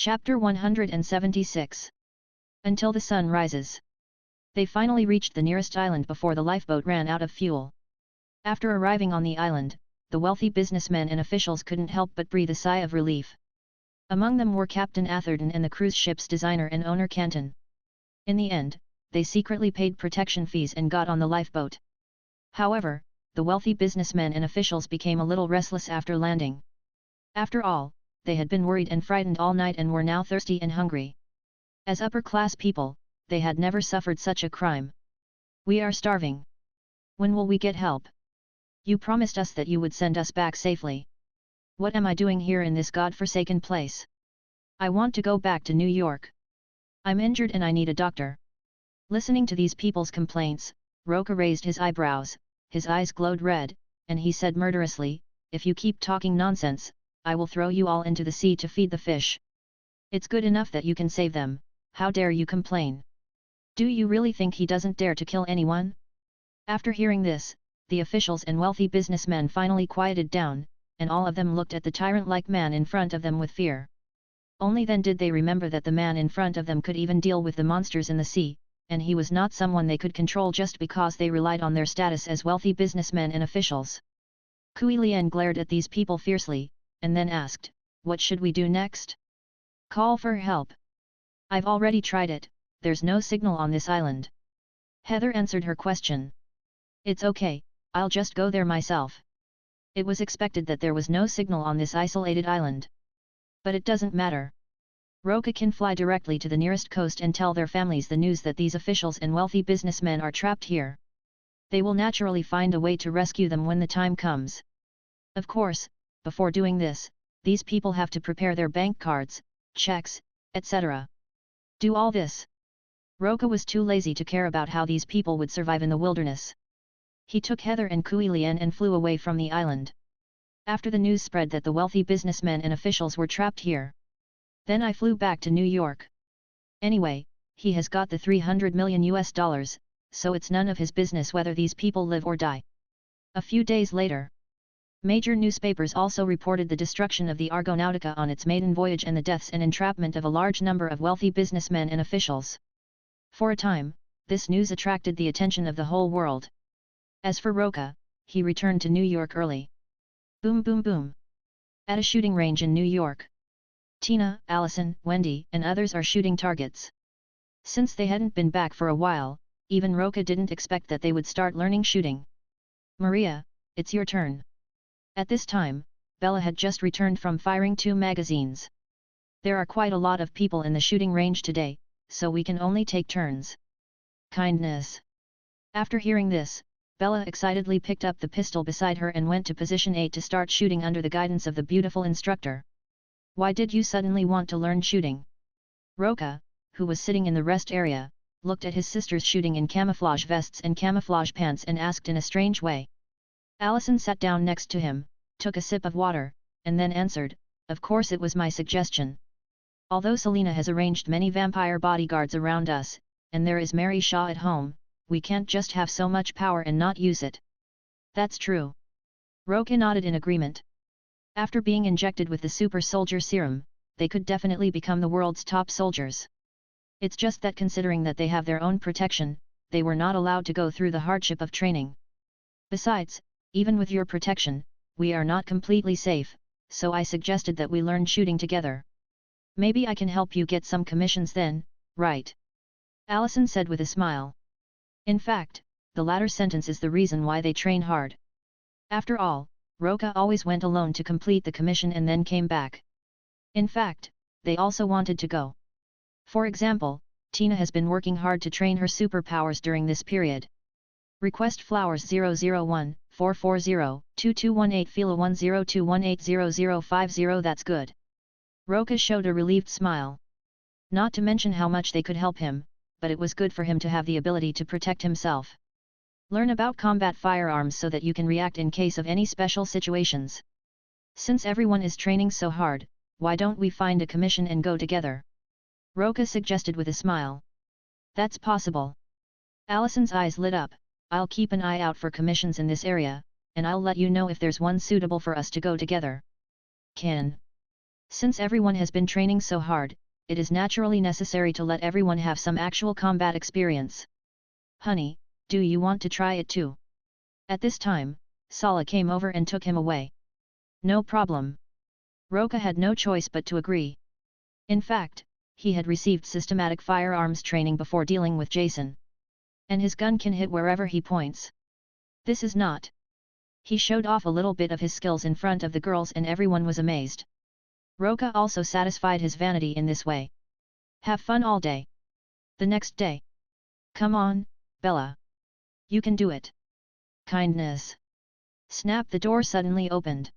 Chapter 176. Until the sun rises. They finally reached the nearest island before the lifeboat ran out of fuel. After arriving on the island, the wealthy businessmen and officials couldn't help but breathe a sigh of relief. Among them were Captain Atherton and the cruise ship's designer and owner Canton. In the end, they secretly paid protection fees and got on the lifeboat. However, the wealthy businessmen and officials became a little restless after landing. After all, they had been worried and frightened all night and were now thirsty and hungry. As upper-class people, they had never suffered such a crime. "We are starving. When will we get help? You promised us that you would send us back safely. What am I doing here in this god-forsaken place? I want to go back to New York. I'm injured and I need a doctor." Listening to these people's complaints, Roca raised his eyebrows, his eyes glowed red, and he said murderously, "If you keep talking nonsense, I will throw you all into the sea to feed the fish. It's good enough that you can save them, how dare you complain? Do you really think he doesn't dare to kill anyone?" After hearing this, the officials and wealthy businessmen finally quieted down, and all of them looked at the tyrant-like man in front of them with fear. Only then did they remember that the man in front of them could even deal with the monsters in the sea, and he was not someone they could control just because they relied on their status as wealthy businessmen and officials. Kui Lian glared at these people fiercely, and then asked, "What should we do next?" "Call for help. I've already tried it, there's no signal on this island." Heather answered her question. "It's okay, I'll just go there myself." It was expected that there was no signal on this isolated island. But it doesn't matter. Roca can fly directly to the nearest coast and tell their families the news that these officials and wealthy businessmen are trapped here. They will naturally find a way to rescue them when the time comes. Of course, before doing this, these people have to prepare their bank cards, checks, etc. Do all this. Roca was too lazy to care about how these people would survive in the wilderness. He took Heather and Kui Lian and flew away from the island. After the news spread that the wealthy businessmen and officials were trapped here. Then I flew back to New York. Anyway, he has got the $300 million, so it's none of his business whether these people live or die. A few days later. Major newspapers also reported the destruction of the Argonautica on its maiden voyage and the deaths and entrapment of a large number of wealthy businessmen and officials. For a time, this news attracted the attention of the whole world. As for Roca, he returned to New York early. Boom boom boom. At a shooting range in New York. Tina, Allison, Wendy, and others are shooting targets. Since they hadn't been back for a while, even Roca didn't expect that they would start learning shooting. "Maria, it's your turn." At this time, Bella had just returned from firing 2 magazines. "There are quite a lot of people in the shooting range today, so we can only take turns." Kindness. After hearing this, Bella excitedly picked up the pistol beside her and went to position 8 to start shooting under the guidance of the beautiful instructor. "Why did you suddenly want to learn shooting?" Roca, who was sitting in the rest area, looked at his sisters shooting in camouflage vests and camouflage pants and asked in a strange way. Allison sat down next to him, took a sip of water, and then answered, "Of course it was my suggestion. Although Selena has arranged many vampire bodyguards around us, and there is Mary Shaw at home, we can't just have so much power and not use it." "That's true." Roca nodded in agreement. After being injected with the super soldier serum, they could definitely become the world's top soldiers. It's just that considering that they have their own protection, they were not allowed to go through the hardship of training. Besides, even with your protection, we are not completely safe, so I suggested that we learn shooting together. Maybe I can help you get some commissions then, right?" Allison said with a smile. In fact, the latter sentence is the reason why they train hard. After all, Roca always went alone to complete the commission and then came back. In fact, they also wanted to go. For example, Tina has been working hard to train her superpowers during this period. Request flowers 001 440 2218 Fila 102180050. That's good. Roca showed a relieved smile. Not to mention how much they could help him, but it was good for him to have the ability to protect himself. Learn about combat firearms so that you can react in case of any special situations. Since everyone is training so hard, why don't we find a commission and go together? Roca suggested with a smile. That's possible. Allison's eyes lit up. I'll keep an eye out for commissions in this area, and I'll let you know if there's one suitable for us to go together. Can. Since everyone has been training so hard, it is naturally necessary to let everyone have some actual combat experience. Honey, do you want to try it too? At this time, Sala came over and took him away. No problem. Roca had no choice but to agree. In fact, he had received systematic firearms training before dealing with Jason. And his gun can hit wherever he points. This is not. He showed off a little bit of his skills in front of the girls and everyone was amazed. Roca also satisfied his vanity in this way. Have fun all day. The next day. Come on, Bella. You can do it. Kindness. Snap! The door suddenly opened.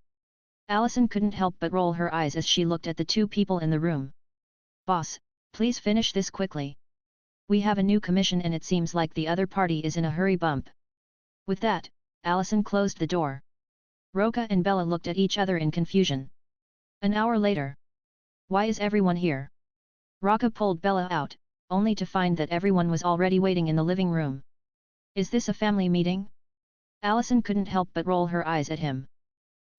Allison couldn't help but roll her eyes as she looked at the two people in the room. Boss, please finish this quickly. We have a new commission and it seems like the other party is in a hurry bump. With that, Allison closed the door. Roca and Bella looked at each other in confusion. An hour later. Why is everyone here? Roca pulled Bella out, only to find that everyone was already waiting in the living room. Is this a family meeting? Allison couldn't help but roll her eyes at him.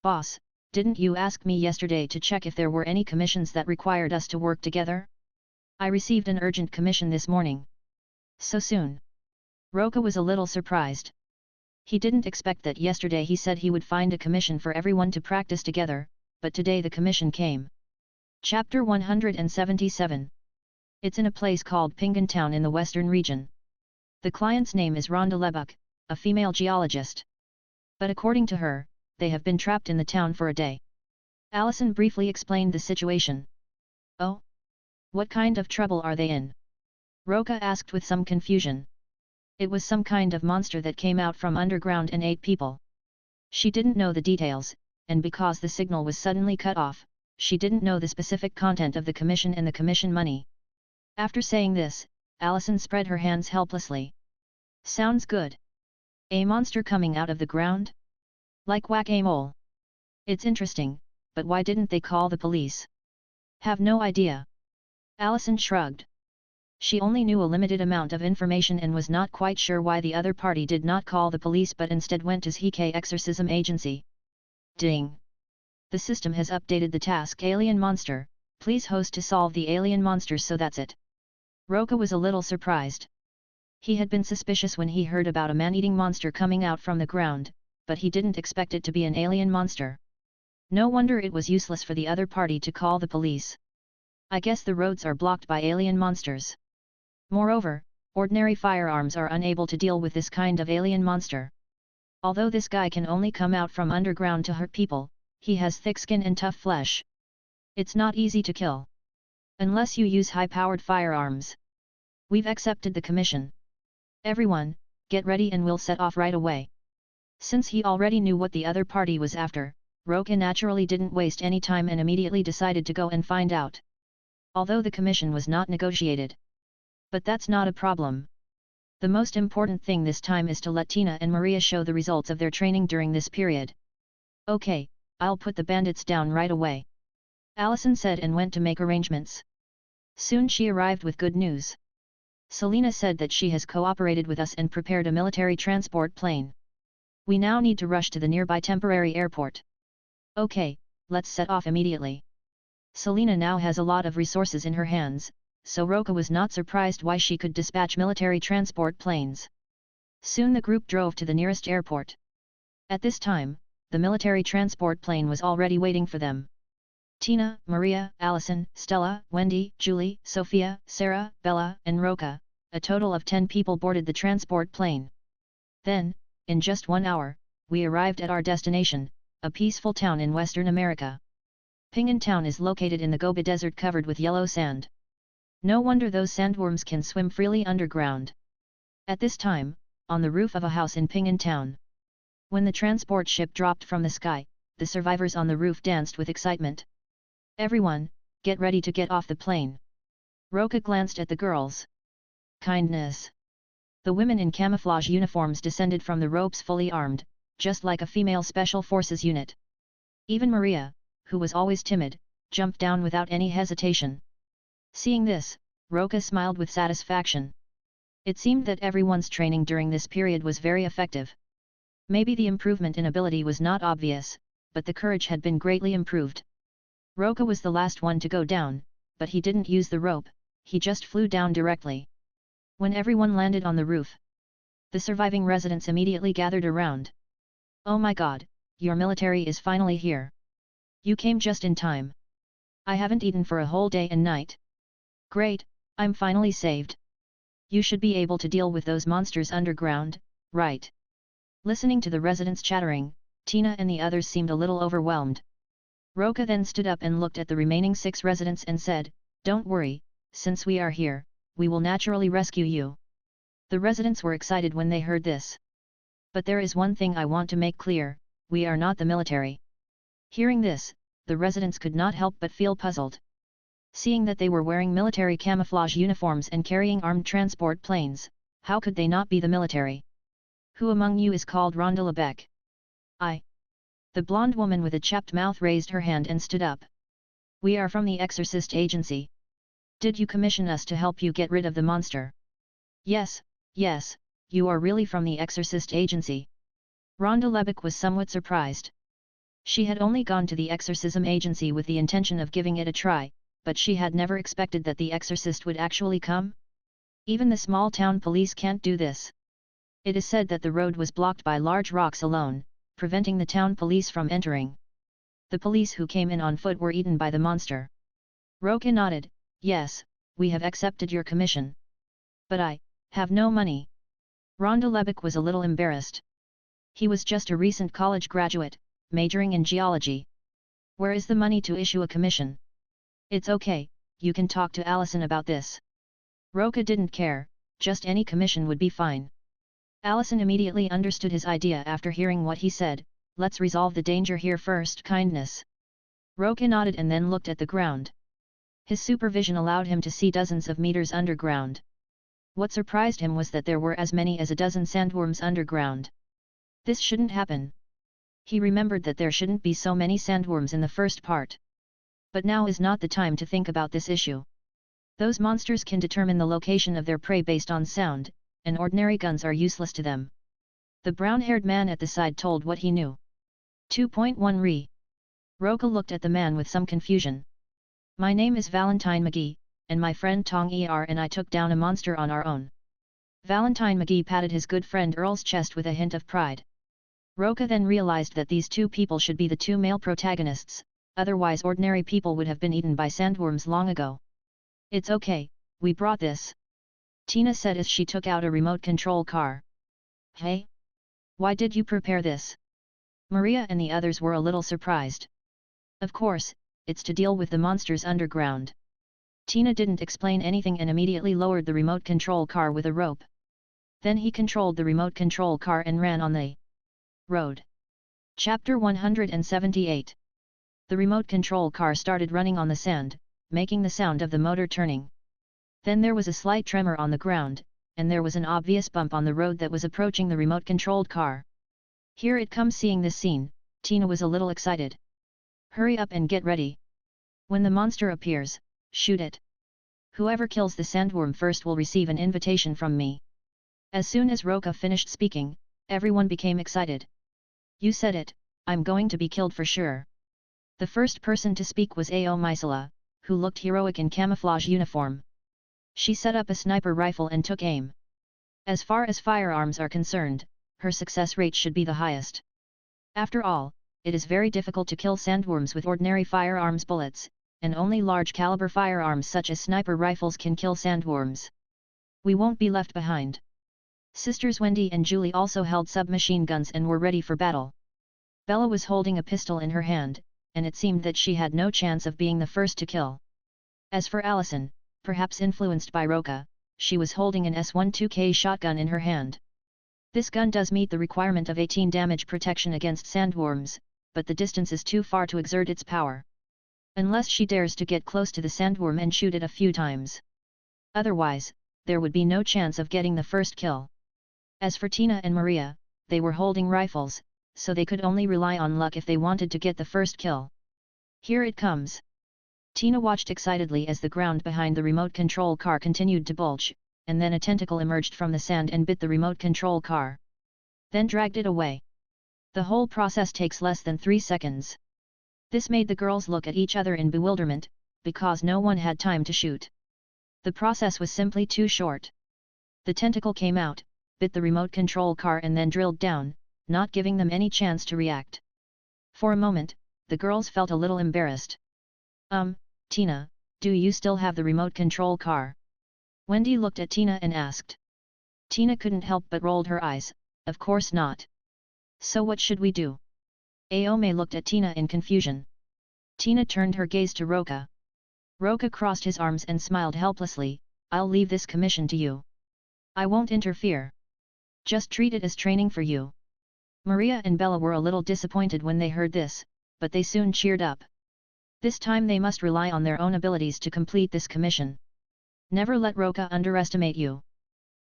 Boss, didn't you ask me yesterday to check if there were any commissions that required us to work together? I received an urgent commission this morning. So soon? Roca was a little surprised. He didn't expect that yesterday he said he would find a commission for everyone to practice together, but today the commission came. Chapter 177. It's in a place called Pingantown in the western region. The client's name is Rhonda Lebuck, a female geologist. But according to her, they have been trapped in the town for a day. Allison briefly explained the situation. Oh? What kind of trouble are they in? Roca asked with some confusion. It was some kind of monster that came out from underground and ate people. She didn't know the details, and because the signal was suddenly cut off, she didn't know the specific content of the commission and the commission money. After saying this, Allison spread her hands helplessly. Sounds good. A monster coming out of the ground? Like whack-a-mole. It's interesting, but why didn't they call the police? Have no idea. Allison shrugged. She only knew a limited amount of information and was not quite sure why the other party did not call the police but instead went to Hike Exorcism Agency. Ding! The system has updated the task Alien Monster, please host to solve the alien monsters. So that's it. Roca was a little surprised. He had been suspicious when he heard about a man-eating monster coming out from the ground, but he didn't expect it to be an alien monster. No wonder it was useless for the other party to call the police. I guess the roads are blocked by alien monsters. Moreover, ordinary firearms are unable to deal with this kind of alien monster. Although this guy can only come out from underground to hurt people, he has thick skin and tough flesh. It's not easy to kill. Unless you use high-powered firearms. We've accepted the commission. Everyone, get ready and we'll set off right away. Since he already knew what the other party was after, Roca naturally didn't waste any time and immediately decided to go and find out. Although the commission was not negotiated. But that's not a problem. The most important thing this time is to let Tina and Maria show the results of their training during this period. Okay, I'll put the bandits down right away. Allison said and went to make arrangements. Soon she arrived with good news. Selena said that she has cooperated with us and prepared a military transport plane. We now need to rush to the nearby temporary airport. Okay, let's set off immediately. Selena now has a lot of resources in her hands, so Roca was not surprised why she could dispatch military transport planes. Soon the group drove to the nearest airport. At this time, the military transport plane was already waiting for them. Tina, Maria, Allison, Stella, Wendy, Julie, Sophia, Sarah, Bella, and Roca, a total of 10 people boarded the transport plane. Then, in just 1 hour, we arrived at our destination, a peaceful town in Western America. Pingantown is located in the Gobi Desert covered with yellow sand. No wonder those sandworms can swim freely underground. At this time, on the roof of a house in Pingantown. When the transport ship dropped from the sky, the survivors on the roof danced with excitement. Everyone, get ready to get off the plane. Roca glanced at the girls. Kindness. The women in camouflage uniforms descended from the ropes fully armed, just like a female special forces unit. Even Maria, who was always timid, jumped down without any hesitation. Seeing this, Roca smiled with satisfaction. It seemed that everyone's training during this period was very effective. Maybe the improvement in ability was not obvious, but the courage had been greatly improved. Roca was the last one to go down, but he didn't use the rope, he just flew down directly. When everyone landed on the roof, the surviving residents immediately gathered around. "Oh my god, your military is finally here. You came just in time. I haven't eaten for a whole day and night. Great, I'm finally saved. You should be able to deal with those monsters underground, right?" Listening to the residents chattering, Tina and the others seemed a little overwhelmed. Roca then stood up and looked at the remaining 6 residents and said, "Don't worry, since we are here, we will naturally rescue you." The residents were excited when they heard this. "But there is one thing I want to make clear, we are not the military." Hearing this, the residents could not help but feel puzzled. Seeing that they were wearing military camouflage uniforms and carrying armed transport planes, how could they not be the military? "Who among you is called Rhonda Lebec?" "I." The blonde woman with a chapped mouth raised her hand and stood up. "We are from the Exorcist Agency. Did you commission us to help you get rid of the monster?" Yes, you are really from the Exorcist Agency." Rhonda Lebec was somewhat surprised. She had only gone to the exorcism agency with the intention of giving it a try, but she had never expected that the exorcist would actually come. Even the small town police can't do this. It is said that the road was blocked by large rocks alone, preventing the town police from entering. The police who came in on foot were eaten by the monster. Roca nodded, "Yes, we have accepted your commission. But I have no money." Rhonda Lebec was a little embarrassed. He was just a recent college graduate, majoring in geology. Where is the money to issue a commission? "It's okay, you can talk to Allison about this." Roca didn't care, just any commission would be fine. Allison immediately understood his idea after hearing what he said, "Let's resolve the danger here first, kindness." Roca nodded and then looked at the ground. His supervision allowed him to see dozens of meters underground. What surprised him was that there were as many as a dozen sandworms underground. This shouldn't happen. He remembered that there shouldn't be so many sandworms in the first part. But now is not the time to think about this issue. Those monsters can determine the location of their prey based on sound, and ordinary guns are useless to them. The brown-haired man at the side told what he knew. 2.1 Re. Roca looked at the man with some confusion. "My name is Valentine McGee, and my friend Tong Er and I took down a monster on our own." Valentine McGee patted his good friend Earl's chest with a hint of pride. Roca then realized that these two people should be the two male protagonists, otherwise ordinary people would have been eaten by sandworms long ago. "It's okay, we brought this," Tina said as she took out a remote control car. "Hey? Why did you prepare this?" Maria and the others were a little surprised. "Of course, it's to deal with the monsters underground." Tina didn't explain anything and immediately lowered the remote control car with a rope. Then he controlled the remote control car and ran on the road. Chapter 178. The remote control car started running on the sand, making the sound of the motor turning. Then there was a slight tremor on the ground, and there was an obvious bump on the road that was approaching the remote-controlled car. "Here it comes." Seeing this scene, Tina was a little excited. "Hurry up and get ready. When the monster appears, shoot it. Whoever kills the sandworm first will receive an invitation from me." As soon as Roca finished speaking, everyone became excited. "You said it, I'm going to be killed for sure." The first person to speak was Ao Mysela, who looked heroic in camouflage uniform. She set up a sniper rifle and took aim. As far as firearms are concerned, her success rate should be the highest. After all, it is very difficult to kill sandworms with ordinary firearms bullets, and only large-caliber firearms such as sniper rifles can kill sandworms. "We won't be left behind." Sisters Wendy and Julie also held submachine guns and were ready for battle. Bella was holding a pistol in her hand, and it seemed that she had no chance of being the first to kill. As for Allison, perhaps influenced by Roca, she was holding an S12K shotgun in her hand. This gun does meet the requirement of 18 damage protection against sandworms, but the distance is too far to exert its power. Unless she dares to get close to the sandworm and shoot it a few times. Otherwise, there would be no chance of getting the first kill. As for Tina and Maria, they were holding rifles, so they could only rely on luck if they wanted to get the first kill. "Here it comes." Tina watched excitedly as the ground behind the remote control car continued to bulge, and then a tentacle emerged from the sand and bit the remote control car. Then dragged it away. The whole process takes less than 3 seconds. This made the girls look at each other in bewilderment, because no one had time to shoot. The process was simply too short. The tentacle came out, bit the remote control car and then drilled down, not giving them any chance to react. For a moment, the girls felt a little embarrassed. Tina, do you still have the remote control car? Wendy looked at Tina and asked. Tina couldn't help but rolled her eyes, of course not. So what should we do? Aome looked at Tina in confusion. Tina turned her gaze to Roca. Roca crossed his arms and smiled helplessly, I'll leave this commission to you. I won't interfere. Just treat it as training for you. Maria and Bella were a little disappointed when they heard this, but they soon cheered up. This time they must rely on their own abilities to complete this commission. Never let Roca underestimate you.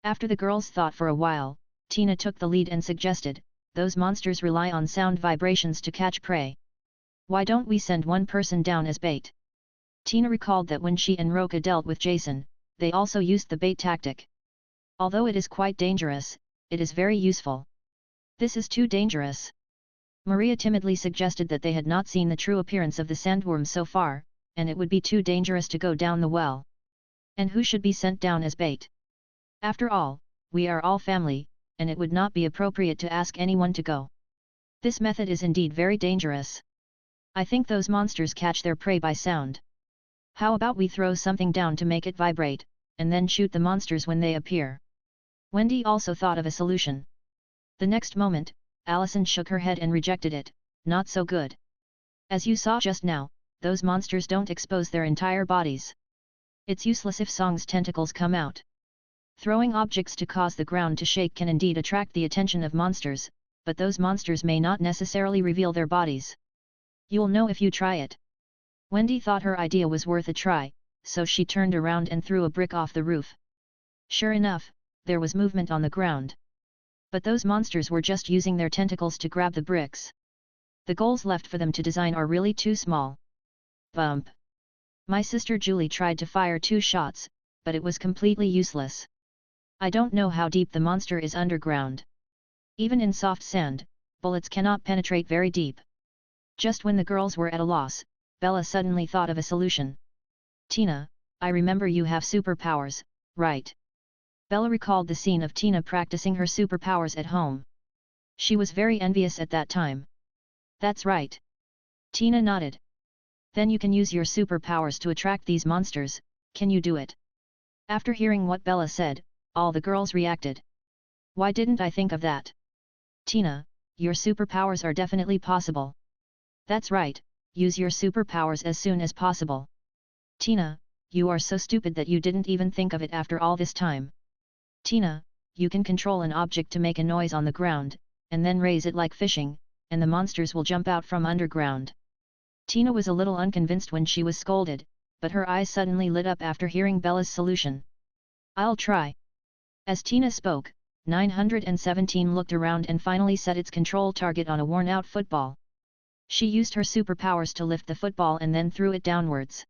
After the girls thought for a while, Tina took the lead and suggested, those monsters rely on sound vibrations to catch prey. Why don't we send one person down as bait? Tina recalled that when she and Roca dealt with Jason, they also used the bait tactic. Although it is quite dangerous, it is very useful. This is too dangerous. Maria timidly suggested that they had not seen the true appearance of the sandworm so far, and it would be too dangerous to go down the well. And who should be sent down as bait? After all, we are all family, and it would not be appropriate to ask anyone to go. This method is indeed very dangerous. I think those monsters catch their prey by sound. How about we throw something down to make it vibrate, and then shoot the monsters when they appear? Wendy also thought of a solution. The next moment, Allison shook her head and rejected it, not so good. As you saw just now, those monsters don't expose their entire bodies. It's useless if Song's tentacles come out. Throwing objects to cause the ground to shake can indeed attract the attention of monsters, but those monsters may not necessarily reveal their bodies. You'll know if you try it. Wendy thought her idea was worth a try, so she turned around and threw a brick off the roof. Sure enough, there was movement on the ground. But those monsters were just using their tentacles to grab the bricks. The goals left for them to design are really too small. Bump. My sister Julie tried to fire 2 shots, but it was completely useless. I don't know how deep the monster is underground. Even in soft sand, bullets cannot penetrate very deep. Just when the girls were at a loss, Bella suddenly thought of a solution. Tina, I remember you have superpowers, right? Bella recalled the scene of Tina practicing her superpowers at home. She was very envious at that time. That's right. Tina nodded. Then you can use your superpowers to attract these monsters, can you do it? After hearing what Bella said, all the girls reacted. Why didn't I think of that? Tina, your superpowers are definitely possible. That's right, use your superpowers as soon as possible. Tina, you are so stupid that you didn't even think of it after all this time. Tina, you can control an object to make a noise on the ground, and then raise it like fishing, and the monsters will jump out from underground. Tina was a little unconvinced when she was scolded, but her eyes suddenly lit up after hearing Bella's solution. I'll try. As Tina spoke, 917 looked around and finally set its control target on a worn-out football. She used her superpowers to lift the football and then threw it downwards.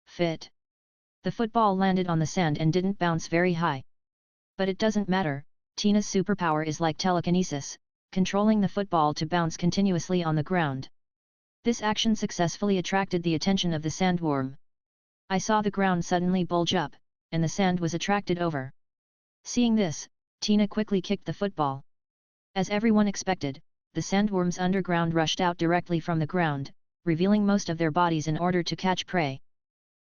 Fit. The football landed on the sand and didn't bounce very high. But it doesn't matter, Tina's superpower is like telekinesis, controlling the football to bounce continuously on the ground. This action successfully attracted the attention of the sandworm. I saw the ground suddenly bulge up, and the sand was attracted over. Seeing this, Tina quickly kicked the football. As everyone expected, the sandworms underground rushed out directly from the ground, revealing most of their bodies in order to catch prey.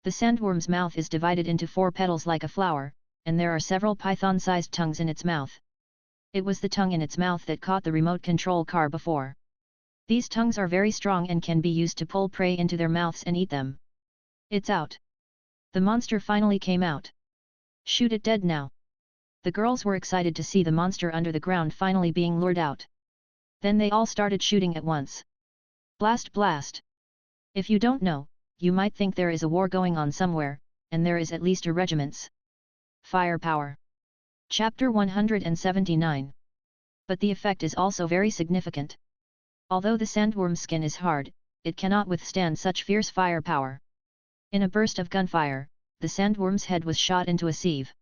The sandworm's mouth is divided into 4 petals like a flower, and there are several python-sized tongues in its mouth. It was the tongue in its mouth that caught the remote control car before. These tongues are very strong and can be used to pull prey into their mouths and eat them. It's out. The monster finally came out. Shoot it dead now. The girls were excited to see the monster under the ground finally being lured out. Then they all started shooting at once. Blast blast! If you don't know, you might think there is a war going on somewhere, and there is at least a regiment's. Firepower. Chapter 179. But the effect is also very significant. Although the sandworm's skin is hard, it cannot withstand such fierce firepower. In a burst of gunfire, the sandworm's head was shot into a sieve.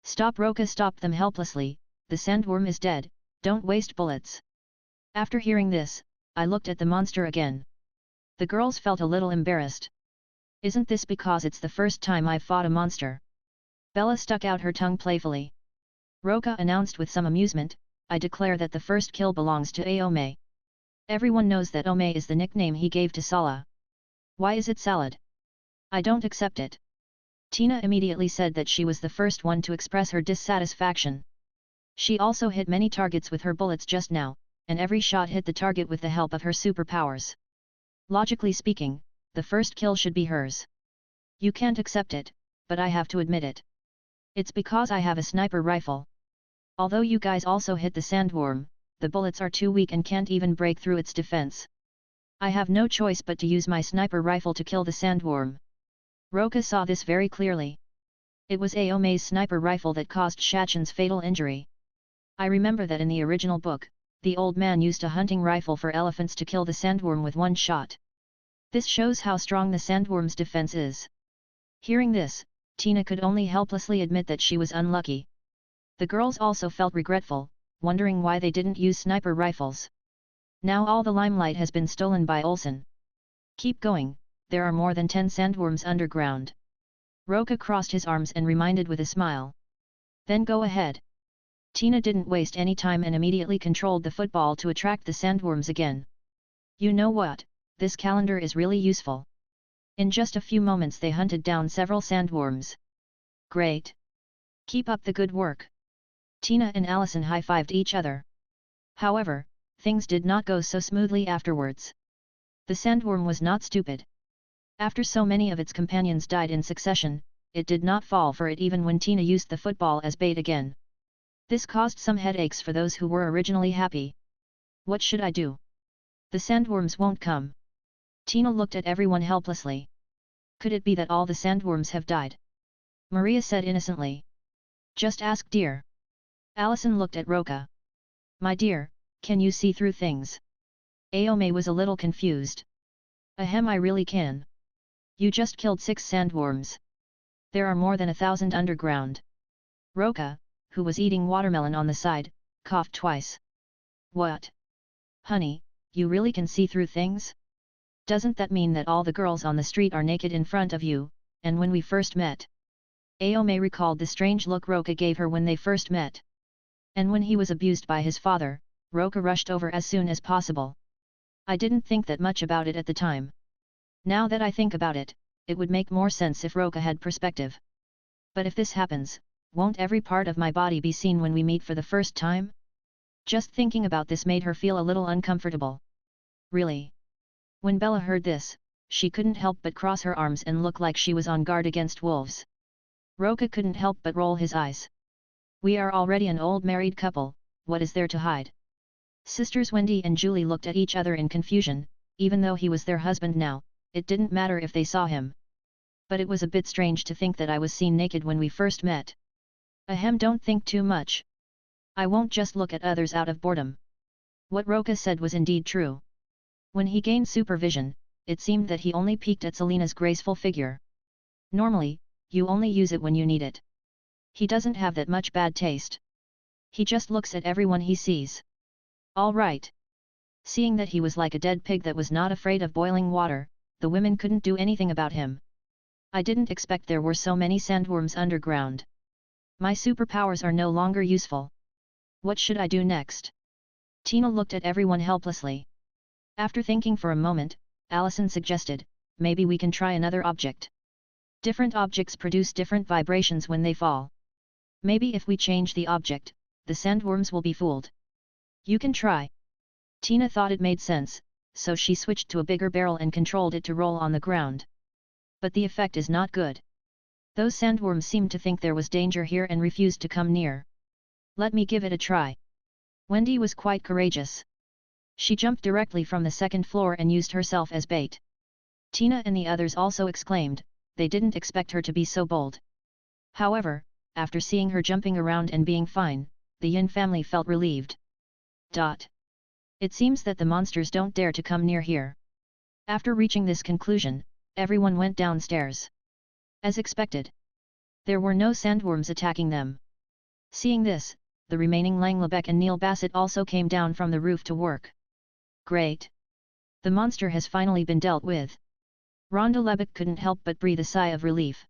Stop! Roca stopped them helplessly, the sandworm is dead, don't waste bullets. After hearing this, I looked at the monster again. The girls felt a little embarrassed. Isn't this because it's the first time I've fought a monster? Bella stuck out her tongue playfully. Roca announced with some amusement, I declare that the first kill belongs to Aome. Everyone knows that Ome is the nickname he gave to Sala. Why is it salad? I don't accept it. Tina immediately said that she was the first one to express her dissatisfaction. She also hit many targets with her bullets just now, and every shot hit the target with the help of her superpowers. Logically speaking, the first kill should be hers. You can't accept it, but I have to admit it. It's because I have a sniper rifle. Although you guys also hit the sandworm, the bullets are too weak and can't even break through its defense. I have no choice but to use my sniper rifle to kill the sandworm. Roca saw this very clearly. It was Aome's sniper rifle that caused Shachan's fatal injury. I remember that in the original book, the old man used a hunting rifle for elephants to kill the sandworm with one shot. This shows how strong the sandworm's defense is. Hearing this, Tina could only helplessly admit that she was unlucky. The girls also felt regretful, wondering why they didn't use sniper rifles. Now all the limelight has been stolen by Olsen. Keep going, there are more than 10 sandworms underground. Roca crossed his arms and reminded with a smile. Then go ahead. Tina didn't waste any time and immediately controlled the football to attract the sandworms again. You know what, this calendar is really useful. In just a few moments they hunted down several sandworms. Great! Keep up the good work. Tina and Allison high-fived each other. However, things did not go so smoothly afterwards. The sandworm was not stupid. After so many of its companions died in succession, it did not fall for it even when Tina used the football as bait again. This caused some headaches for those who were originally happy. What should I do? The sandworms won't come. Tina looked at everyone helplessly. Could it be that all the sandworms have died? Maria said innocently. Just ask dear. Allison looked at Roca. My dear, can you see through things? Aome was a little confused. Ahem, I really can. You just killed 6 sandworms. There are more than 1,000 underground. Roca, who was eating watermelon on the side, coughed twice. What? Honey, you really can see through things? Doesn't that mean that all the girls on the street are naked in front of you, and when we first met? Aome recalled the strange look Roca gave her when they first met. And when he was abused by his father, Roca rushed over as soon as possible. I didn't think that much about it at the time. Now that I think about it, it would make more sense if Roca had perspective. But if this happens, won't every part of my body be seen when we meet for the first time? Just thinking about this made her feel a little uncomfortable. Really? When Bella heard this, she couldn't help but cross her arms and look like she was on guard against wolves. Roca couldn't help but roll his eyes. We are already an old married couple, what is there to hide? Sisters Wendy and Julie looked at each other in confusion. Even though he was their husband now, it didn't matter if they saw him. But it was a bit strange to think that I was seen naked when we first met. Ahem, don't think too much. I won't just look at others out of boredom. What Roca said was indeed true. When he gained supervision, it seemed that he only peeked at Selena's graceful figure. Normally, you only use it when you need it. He doesn't have that much bad taste. He just looks at everyone he sees. All right. Seeing that he was like a dead pig that was not afraid of boiling water, the women couldn't do anything about him. I didn't expect there were so many sandworms underground. My superpowers are no longer useful. What should I do next? Tina looked at everyone helplessly. After thinking for a moment, Allison suggested, maybe we can try another object. Different objects produce different vibrations when they fall. Maybe if we change the object, the sandworms will be fooled. You can try. Tina thought it made sense, so she switched to a bigger barrel and controlled it to roll on the ground. But the effect is not good. Those sandworms seemed to think there was danger here and refused to come near. Let me give it a try. Wendy was quite courageous. She jumped directly from the second floor and used herself as bait. Tina and the others also exclaimed, they didn't expect her to be so bold. However, after seeing her jumping around and being fine, the Yin family felt relieved. It seems that the monsters don't dare to come near here. After reaching this conclusion, everyone went downstairs. As expected, there were no sandworms attacking them. Seeing this, the remaining Langlebeck and Neil Bassett also came down from the roof to work. Great! The monster has finally been dealt with. Rhonda Lebeck couldn't help but breathe a sigh of relief.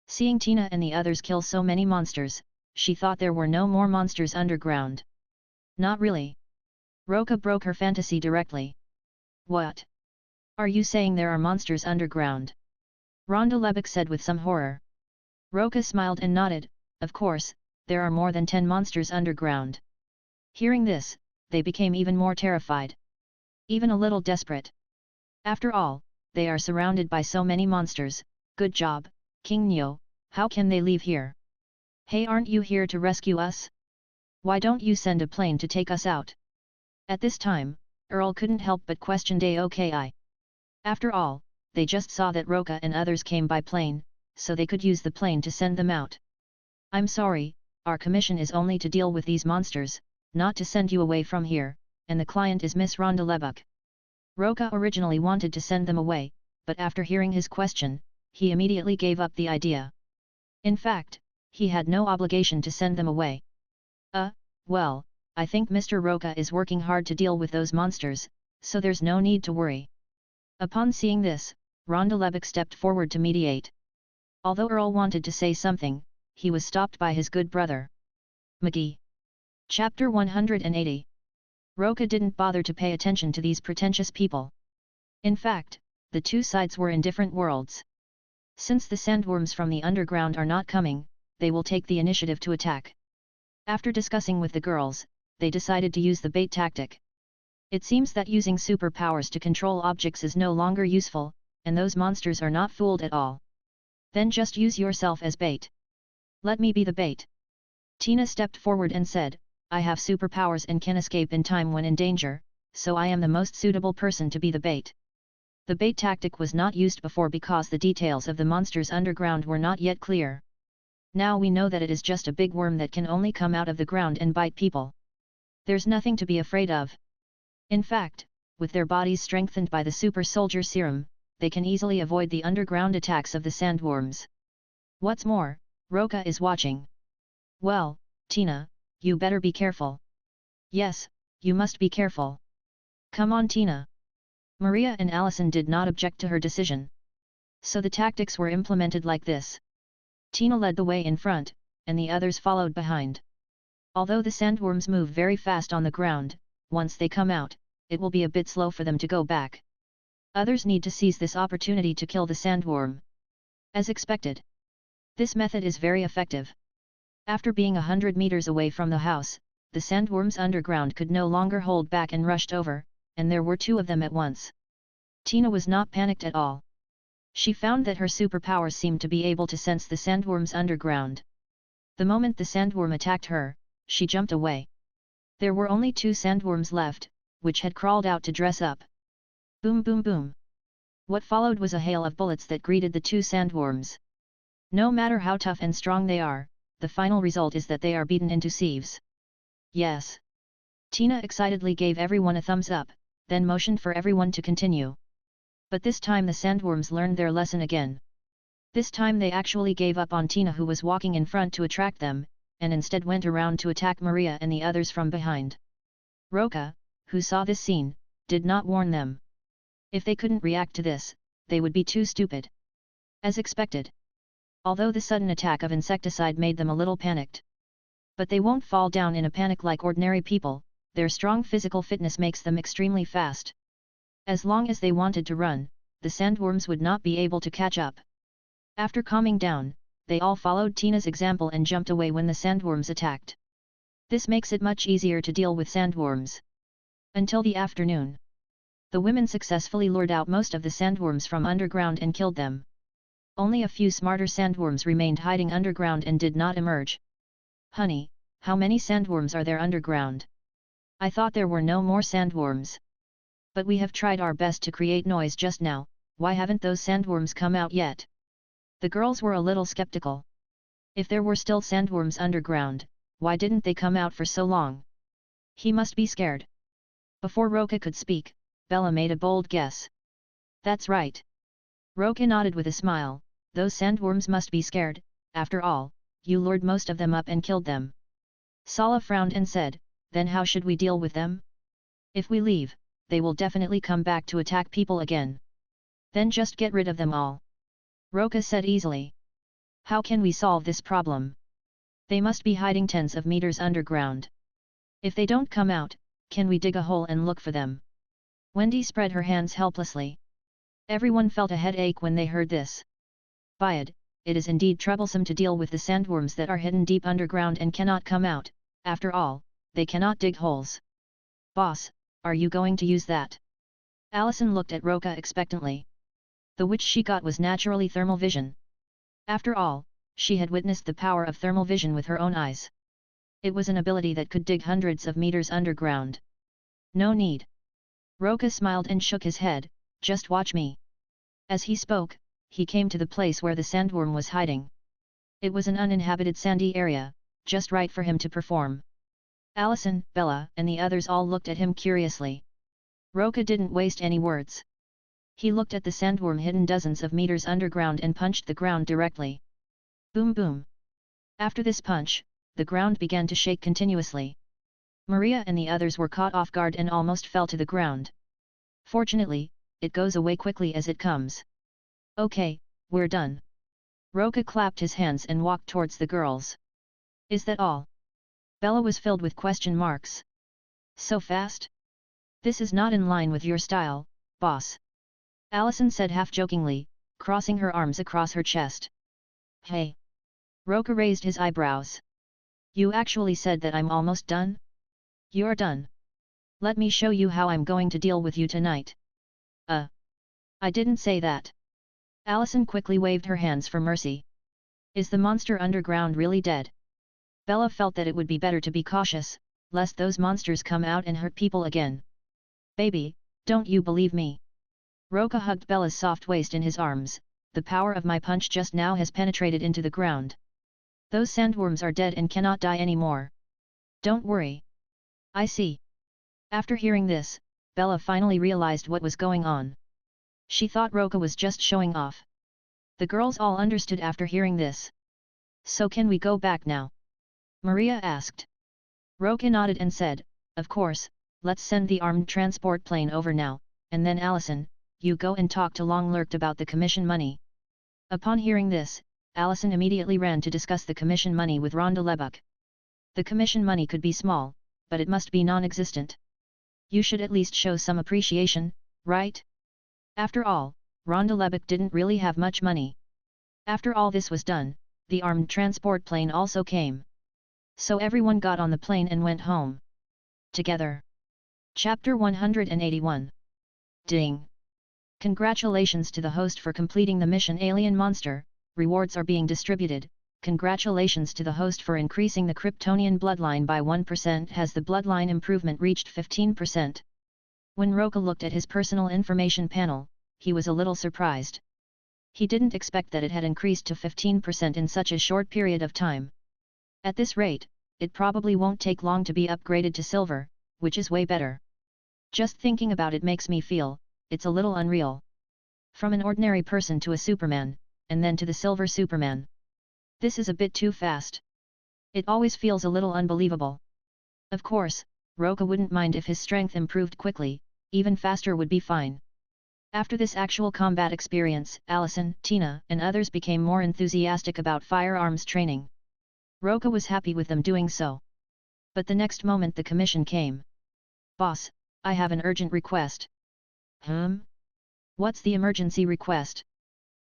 Seeing Tina and the others kill so many monsters, she thought there were no more monsters underground. Not really. Roca broke her fantasy directly. What? Are you saying there are monsters underground? Rhonda Lebeck said with some horror. Roca smiled and nodded. Of course, there are more than 10 monsters underground. Hearing this, they became even more terrified. Even a little desperate. After all, they are surrounded by so many monsters. Good job, King Neo. How can they leave here? Hey, aren't you here to rescue us? Why don't you send a plane to take us out? At this time, Earl couldn't help but question Aoki. After all, they just saw that Roca and others came by plane, so they could use the plane to send them out. I'm sorry, our commission is only to deal with these monsters, not to send you away from here, and the client is Miss Rhonda Lebeck. Roca originally wanted to send them away, but after hearing his question, he immediately gave up the idea. In fact, he had no obligation to send them away. Well, I think Mr. Roca is working hard to deal with those monsters, so there's no need to worry. Upon seeing this, Rhonda Lebeck stepped forward to mediate. Although Earl wanted to say something, he was stopped by his good brother. McGee. Chapter 180. Roca didn't bother to pay attention to these pretentious people. In fact, the two sides were in different worlds. Since the sandworms from the underground are not coming, they will take the initiative to attack. After discussing with the girls, they decided to use the bait tactic. It seems that using superpowers to control objects is no longer useful, and those monsters are not fooled at all. Then just use yourself as bait. Let me be the bait. Tina stepped forward and said, I have superpowers and can escape in time when in danger, so I am the most suitable person to be the bait. The bait tactic was not used before because the details of the monsters underground were not yet clear. Now we know that it is just a big worm that can only come out of the ground and bite people. There's nothing to be afraid of. In fact, with their bodies strengthened by the super soldier serum, they can easily avoid the underground attacks of the sandworms. What's more, Roca is watching. Well, Tina, you better be careful. Yes, you must be careful. Come on, Tina. Maria and Allison did not object to her decision. So the tactics were implemented like this. Tina led the way in front, and the others followed behind. Although the sandworms move very fast on the ground, once they come out, it will be a bit slow for them to go back. Others need to seize this opportunity to kill the sandworm. As expected. This method is very effective. After being 100 meters away from the house, the sandworms underground could no longer hold back and rushed over, and there were 2 of them at once. Tina was not panicked at all. She found that her superpowers seemed to be able to sense the sandworms underground. The moment the sandworm attacked her, she jumped away. There were only 2 sandworms left, which had crawled out to dress up. Boom boom boom. What followed was a hail of bullets that greeted the 2 sandworms. No matter how tough and strong they are, the final result is that they are beaten into sieves. Yes. Tina excitedly gave everyone a thumbs up, then motioned for everyone to continue. But this time the sandworms learned their lesson again. This time they actually gave up on Tina, who was walking in front to attract them, and instead went around to attack Maria and the others from behind. Roca, who saw this scene, did not warn them. If they couldn't react to this, they would be too stupid. As expected. Although the sudden attack of insecticide made them a little panicked. But they won't fall down in a panic like ordinary people, their strong physical fitness makes them extremely fast. As long as they wanted to run, the sandworms would not be able to catch up. After calming down, they all followed Tina's example and jumped away when the sandworms attacked. This makes it much easier to deal with sandworms. Until the afternoon. The women successfully lured out most of the sandworms from underground and killed them. Only a few smarter sandworms remained hiding underground and did not emerge. Honey, how many sandworms are there underground? I thought there were no more sandworms. But we have tried our best to create noise just now, why haven't those sandworms come out yet? The girls were a little skeptical. If there were still sandworms underground, why didn't they come out for so long? He must be scared. Before Roca could speak, Bella made a bold guess. That's right. Roca nodded with a smile, those sandworms must be scared, after all, you lured most of them up and killed them. Sala frowned and said, then how should we deal with them? If we leave, they will definitely come back to attack people again. Then just get rid of them all. Roca said easily. How can we solve this problem? They must be hiding tens of meters underground. If they don't come out, can we dig a hole and look for them? Wendy spread her hands helplessly. Everyone felt a headache when they heard this. Byad, it is indeed troublesome to deal with the sandworms that are hidden deep underground and cannot come out. After all, they cannot dig holes. Boss, are you going to use that? Allison looked at Roca expectantly. The which she got was naturally thermal vision. After all, she had witnessed the power of thermal vision with her own eyes. It was an ability that could dig hundreds of meters underground. No need. Roca smiled and shook his head, just watch me. As he spoke, he came to the place where the sandworm was hiding. It was an uninhabited sandy area, just right for him to perform. Allison, Bella, and the others all looked at him curiously. Roca didn't waste any words. He looked at the sandworm hidden dozens of meters underground and punched the ground directly. Boom boom. After this punch, the ground began to shake continuously. Maria and the others were caught off guard and almost fell to the ground. Fortunately, it goes away quickly as it comes. Okay, we're done. Roca clapped his hands and walked towards the girls. Is that all? Bella was filled with question marks. So fast? This is not in line with your style, boss. Allison said half-jokingly, crossing her arms across her chest. Hey! Roca raised his eyebrows. You actually said that I'm almost done? You're done. Let me show you how I'm going to deal with you tonight. I didn't say that. Allison quickly waved her hands for mercy. Is the monster underground really dead? Bella felt that it would be better to be cautious, lest those monsters come out and hurt people again. Baby, don't you believe me? Roca hugged Bella's soft waist in his arms. The power of my punch just now has penetrated into the ground. Those sandworms are dead and cannot die anymore. Don't worry. I see. After hearing this, Bella finally realized what was going on. She thought Roca was just showing off. The girls all understood after hearing this. So can we go back now? Maria asked. Roca nodded and said, of course, let's send the armed transport plane over now, and then Allison, you go and talk to Longlurked about the commission money. Upon hearing this, Allison immediately ran to discuss the commission money with Rhonda Lebuck. The commission money could be small, but it must be non-existent. You should at least show some appreciation, right? After all, Rhonda Lebuck didn't really have much money. After all this was done, the armed transport plane also came. So everyone got on the plane and went home. Together. Chapter 181. Ding! Congratulations to the host for completing the mission Alien Monster, rewards are being distributed. Congratulations to the host for increasing the Kryptonian bloodline by 1%. Has the bloodline improvement reached 15%? When Roca looked at his personal information panel, he was a little surprised. He didn't expect that it had increased to 15% in such a short period of time. At this rate, it probably won't take long to be upgraded to silver, which is way better. Just thinking about it makes me feel, it's a little unreal. From an ordinary person to a Superman, and then to the Silver Superman. This is a bit too fast. It always feels a little unbelievable. Of course, Roca wouldn't mind if his strength improved quickly, even faster would be fine. After this actual combat experience, Allison, Tina, and others became more enthusiastic about firearms training. Roca was happy with them doing so. But the next moment the commission came. Boss, I have an urgent request. What's the emergency request?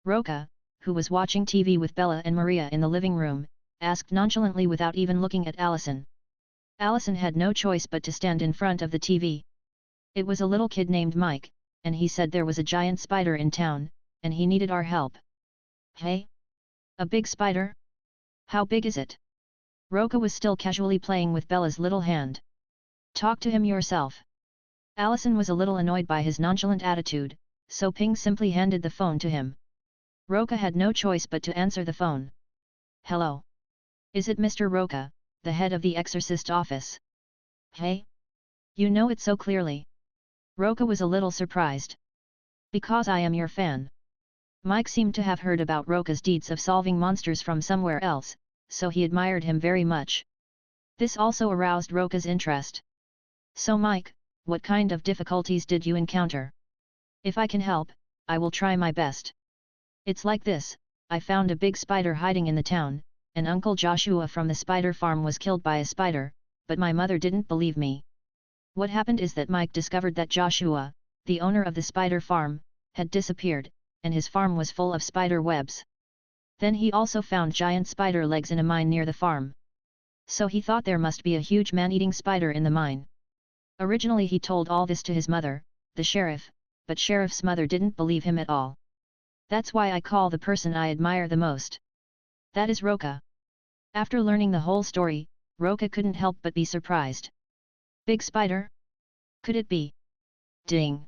Roca, who was watching TV with Bella and Maria in the living room, asked nonchalantly without even looking at Allison. Allison had no choice but to stand in front of the TV. It was a little kid named Mike, and he said there was a giant spider in town, and he needed our help. Hey? A big spider? How big is it? Roca was still casually playing with Bella's little hand. Talk to him yourself. Allison was a little annoyed by his nonchalant attitude, so Ping simply handed the phone to him. Roca had no choice but to answer the phone. Hello. Is it Mr. Roca, the head of the exorcist office? Hey? You know it so clearly. Roca was a little surprised. Because I am your fan. Mike seemed to have heard about Roca's deeds of solving monsters from somewhere else, so he admired him very much. This also aroused Roca's interest. So Mike, what kind of difficulties did you encounter? If I can help, I will try my best. It's like this, I found a big spider hiding in the town, and Uncle Joshua from the spider farm was killed by a spider, but my mother didn't believe me. What happened is that Mike discovered that Joshua, the owner of the spider farm, had disappeared, and his farm was full of spider webs. Then he also found giant spider legs in a mine near the farm. So he thought there must be a huge man-eating spider in the mine. Originally he told all this to his mother, the sheriff, but sheriff's mother didn't believe him at all. That's why I call the person I admire the most. That is Roca. After learning the whole story, Roca couldn't help but be surprised. Big spider? Could it be? Ding!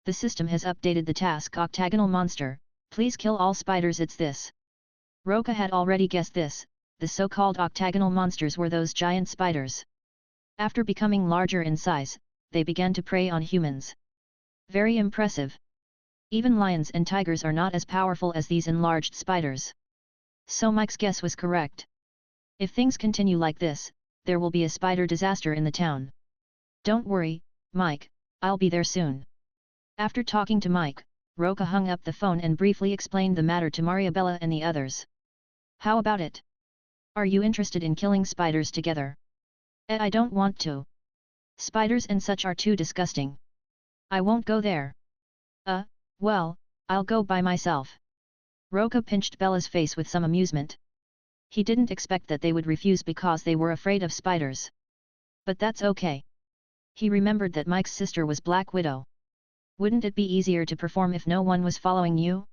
The system has updated the task octagonal monster, please kill all spiders. It's this. Roca had already guessed this, the so-called octagonal monsters were those giant spiders. After becoming larger in size, they began to prey on humans. Very impressive. Even lions and tigers are not as powerful as these enlarged spiders. So Mike's guess was correct. If things continue like this, there will be a spider disaster in the town. Don't worry, Mike, I'll be there soon. After talking to Mike, Roca hung up the phone and briefly explained the matter to Mariabella and the others. How about it? Are you interested in killing spiders together? I don't want to. Spiders and such are too disgusting. I won't go there. Well, I'll go by myself. Roca pinched Bella's face with some amusement. He didn't expect that they would refuse because they were afraid of spiders. But that's okay. He remembered that Mike's sister was Black Widow. Wouldn't it be easier to perform if no one was following you?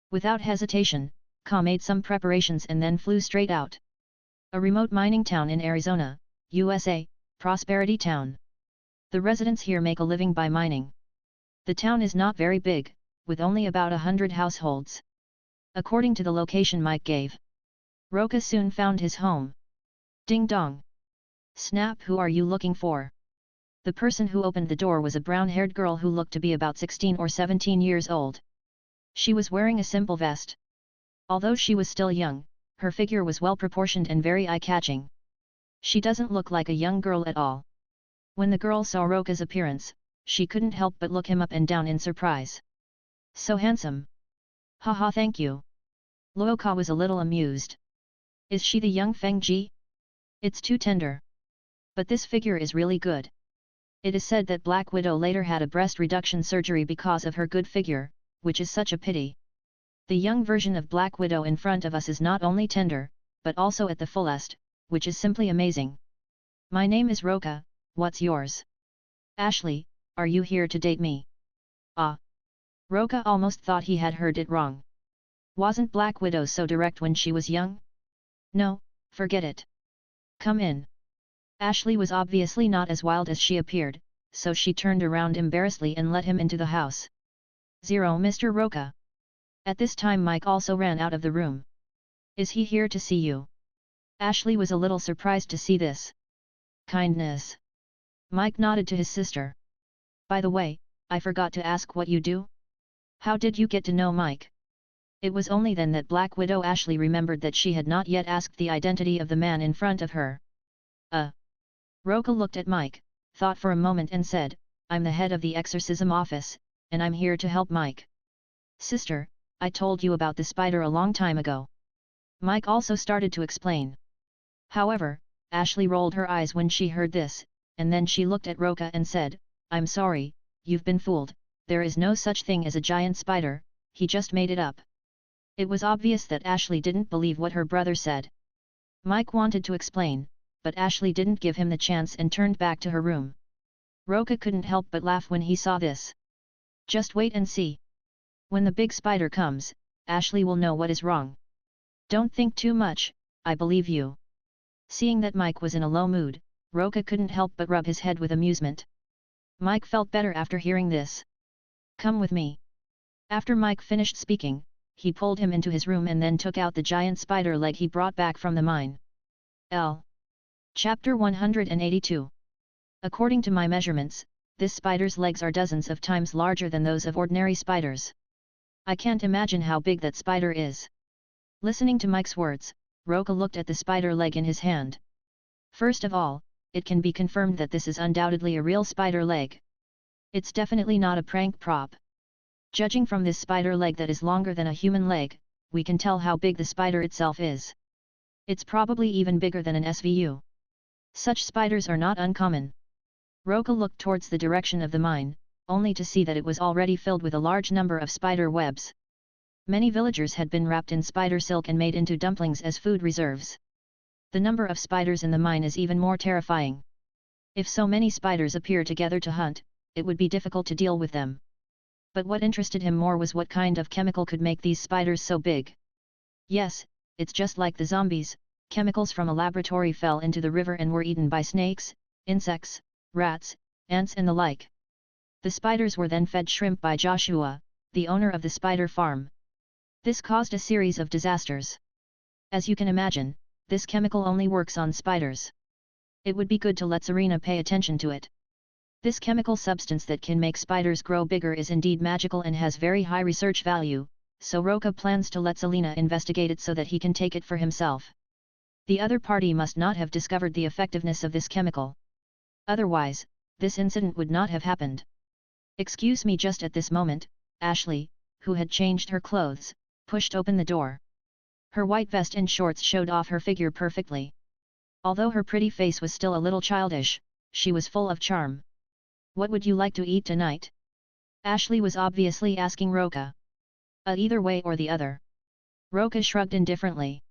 Without hesitation, Ka made some preparations and then flew straight out. A remote mining town in Arizona, USA, Prosperity Town. The residents here make a living by mining. The town is not very big, with only about 100 households. According to the location Mike gave, Roca soon found his home. Ding dong! Snap, who are you looking for? The person who opened the door was a brown-haired girl who looked to be about 16 or 17 years old. She was wearing a simple vest. Although she was still young, her figure was well-proportioned and very eye-catching. She doesn't look like a young girl at all. When the girl saw Roca's appearance, she couldn't help but look him up and down in surprise. So handsome. Haha, thank you. Roca was a little amused. Is she the young Feng Ji? It's too tender. But this figure is really good. It is said that Black Widow later had a breast reduction surgery because of her good figure, which is such a pity. The young version of Black Widow in front of us is not only tender, but also at the fullest, which is simply amazing. My name is Roca, what's yours? Ashley, are you here to date me? Ah. Roca almost thought he had heard it wrong. Wasn't Black Widow so direct when she was young? No, forget it. Come in. Ashley was obviously not as wild as she appeared, so she turned around embarrassedly and let him into the house. Zero, Mr. Roca. At this time Mike also ran out of the room. Is he here to see you? Ashley was a little surprised to see this. Kindness. Mike nodded to his sister. By the way, I forgot to ask what you do? How did you get to know Mike? It was only then that Black Widow Ashley remembered that she had not yet asked the identity of the man in front of her. Roca looked at Mike, thought for a moment and said, I'm the head of the exorcism office, and I'm here to help Mike. Sister, I told you about the spider a long time ago. Mike also started to explain. However, Ashley rolled her eyes when she heard this, and then she looked at Roca and said, I'm sorry, you've been fooled, there is no such thing as a giant spider, he just made it up. It was obvious that Ashley didn't believe what her brother said. Mike wanted to explain, but Ashley didn't give him the chance and turned back to her room. Roca couldn't help but laugh when he saw this. Just wait and see. When the big spider comes, Ashley will know what is wrong. Don't think too much, I believe you. Seeing that Mike was in a low mood, Roca couldn't help but rub his head with amusement. Mike felt better after hearing this. Come with me. After Mike finished speaking, he pulled him into his room and then took out the giant spider leg he brought back from the mine. Chapter 182. According to my measurements, this spider's legs are dozens of times larger than those of ordinary spiders. I can't imagine how big that spider is. Listening to Mike's words, Roca looked at the spider leg in his hand. First of all, it can be confirmed that this is undoubtedly a real spider leg. It's definitely not a prank prop. Judging from this spider leg that is longer than a human leg, we can tell how big the spider itself is. It's probably even bigger than an SVU. Such spiders are not uncommon. Roca looked towards the direction of the mine, only to see that it was already filled with a large number of spider webs. Many villagers had been wrapped in spider silk and made into dumplings as food reserves. The number of spiders in the mine is even more terrifying. If so many spiders appear together to hunt, it would be difficult to deal with them. But what interested him more was what kind of chemical could make these spiders so big. Yes, it's just like the zombies, chemicals from a laboratory fell into the river and were eaten by snakes, insects, rats, ants and the like. The spiders were then fed shrimp by Joshua, the owner of the spider farm. This caused a series of disasters. As you can imagine, this chemical only works on spiders. It would be good to let Serena pay attention to it. This chemical substance that can make spiders grow bigger is indeed magical and has very high research value, so Roca plans to let Selena investigate it so that he can take it for himself. The other party must not have discovered the effectiveness of this chemical. Otherwise, this incident would not have happened. Excuse me. Just at this moment, Ashley, who had changed her clothes, pushed open the door. Her white vest and shorts showed off her figure perfectly. Although her pretty face was still a little childish, she was full of charm. What would you like to eat tonight? Ashley was obviously asking Roca. Either way or the other. Roca shrugged indifferently.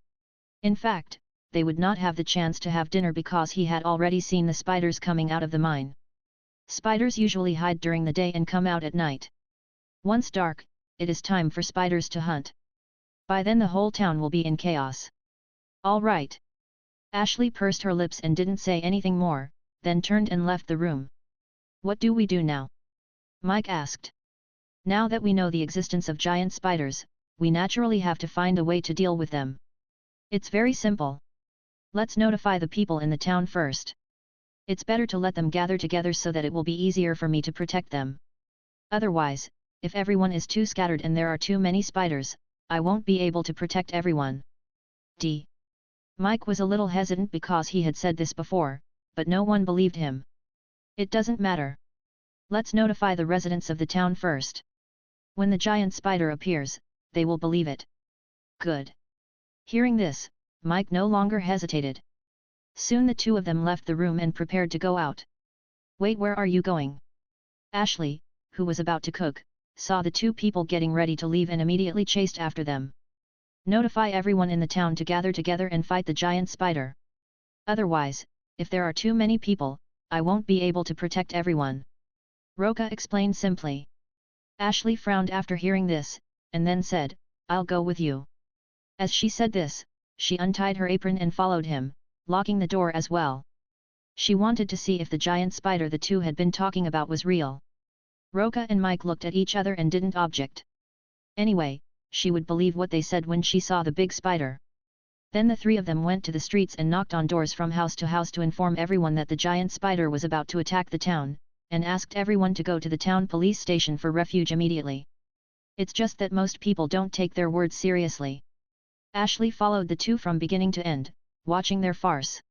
In fact, they would not have the chance to have dinner because he had already seen the spiders coming out of the mine. Spiders usually hide during the day and come out at night. Once dark, it is time for spiders to hunt. By then the whole town will be in chaos. All right. Ashley pursed her lips and didn't say anything more, then turned and left the room. What do we do now? Mike asked. Now that we know the existence of giant spiders, we naturally have to find a way to deal with them. It's very simple. Let's notify the people in the town first. It's better to let them gather together so that it will be easier for me to protect them. Otherwise, if everyone is too scattered and there are too many spiders, I won't be able to protect everyone. Mike was a little hesitant because he had said this before, but no one believed him. It doesn't matter. Let's notify the residents of the town first. When the giant spider appears, they will believe it. Good. Hearing this, Mike no longer hesitated. Soon the two of them left the room and prepared to go out. Wait, where are you going? Ashley, who was about to cook, saw the two people getting ready to leave and immediately chased after them. Notify everyone in the town to gather together and fight the giant spider. Otherwise, if there are too many people, I won't be able to protect everyone. Roca explained simply. Ashley frowned after hearing this, and then said, I'll go with you. As she said this, she untied her apron and followed him, locking the door as well. She wanted to see if the giant spider the two had been talking about was real. Roca and Mike looked at each other and didn't object. Anyway, she would believe what they said when she saw the big spider. Then the three of them went to the streets and knocked on doors from house to house to inform everyone that the giant spider was about to attack the town, and asked everyone to go to the town police station for refuge immediately. It's just that most people don't take their words seriously. Ashley followed the two from beginning to end, watching their farce.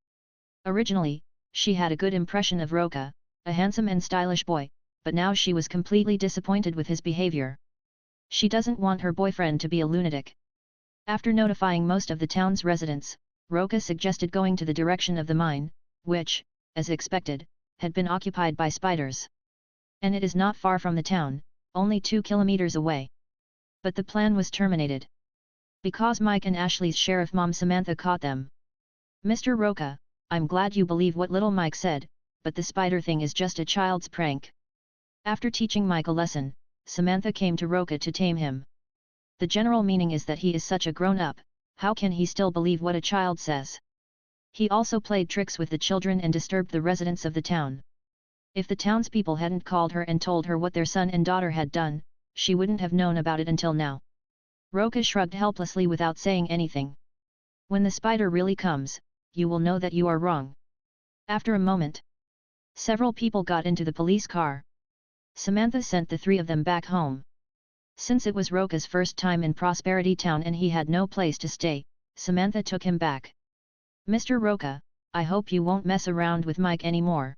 Originally, she had a good impression of Roca, a handsome and stylish boy, but now she was completely disappointed with his behavior. She doesn't want her boyfriend to be a lunatic. After notifying most of the town's residents, Roca suggested going to the direction of the mine, which, as expected, had been occupied by spiders. And it is not far from the town, only 2 kilometers away. But the plan was terminated. Because Mike and Ashley's sheriff mom Samantha caught them. Mr. Roca, I'm glad you believe what little Mike said, but the spider thing is just a child's prank. After teaching Mike a lesson, Samantha came to Roca to tame him. The general meaning is that he is such a grown-up, how can he still believe what a child says? He also played tricks with the children and disturbed the residents of the town. If the townspeople hadn't called her and told her what their son and daughter had done, she wouldn't have known about it until now. Roca shrugged helplessly without saying anything. When the spider really comes, you will know that you are wrong. After a moment, several people got into the police car. Samantha sent the three of them back home. Since it was Roca's first time in Prosperity Town and he had no place to stay, Samantha took him back. Mr. Roca, I hope you won't mess around with Mike anymore.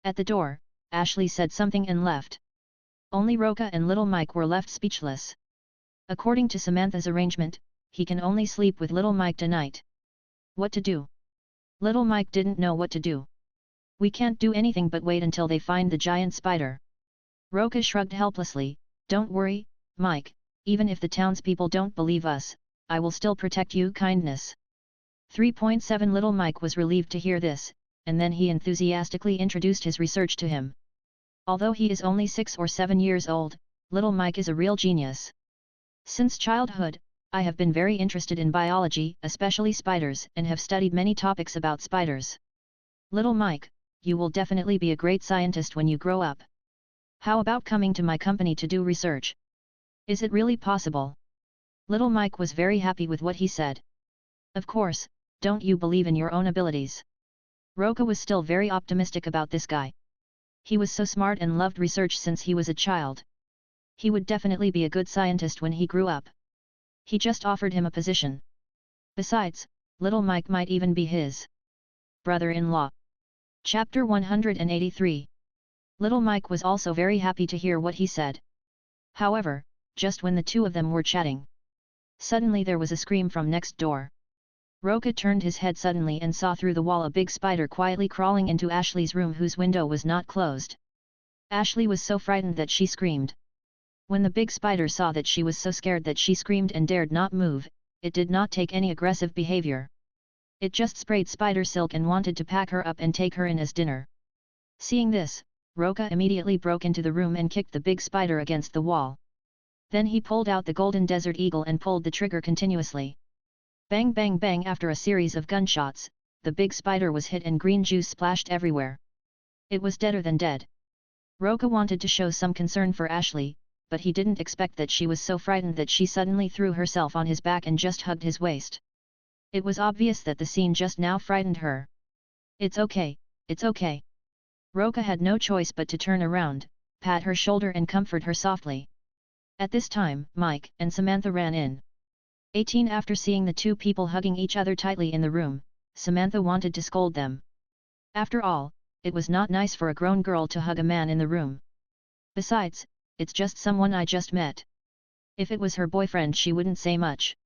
At the door, Ashley said something and left. Only Roca and little Mike were left speechless. According to Samantha's arrangement, he can only sleep with little Mike tonight. What to do? Little Mike didn't know what to do. We can't do anything but wait until they find the giant spider. Roca shrugged helplessly. Don't worry, Mike, even if the townspeople don't believe us, I will still protect you. Kindness. 3.7 Little Mike was relieved to hear this, and then he enthusiastically introduced his research to him. Although he is only 6 or 7 years old, little Mike is a real genius. Since childhood, I have been very interested in biology, especially spiders, and have studied many topics about spiders. Little Mike, you will definitely be a great scientist when you grow up. How about coming to my company to do research? Is it really possible? Little Mike was very happy with what he said. Of course, don't you believe in your own abilities? Roca was still very optimistic about this guy. He was so smart and loved research since he was a child. He would definitely be a good scientist when he grew up. He just offered him a position. Besides, little Mike might even be his brother-in-law. Chapter 183. Little Mike was also very happy to hear what he said. However, just when the two of them were chatting, suddenly there was a scream from next door. Roca turned his head suddenly and saw through the wall a big spider quietly crawling into Ashley's room whose window was not closed. Ashley was so frightened that she screamed. When the big spider saw that she was so scared that she screamed and dared not move, it did not take any aggressive behavior. It just sprayed spider silk and wanted to pack her up and take her in as dinner. Seeing this, Roca immediately broke into the room and kicked the big spider against the wall. Then he pulled out the golden desert eagle and pulled the trigger continuously. Bang bang bang. After a series of gunshots, the big spider was hit and green juice splashed everywhere. It was deader than dead. Roca wanted to show some concern for Ashley, but he didn't expect that she was so frightened that she suddenly threw herself on his back and just hugged his waist. It was obvious that the scene just now frightened her. It's okay, it's okay. Roca had no choice but to turn around, pat her shoulder and comfort her softly. At this time, Mike and Samantha ran in. 18 After seeing the two people hugging each other tightly in the room, Samantha wanted to scold them. After all, it was not nice for a grown girl to hug a man in the room. Besides, it's just someone I just met. If it was her boyfriend she wouldn't say much.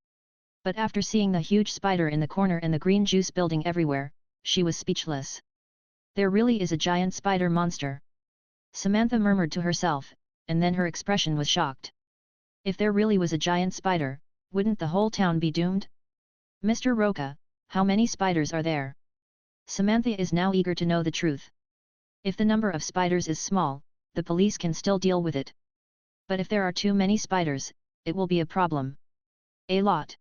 But after seeing the huge spider in the corner and the green juice building everywhere, she was speechless. There really is a giant spider monster. Samantha murmured to herself, and then her expression was shocked. If there really was a giant spider, wouldn't the whole town be doomed? Mr. Roca, how many spiders are there? Samantha is now eager to know the truth. If the number of spiders is small, the police can still deal with it. But if there are too many spiders, it will be a problem. A lot.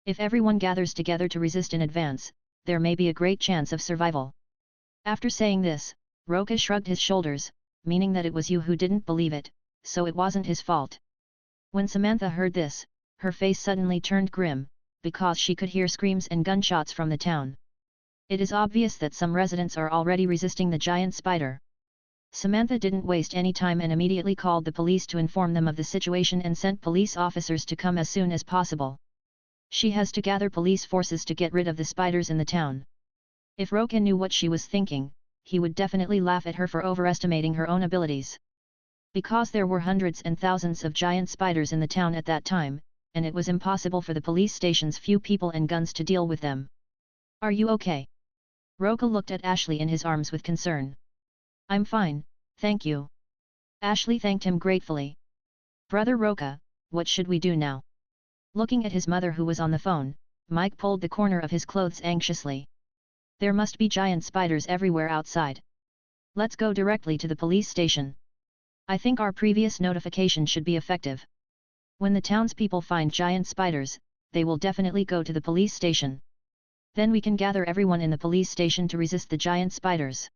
If everyone gathers together to resist in advance, there may be a great chance of survival. After saying this, Roca shrugged his shoulders, meaning that it was you who didn't believe it, so it wasn't his fault. When Samantha heard this, her face suddenly turned grim, because she could hear screams and gunshots from the town. It is obvious that some residents are already resisting the giant spider. Samantha didn't waste any time and immediately called the police to inform them of the situation and sent police officers to come as soon as possible. She has to gather police forces to get rid of the spiders in the town. If Roca knew what she was thinking, he would definitely laugh at her for overestimating her own abilities. Because there were hundreds and thousands of giant spiders in the town at that time, and it was impossible for the police station's few people and guns to deal with them. Are you okay? Roca looked at Ashley in his arms with concern. I'm fine, thank you. Ashley thanked him gratefully. Brother Roca, what should we do now? Looking at his mother who was on the phone, Mike pulled the corner of his clothes anxiously. There must be giant spiders everywhere outside. Let's go directly to the police station. I think our previous notification should be effective. When the townspeople find giant spiders, they will definitely go to the police station. Then we can gather everyone in the police station to resist the giant spiders.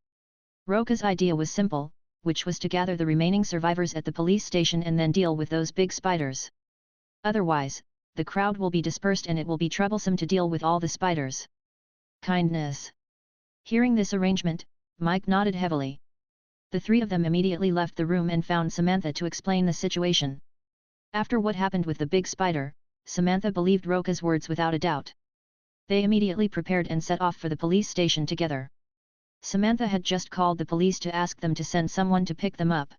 Roca's idea was simple, which was to gather the remaining survivors at the police station and then deal with those big spiders. Otherwise, the crowd will be dispersed and it will be troublesome to deal with all the spiders. Kindness. Hearing this arrangement, Mike nodded heavily. The three of them immediately left the room and found Samantha to explain the situation. After what happened with the big spider, Samantha believed Roca's words without a doubt. They immediately prepared and set off for the police station together. Samantha had just called the police to ask them to send someone to pick them up.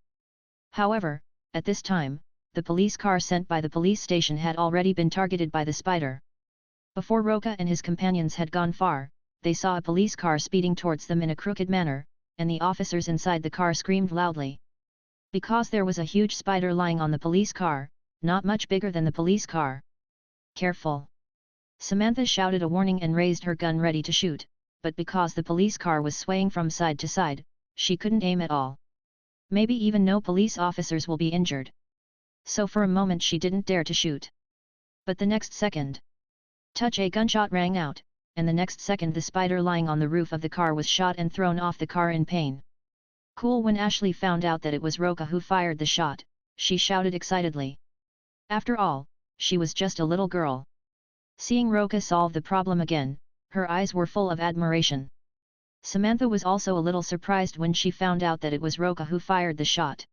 However, at this time, the police car sent by the police station had already been targeted by the spider. Before Roca and his companions had gone far, they saw a police car speeding towards them in a crooked manner, and the officers inside the car screamed loudly. Because there was a huge spider lying on the police car, not much bigger than the police car. Careful! Samantha shouted a warning and raised her gun ready to shoot, but because the police car was swaying from side to side, she couldn't aim at all. Maybe even no police officers will be injured. So for a moment she didn't dare to shoot. But the next second, a gunshot rang out, and the next second the spider lying on the roof of the car was shot and thrown off the car in pain. Cool. When Ashley found out that it was Roca who fired the shot, she shouted excitedly. After all, she was just a little girl. Seeing Roca solve the problem again, her eyes were full of admiration. Samantha was also a little surprised when she found out that it was Roca who fired the shot.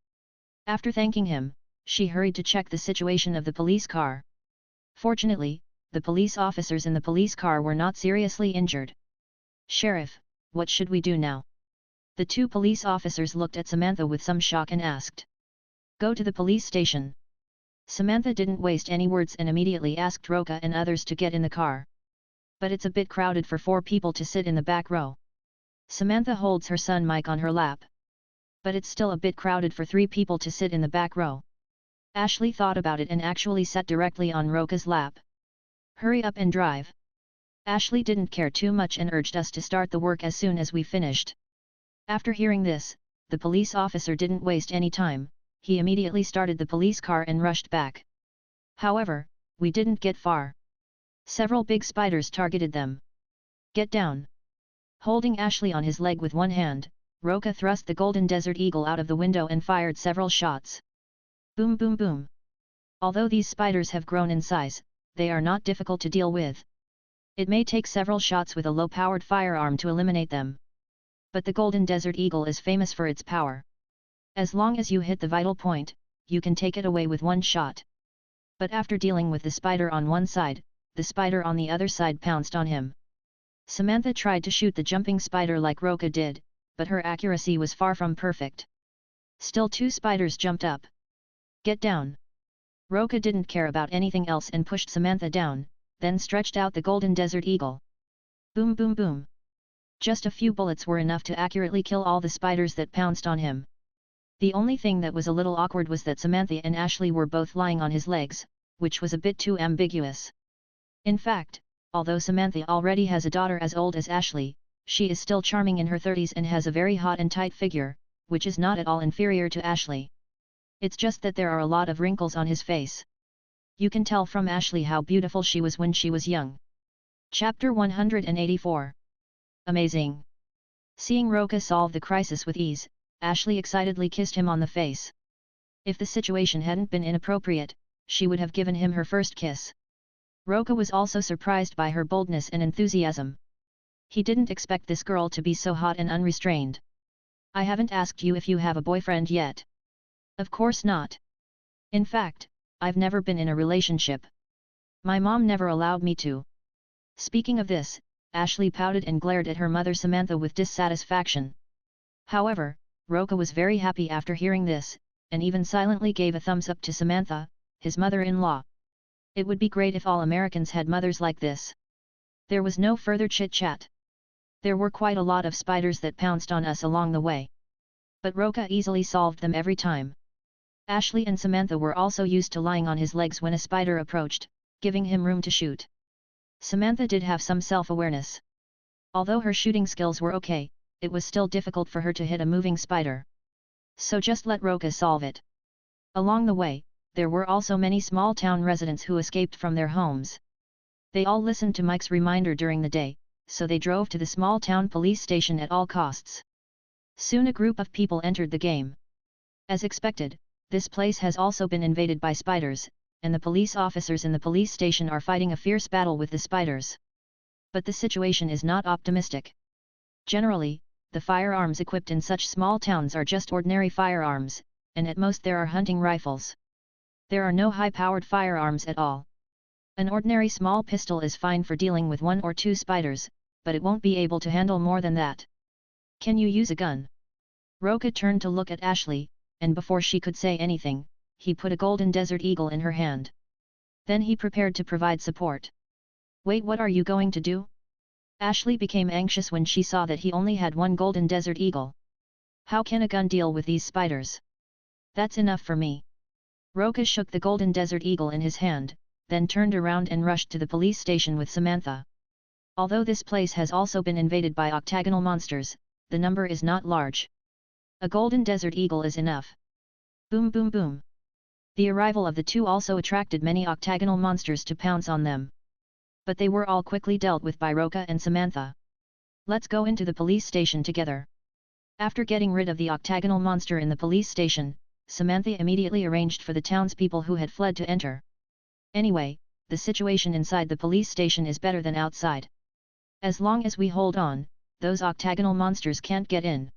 After thanking him, she hurried to check the situation of the police car. Fortunately, the police officers in the police car were not seriously injured. "Sheriff, what should we do now?" The two police officers looked at Samantha with some shock and asked. "Go to the police station." Samantha didn't waste any words and immediately asked Roca and others to get in the car. "But it's a bit crowded for 4 people to sit in the back row." Samantha holds her son Mike on her lap. "But it's still a bit crowded for 3 people to sit in the back row." Ashley thought about it and actually sat directly on Roca's lap. "Hurry up and drive." Ashley didn't care too much and urged us to start the work as soon as we finished. After hearing this, the police officer didn't waste any time, he immediately started the police car and rushed back. However, we didn't get far. Several big spiders targeted them. "Get down!" Holding Ashley on his leg with one hand, Roca thrust the golden desert eagle out of the window and fired several shots. Boom boom boom! Although these spiders have grown in size, they are not difficult to deal with. It may take several shots with a low-powered firearm to eliminate them. But the golden desert eagle is famous for its power. As long as you hit the vital point, you can take it away with one shot. But after dealing with the spider on one side, the spider on the other side pounced on him. Samantha tried to shoot the jumping spider like Roca did, but her accuracy was far from perfect. Still 2 spiders jumped up. "Get down!" Roca didn't care about anything else and pushed Samantha down, then stretched out the golden desert eagle. Boom boom boom! Just a few bullets were enough to accurately kill all the spiders that pounced on him. The only thing that was a little awkward was that Samantha and Ashley were both lying on his legs, which was a bit too ambiguous. In fact, although Samantha already has a daughter as old as Ashley, she is still charming in her 30s and has a very hot and tight figure, which is not at all inferior to Ashley. It's just that there are a lot of wrinkles on his face. You can tell from Ashley how beautiful she was when she was young. Chapter 184. Amazing! Seeing Roca solve the crisis with ease, Ashley excitedly kissed him on the face. If the situation hadn't been inappropriate, she would have given him her first kiss. Roca was also surprised by her boldness and enthusiasm. He didn't expect this girl to be so hot and unrestrained. "I haven't asked you if you have a boyfriend yet." "Of course not. In fact, I've never been in a relationship. My mom never allowed me to." Speaking of this, Ashley pouted and glared at her mother Samantha with dissatisfaction. However, Roca was very happy after hearing this, and even silently gave a thumbs up to Samantha, his mother-in-law. It would be great if all Americans had mothers like this. There was no further chit-chat. There were quite a lot of spiders that pounced on us along the way. But Roca easily solved them every time. Ashley and Samantha were also used to lying on his legs when a spider approached, giving him room to shoot. Samantha did have some self-awareness. Although her shooting skills were okay, it was still difficult for her to hit a moving spider. So just let Roca solve it. Along the way, there were also many small-town residents who escaped from their homes. They all listened to Mike's reminder during the day, so they drove to the small-town police station at all costs. Soon a group of people entered the game. As expected, this place has also been invaded by spiders, and the police officers in the police station are fighting a fierce battle with the spiders. But the situation is not optimistic. Generally, the firearms equipped in such small towns are just ordinary firearms, and at most there are hunting rifles. There are no high-powered firearms at all. An ordinary small pistol is fine for dealing with 1 or 2 spiders, but it won't be able to handle more than that. Can you use a gun? Roca turned to look at Ashley, and before she could say anything, he put a golden desert eagle in her hand. Then he prepared to provide support. Wait, what are you going to do? Ashley became anxious when she saw that he only had 1 golden desert eagle. How can a gun deal with these spiders? That's enough for me. Roca shook the golden desert eagle in his hand, then turned around and rushed to the police station with Samantha. Although this place has also been invaded by octagonal monsters, the number is not large. A golden desert eagle is enough. Boom boom boom. The arrival of the two also attracted many octagonal monsters to pounce on them. But they were all quickly dealt with by Roca and Samantha. Let's go into the police station together. After getting rid of the octagonal monster in the police station, Samantha immediately arranged for the townspeople who had fled to enter. Anyway, the situation inside the police station is better than outside. As long as we hold on, those octagonal monsters can't get in.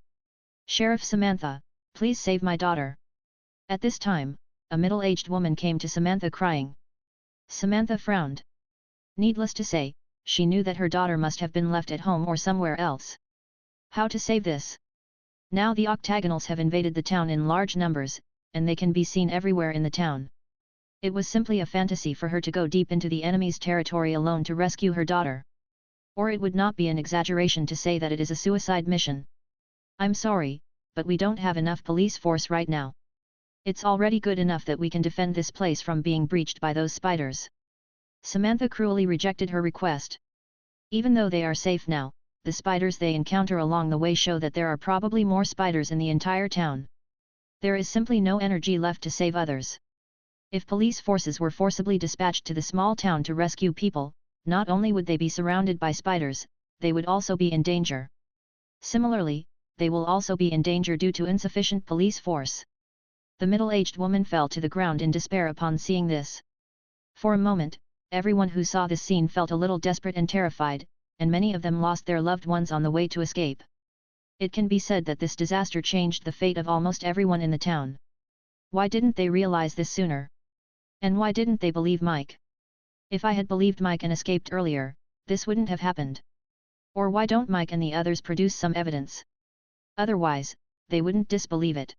Sheriff Samantha, please save my daughter. At this time, a middle-aged woman came to Samantha crying. Samantha frowned. Needless to say, she knew that her daughter must have been left at home or somewhere else. How to save this? Now the octagonals have invaded the town in large numbers, and they can be seen everywhere in the town. It was simply a fantasy for her to go deep into the enemy's territory alone to rescue her daughter. Or it would not be an exaggeration to say that it is a suicide mission. I'm sorry, but we don't have enough police force right now. It's already good enough that we can defend this place from being breached by those spiders. Samantha cruelly rejected her request. Even though they are safe now, the spiders they encounter along the way show that there are probably more spiders in the entire town. There is simply no energy left to save others. If police forces were forcibly dispatched to the small town to rescue people, not only would they be surrounded by spiders, they would also be in danger. Similarly, they will also be in danger due to insufficient police force. The middle-aged woman fell to the ground in despair upon seeing this. For a moment, everyone who saw this scene felt a little desperate and terrified, and many of them lost their loved ones on the way to escape. It can be said that this disaster changed the fate of almost everyone in the town. Why didn't they realize this sooner? And why didn't they believe Mike? If I had believed Mike and escaped earlier, this wouldn't have happened. Or why don't Mike and the others produce some evidence? Otherwise, they wouldn't disbelieve it.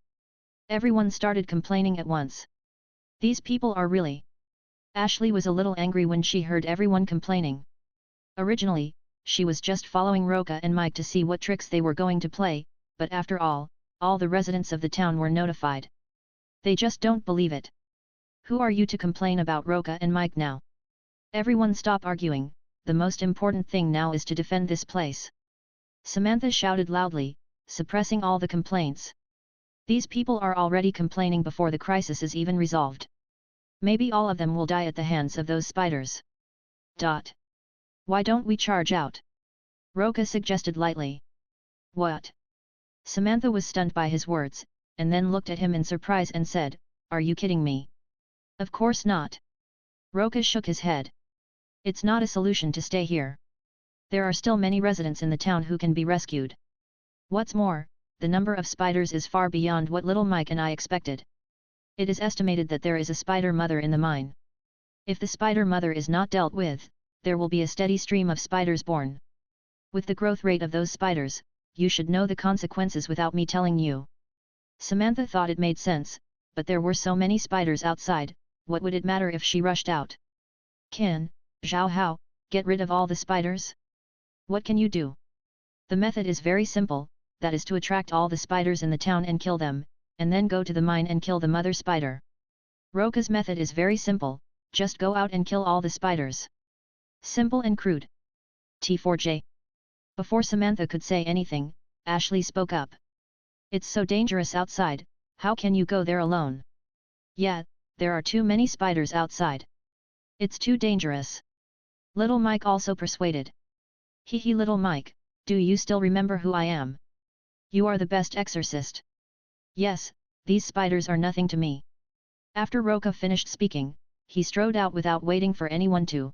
Everyone started complaining at once. These people are really... Ashley was a little angry when she heard everyone complaining. Originally, she was just following Roca and Mike to see what tricks they were going to play, but after all the residents of the town were notified. They just don't believe it. Who are you to complain about Roca and Mike now? Everyone stop arguing, the most important thing now is to defend this place. Samantha shouted loudly, suppressing all the complaints. These people are already complaining before the crisis is even resolved. Maybe all of them will die at the hands of those spiders. Why don't we charge out? Roca suggested lightly. What? Samantha was stunned by his words, and then looked at him in surprise and said, Are you kidding me? Of course not. Roca shook his head. It's not a solution to stay here. There are still many residents in the town who can be rescued. What's more, the number of spiders is far beyond what little Mike and I expected. It is estimated that there is a spider mother in the mine. If the spider mother is not dealt with, there will be a steady stream of spiders born. With the growth rate of those spiders, you should know the consequences without me telling you. Samantha thought it made sense, but there were so many spiders outside, what would it matter if she rushed out? Can Zhao Hao get rid of all the spiders? What can you do? The method is very simple, that is to attract all the spiders in the town and kill them, and then go to the mine and kill the mother spider. Roca's method is very simple, just go out and kill all the spiders. Simple and crude. T4J. Before Samantha could say anything, Ashley spoke up. It's so dangerous outside, how can you go there alone? Yeah, there are too many spiders outside. It's too dangerous. Little Mike also persuaded. Hee little Mike, do you still remember who I am? You are the best exorcist. Yes, these spiders are nothing to me. After Roca finished speaking, he strode out without waiting for anyone to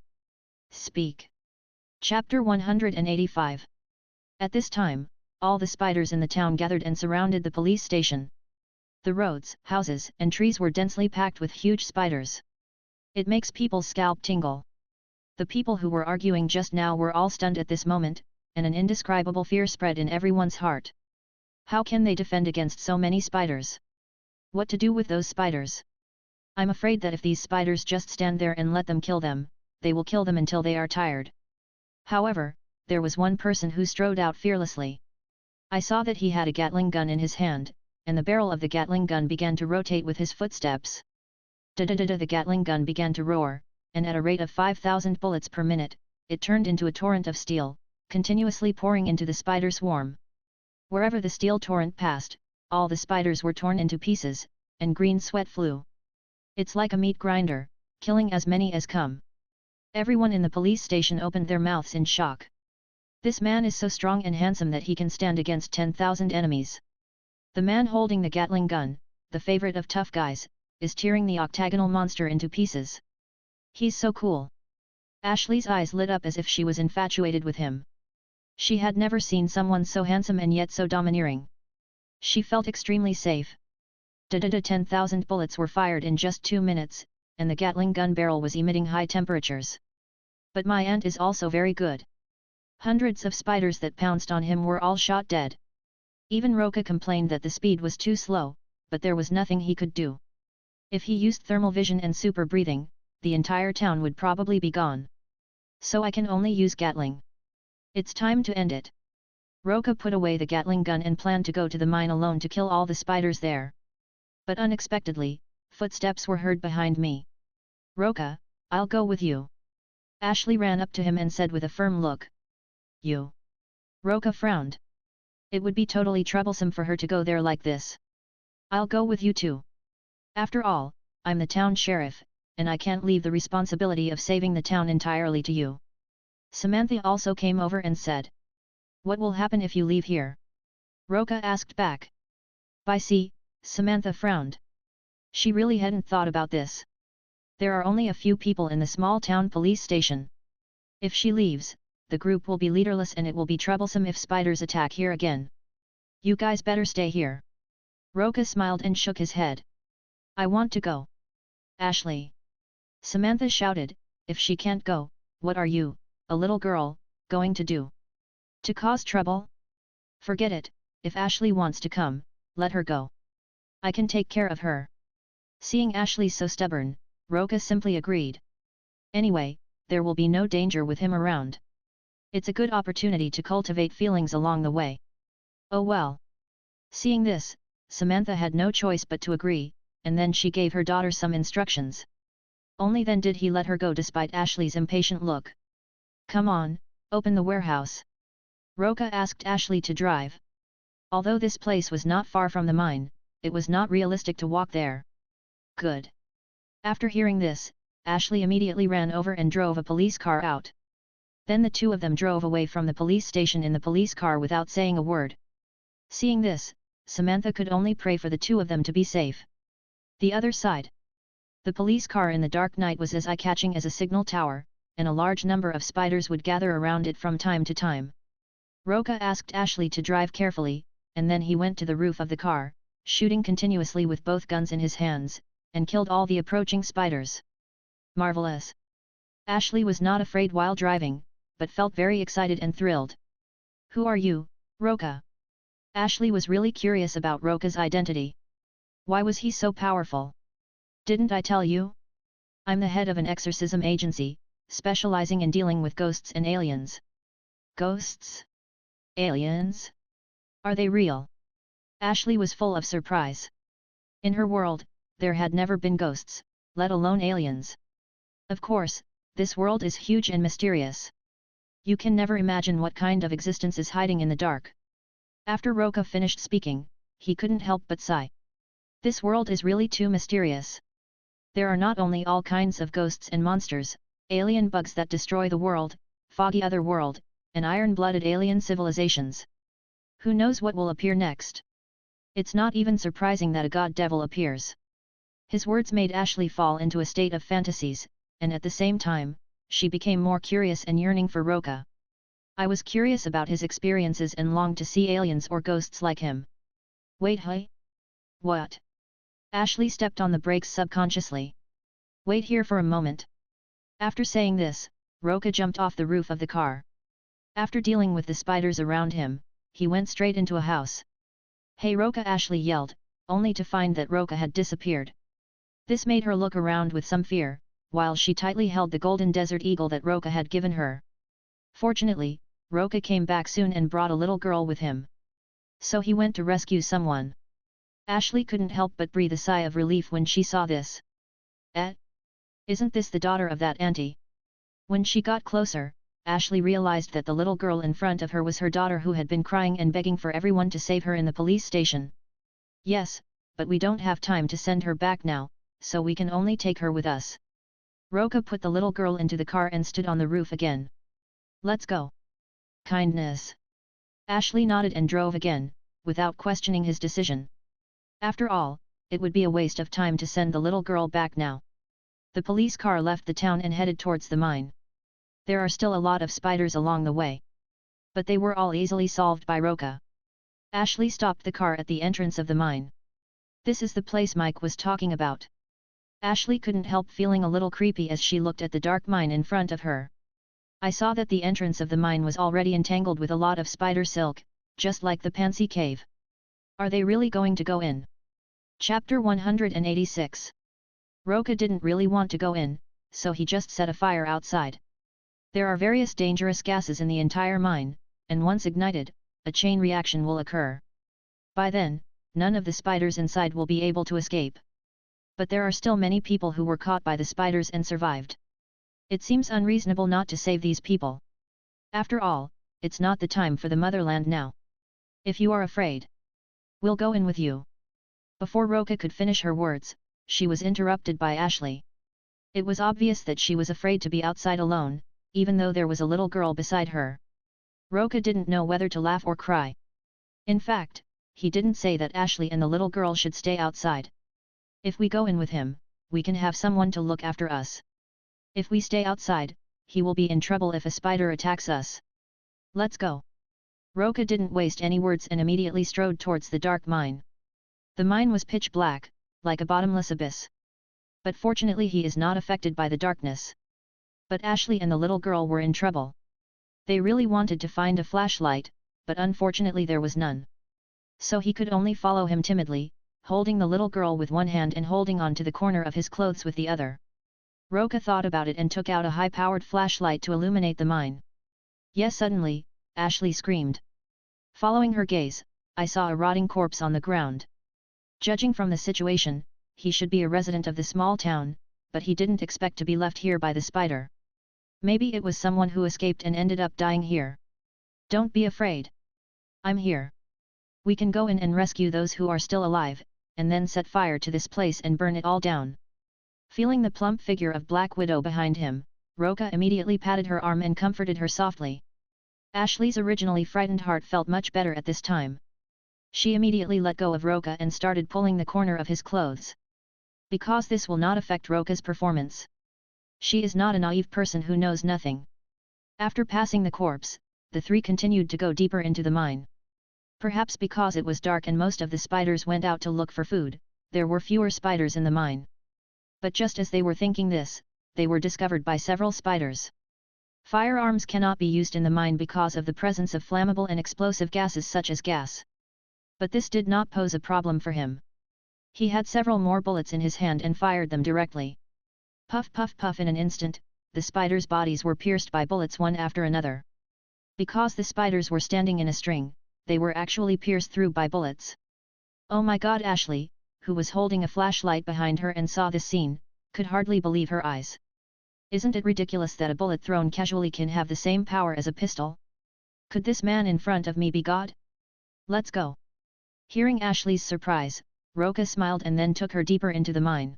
speak. Chapter 185. At this time, all the spiders in the town gathered and surrounded the police station. The roads, houses and trees were densely packed with huge spiders. It makes people's scalp tingle. The people who were arguing just now were all stunned at this moment, and an indescribable fear spread in everyone's heart. How can they defend against so many spiders? What to do with those spiders? I'm afraid that if these spiders just stand there and let them kill them, they will kill them until they are tired. However, there was one person who strode out fearlessly. I saw that he had a Gatling gun in his hand, and the barrel of the Gatling gun began to rotate with his footsteps. Da-da-da-da, the Gatling gun began to roar, and at a rate of 5,000 bullets per minute, it turned into a torrent of steel, continuously pouring into the spider swarm. Wherever the steel torrent passed, all the spiders were torn into pieces, and green sweat flew. It's like a meat grinder, killing as many as come. Everyone in the police station opened their mouths in shock. This man is so strong and handsome that he can stand against 10,000 enemies. The man holding the Gatling gun, the favorite of tough guys, is tearing the octagonal monster into pieces. He's so cool. Ashley's eyes lit up as if she was infatuated with him. She had never seen someone so handsome and yet so domineering. She felt extremely safe. 10,000 bullets were fired in just 2 minutes, and the Gatling gun barrel was emitting high temperatures. But my aunt is also very good. Hundreds of spiders that pounced on him were all shot dead. Even Roca complained that the speed was too slow, but there was nothing he could do. If he used thermal vision and super breathing, the entire town would probably be gone. So I can only use Gatling. It's time to end it. Roca put away the Gatling gun and planned to go to the mine alone to kill all the spiders there. But unexpectedly, footsteps were heard behind me. Roca, I'll go with you. Ashley ran up to him and said with a firm look. You. Roca frowned. It would be totally troublesome for her to go there like this. I'll go with you too. After all, I'm the town sheriff, and I can't leave the responsibility of saving the town entirely to you. Samantha also came over and said. What will happen if you leave here? Roca asked back. See, Samantha frowned. She really hadn't thought about this. There are only a few people in the small town police station. If she leaves, the group will be leaderless and it will be troublesome if spiders attack here again. You guys better stay here. Roca smiled and shook his head. I want to go. Ashley. Samantha shouted, if she can't go, what are you, a little girl, going to do? To cause trouble? Forget it, if Ashley wants to come, let her go. I can take care of her. Seeing Ashley so stubborn, Roca simply agreed. Anyway, there will be no danger with him around. It's a good opportunity to cultivate feelings along the way. Oh well. Seeing this, Samantha had no choice but to agree, and then she gave her daughter some instructions. Only then did he let her go despite Ashley's impatient look. Come on, open the warehouse. Roca asked Ashley to drive. Although this place was not far from the mine, it was not realistic to walk there. Good. After hearing this, Ashley immediately ran over and drove a police car out. Then the two of them drove away from the police station in the police car without saying a word. Seeing this, Samantha could only pray for the two of them to be safe. The other side. The police car in the dark night was as eye-catching as a signal tower, and a large number of spiders would gather around it from time to time. Roca asked Ashley to drive carefully, and then he went to the roof of the car, shooting continuously with both guns in his hands, and killed all the approaching spiders. Marvelous! Ashley was not afraid while driving, but felt very excited and thrilled. Who are you, Roca? Ashley was really curious about Roca's identity. Why was he so powerful? Didn't I tell you? I'm the head of an exorcism agency, specializing in dealing with ghosts and aliens. Ghosts? Aliens? Are they real? Ashley was full of surprise. In her world, there had never been ghosts, let alone aliens. Of course, this world is huge and mysterious. You can never imagine what kind of existence is hiding in the dark. After Roca finished speaking, he couldn't help but sigh. This world is really too mysterious. There are not only all kinds of ghosts and monsters, alien bugs that destroy the world, foggy other world, and iron-blooded alien civilizations. Who knows what will appear next? It's not even surprising that a god-devil appears. His words made Ashley fall into a state of fantasies, and at the same time, she became more curious and yearning for Roca. I was curious about his experiences and longed to see aliens or ghosts like him. Wait, hey? What? Ashley stepped on the brakes subconsciously. Wait here for a moment. After saying this, Roca jumped off the roof of the car. After dealing with the spiders around him, he went straight into a house. "Hey Roca!" Ashley yelled, only to find that Roca had disappeared. This made her look around with some fear, while she tightly held the golden desert eagle that Roca had given her. Fortunately, Roca came back soon and brought a little girl with him. So he went to rescue someone. Ashley couldn't help but breathe a sigh of relief when she saw this. Isn't this the daughter of that auntie? When she got closer, Ashley realized that the little girl in front of her was her daughter who had been crying and begging for everyone to save her in the police station. "Yes, but we don't have time to send her back now, so we can only take her with us." Roca put the little girl into the car and stood on the roof again. "Let's go." "Kindness." Ashley nodded and drove again, without questioning his decision. After all, it would be a waste of time to send the little girl back now. The police car left the town and headed towards the mine. There are still a lot of spiders along the way. But they were all easily solved by Roca. Ashley stopped the car at the entrance of the mine. "This is the place Mike was talking about." Ashley couldn't help feeling a little creepy as she looked at the dark mine in front of her. "I saw that the entrance of the mine was already entangled with a lot of spider silk, just like the Pansy Cave. Are they really going to go in?" Chapter 186. Roca didn't really want to go in, so he just set a fire outside. There are various dangerous gases in the entire mine, and once ignited, a chain reaction will occur. By then, none of the spiders inside will be able to escape. But there are still many people who were caught by the spiders and survived. It seems unreasonable not to save these people. After all, it's not the time for the motherland now. If you are afraid, we'll go in with you. Before Roca could finish her words, she was interrupted by Ashley. It was obvious that she was afraid to be outside alone, even though there was a little girl beside her. Roca didn't know whether to laugh or cry. In fact, he didn't say that Ashley and the little girl should stay outside. "If we go in with him, we can have someone to look after us. If we stay outside, he will be in trouble if a spider attacks us. Let's go." Roca didn't waste any words and immediately strode towards the dark mine. The mine was pitch black, like a bottomless abyss. But fortunately he is not affected by the darkness. But Ashley and the little girl were in trouble. They really wanted to find a flashlight, but unfortunately there was none. So he could only follow him timidly, holding the little girl with one hand and holding on to the corner of his clothes with the other. Roca thought about it and took out a high-powered flashlight to illuminate the mine. Yes, suddenly, Ashley screamed. Following her gaze, I saw a rotting corpse on the ground. Judging from the situation, he should be a resident of the small town, but he didn't expect to be left here by the spider. Maybe it was someone who escaped and ended up dying here. "Don't be afraid. I'm here. We can go in and rescue those who are still alive, and then set fire to this place and burn it all down." Feeling the plump figure of Black Widow behind him, Roca immediately patted her arm and comforted her softly. Ashley's originally frightened heart felt much better at this time. She immediately let go of Roca and started pulling the corner of his clothes. Because this will not affect Roca's performance. She is not a naive person who knows nothing. After passing the corpse, the three continued to go deeper into the mine. Perhaps because it was dark and most of the spiders went out to look for food, there were fewer spiders in the mine. But just as they were thinking this, they were discovered by several spiders. Firearms cannot be used in the mine because of the presence of flammable and explosive gases such as gas. But this did not pose a problem for him. He had several more bullets in his hand and fired them directly. Puff puff puff, in an instant, the spiders' bodies were pierced by bullets one after another. Because the spiders were standing in a string, they were actually pierced through by bullets. Oh my God! Ashley, who was holding a flashlight behind her and saw this scene, could hardly believe her eyes. Isn't it ridiculous that a bullet thrown casually can have the same power as a pistol? Could this man in front of me be God? Let's go. Hearing Ashley's surprise, Roca smiled and then took her deeper into the mine.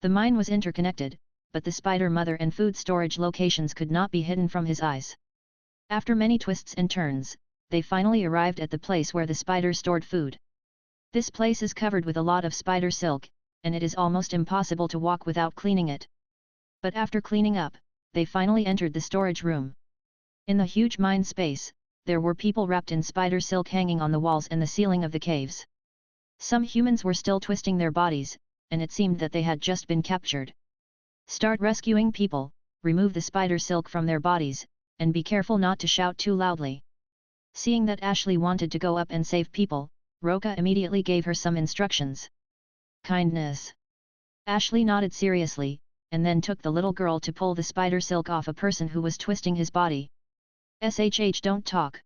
The mine was interconnected, but the spider mother and food storage locations could not be hidden from his eyes. After many twists and turns, they finally arrived at the place where the spiders stored food. This place is covered with a lot of spider silk, and it is almost impossible to walk without cleaning it. But after cleaning up, they finally entered the storage room. In the huge mine space, there were people wrapped in spider silk hanging on the walls and the ceiling of the caves. Some humans were still twisting their bodies, and it seemed that they had just been captured. "Start rescuing people," remove the spider silk from their bodies, and be careful not to shout too loudly. Seeing that Ashley wanted to go up and save people, Roca immediately gave her some instructions. Kindness. Ashley nodded seriously, and then took the little girl to pull the spider silk off a person who was twisting his body. SHH, don't talk.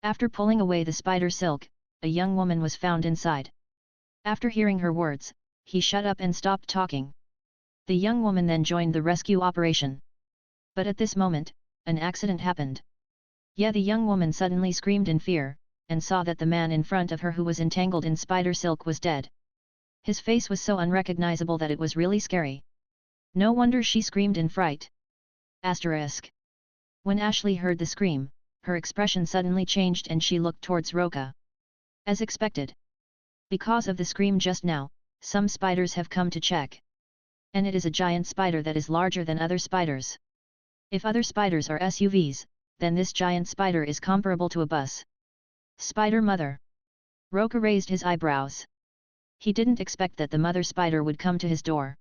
After pulling away the spider silk, a young woman was found inside. After hearing her words, he shut up and stopped talking. The young woman then joined the rescue operation. But at this moment, an accident happened. Yeah, the young woman suddenly screamed in fear, and saw that the man in front of her who was entangled in spider silk was dead. His face was so unrecognizable that it was really scary. No wonder she screamed in fright. Asterisk. When Ashley heard the scream, her expression suddenly changed and she looked towards Roca. As expected. Because of the scream just now, some spiders have come to check. And it is a giant spider that is larger than other spiders. If other spiders are SUVs, then this giant spider is comparable to a bus. Spider mother. Roca raised his eyebrows. He didn't expect that the mother spider would come to his door.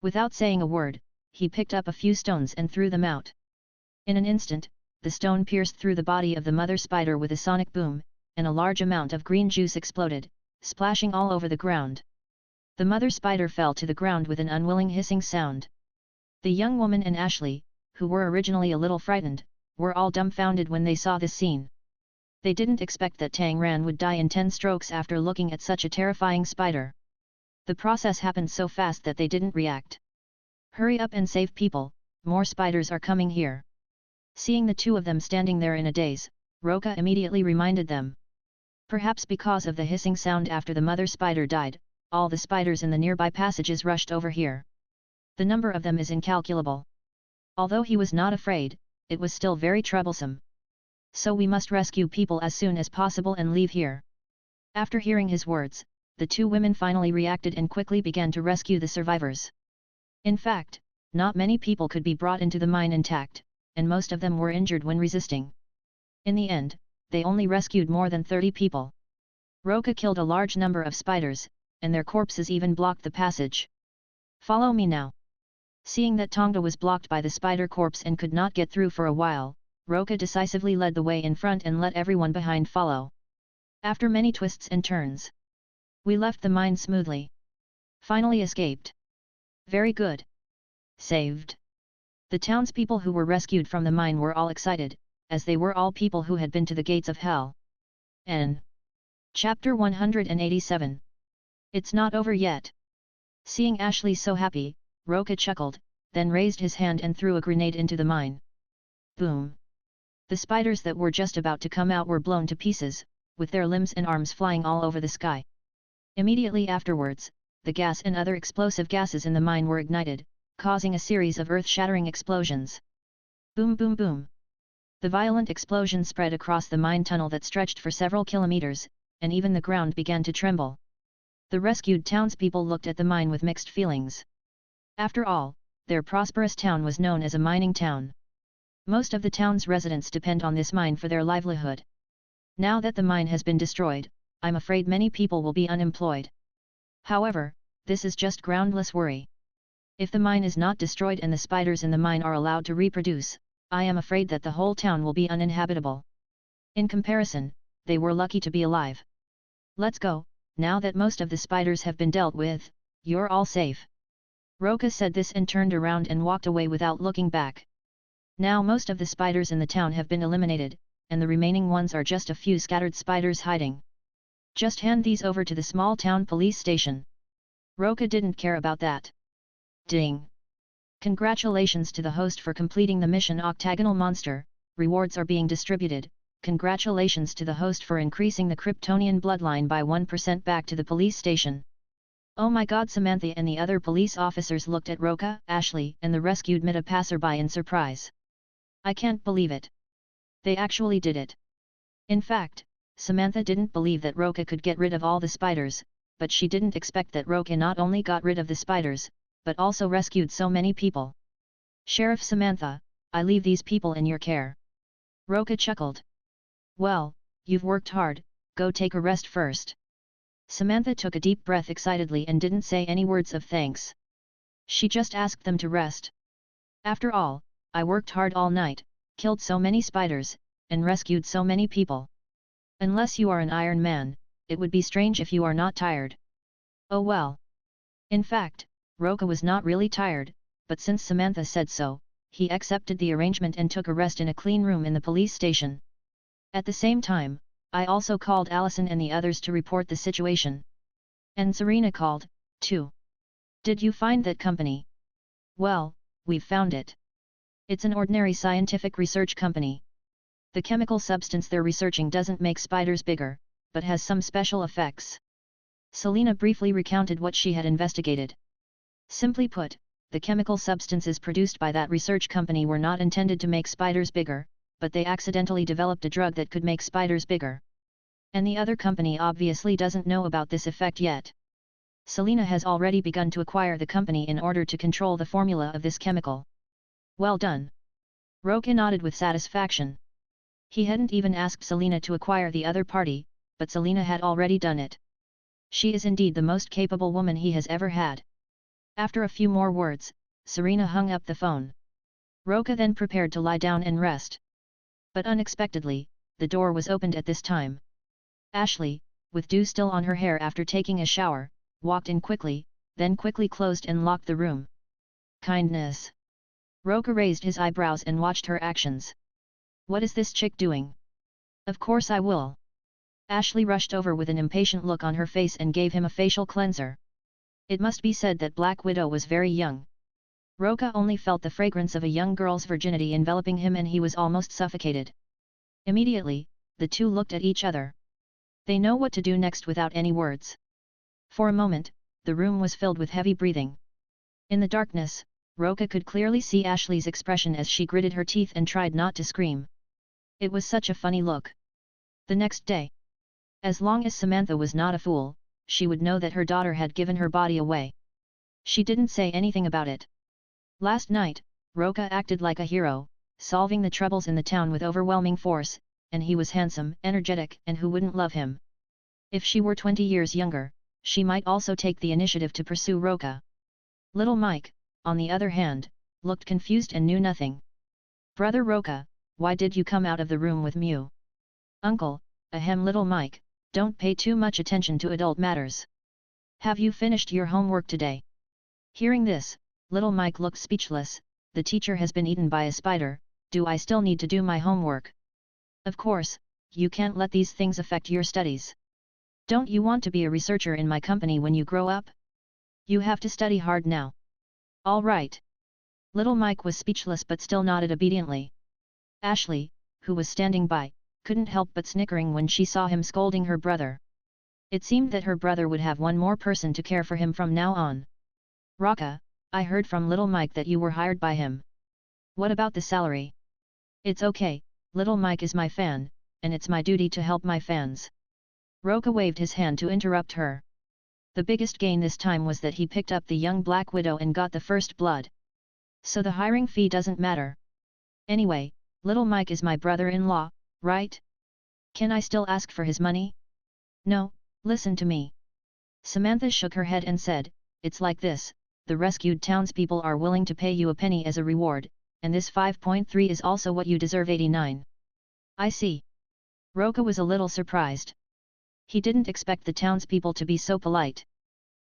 Without saying a word, he picked up a few stones and threw them out. In an instant, the stone pierced through the body of the mother spider with a sonic boom, and a large amount of green juice exploded, splashing all over the ground. The mother spider fell to the ground with an unwilling hissing sound. The young woman and Ashley, who were originally a little frightened, were all dumbfounded when they saw this scene. They didn't expect that Tang Ran would die in 10 strokes after looking at such a terrifying spider. The process happened so fast that they didn't react. Hurry up and save people, more spiders are coming here. Seeing the two of them standing there in a daze, Roca immediately reminded them. Perhaps because of the hissing sound after the mother spider died, all the spiders in the nearby passages rushed over here. The number of them is incalculable. Although he was not afraid, it was still very troublesome. So we must rescue people as soon as possible and leave here. After hearing his words, the two women finally reacted and quickly began to rescue the survivors. In fact, not many people could be brought into the mine intact, and most of them were injured when resisting. In the end, they only rescued more than 30 people. Roca killed a large number of spiders, and their corpses even blocked the passage. Follow me now. Seeing that Tonga was blocked by the spider corpse and could not get through for a while, Roca decisively led the way in front and let everyone behind follow. After many twists and turns, we left the mine smoothly. Finally escaped. Very good. Saved. The townspeople who were rescued from the mine were all excited, as they were all people who had been to the gates of hell. N. Chapter 187. It's not over yet. Seeing Ashley so happy, Roca chuckled, then raised his hand and threw a grenade into the mine. Boom! The spiders that were just about to come out were blown to pieces, with their limbs and arms flying all over the sky. Immediately afterwards, the gas and other explosive gases in the mine were ignited, causing a series of earth-shattering explosions. Boom boom boom! The violent explosion spread across the mine tunnel that stretched for several kilometers, and even the ground began to tremble. The rescued townspeople looked at the mine with mixed feelings. After all, their prosperous town was known as a mining town. Most of the town's residents depend on this mine for their livelihood. Now that the mine has been destroyed, I'm afraid many people will be unemployed. However, this is just groundless worry. If the mine is not destroyed and the spiders in the mine are allowed to reproduce, I am afraid that the whole town will be uninhabitable. In comparison, they were lucky to be alive. Let's go, now that most of the spiders have been dealt with, you're all safe. Roca said this and turned around and walked away without looking back. Now most of the spiders in the town have been eliminated, and the remaining ones are just a few scattered spiders hiding. Just hand these over to the small town police station. Roca didn't care about that. Ding! Congratulations to the host for completing the mission Octagonal Monster, rewards are being distributed. Congratulations to the host for increasing the Kryptonian bloodline by 1% back to the police station. Oh my god! Samantha and the other police officers looked at Roca, Ashley and the rescued Mida passerby in surprise. I can't believe it. They actually did it. In fact, Samantha didn't believe that Roca could get rid of all the spiders, but she didn't expect that Roca not only got rid of the spiders, but also rescued so many people. Sheriff Samantha, I leave these people in your care. Roca chuckled. Well, you've worked hard, go take a rest first. Samantha took a deep breath excitedly and didn't say any words of thanks. She just asked them to rest. After all, I worked hard all night, killed so many spiders, and rescued so many people. Unless you are an Iron Man, it would be strange if you are not tired. Oh well. In fact, Roca was not really tired, but since Samantha said so, he accepted the arrangement and took a rest in a clean room in the police station. At the same time, I also called Allison and the others to report the situation. And Serena called, too. Did you find that company? Well, we've found it. It's an ordinary scientific research company. The chemical substance they're researching doesn't make spiders bigger, but has some special effects. Selena briefly recounted what she had investigated. Simply put, the chemical substances produced by that research company were not intended to make spiders bigger, but they accidentally developed a drug that could make spiders bigger. And the other company obviously doesn't know about this effect yet. Selena has already begun to acquire the company in order to control the formula of this chemical. Well done. Roca nodded with satisfaction. He hadn't even asked Selena to acquire the other party, but Selena had already done it. She is indeed the most capable woman he has ever had. After a few more words, Serena hung up the phone. Roca then prepared to lie down and rest. But unexpectedly, the door was opened at this time. Ashley, with dew still on her hair after taking a shower, walked in quickly, then quickly closed and locked the room. Kindness. Roca raised his eyebrows and watched her actions. What is this chick doing? Of course I will. Ashley rushed over with an impatient look on her face and gave him a facial cleanser. It must be said that Black Widow was very young. Roca only felt the fragrance of a young girl's virginity enveloping him and he was almost suffocated. Immediately, the two looked at each other. They know what to do next without any words. For a moment, the room was filled with heavy breathing. In the darkness, Roca could clearly see Ashley's expression as she gritted her teeth and tried not to scream. It was such a funny look. The next day. As long as Samantha was not a fool, she would know that her daughter had given her body away. She didn't say anything about it. Last night, Roca acted like a hero, solving the troubles in the town with overwhelming force, and he was handsome, energetic, and who wouldn't love him? If she were 20 years younger, she might also take the initiative to pursue Roca. Little Mike, on the other hand, looked confused and knew nothing. Brother Roca, why did you come out of the room with Mew? Uncle, ahem. Little Mike, don't pay too much attention to adult matters. Have you finished your homework today? Hearing this, Little Mike looked speechless. The teacher has been eaten by a spider. Do I still need to do my homework? Of course, you can't let these things affect your studies. Don't you want to be a researcher in my company when you grow up? You have to study hard now. All right. Little Mike was speechless but still nodded obediently. Ashley, who was standing by, couldn't help but snickering when she saw him scolding her brother. It seemed that her brother would have one more person to care for him from now on. Roca, I heard from Little Mike that you were hired by him. What about the salary? It's okay, Little Mike is my fan, and it's my duty to help my fans. Roca waved his hand to interrupt her. The biggest gain this time was that he picked up the young Black Widow and got the first blood. So the hiring fee doesn't matter. Anyway, Little Mike is my brother-in-law, right? Can I still ask for his money? No, listen to me. Samantha shook her head and said, it's like this, the rescued townspeople are willing to pay you a penny as a reward, and this 5.3 is also what you deserve. 89. I see. Roca was a little surprised. He didn't expect the townspeople to be so polite.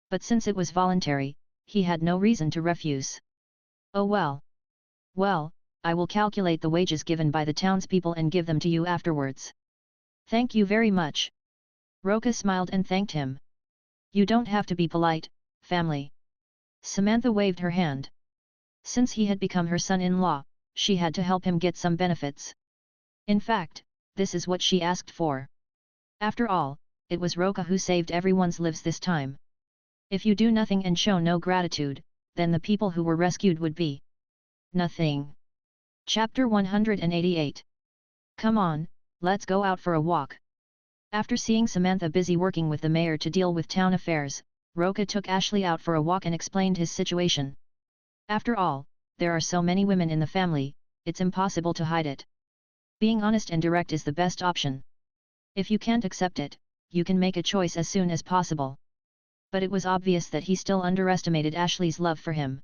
But since it was voluntary, he had no reason to refuse. Oh well. Well, I will calculate the wages given by the townspeople and give them to you afterwards. Thank you very much. Roca smiled and thanked him. You don't have to be polite, family. Samantha waved her hand. Since he had become her son-in-law, she had to help him get some benefits. In fact, this is what she asked for. After all, it was Roca who saved everyone's lives this time. If you do nothing and show no gratitude, then the people who were rescued would be nothing. Chapter 188. Come on, let's go out for a walk. After seeing Samantha busy working with the mayor to deal with town affairs, Roca took Ashley out for a walk and explained his situation. After all, there are so many women in the family, it's impossible to hide it. Being honest and direct is the best option. If you can't accept it, you can make a choice as soon as possible. But it was obvious that he still underestimated Ashley's love for him.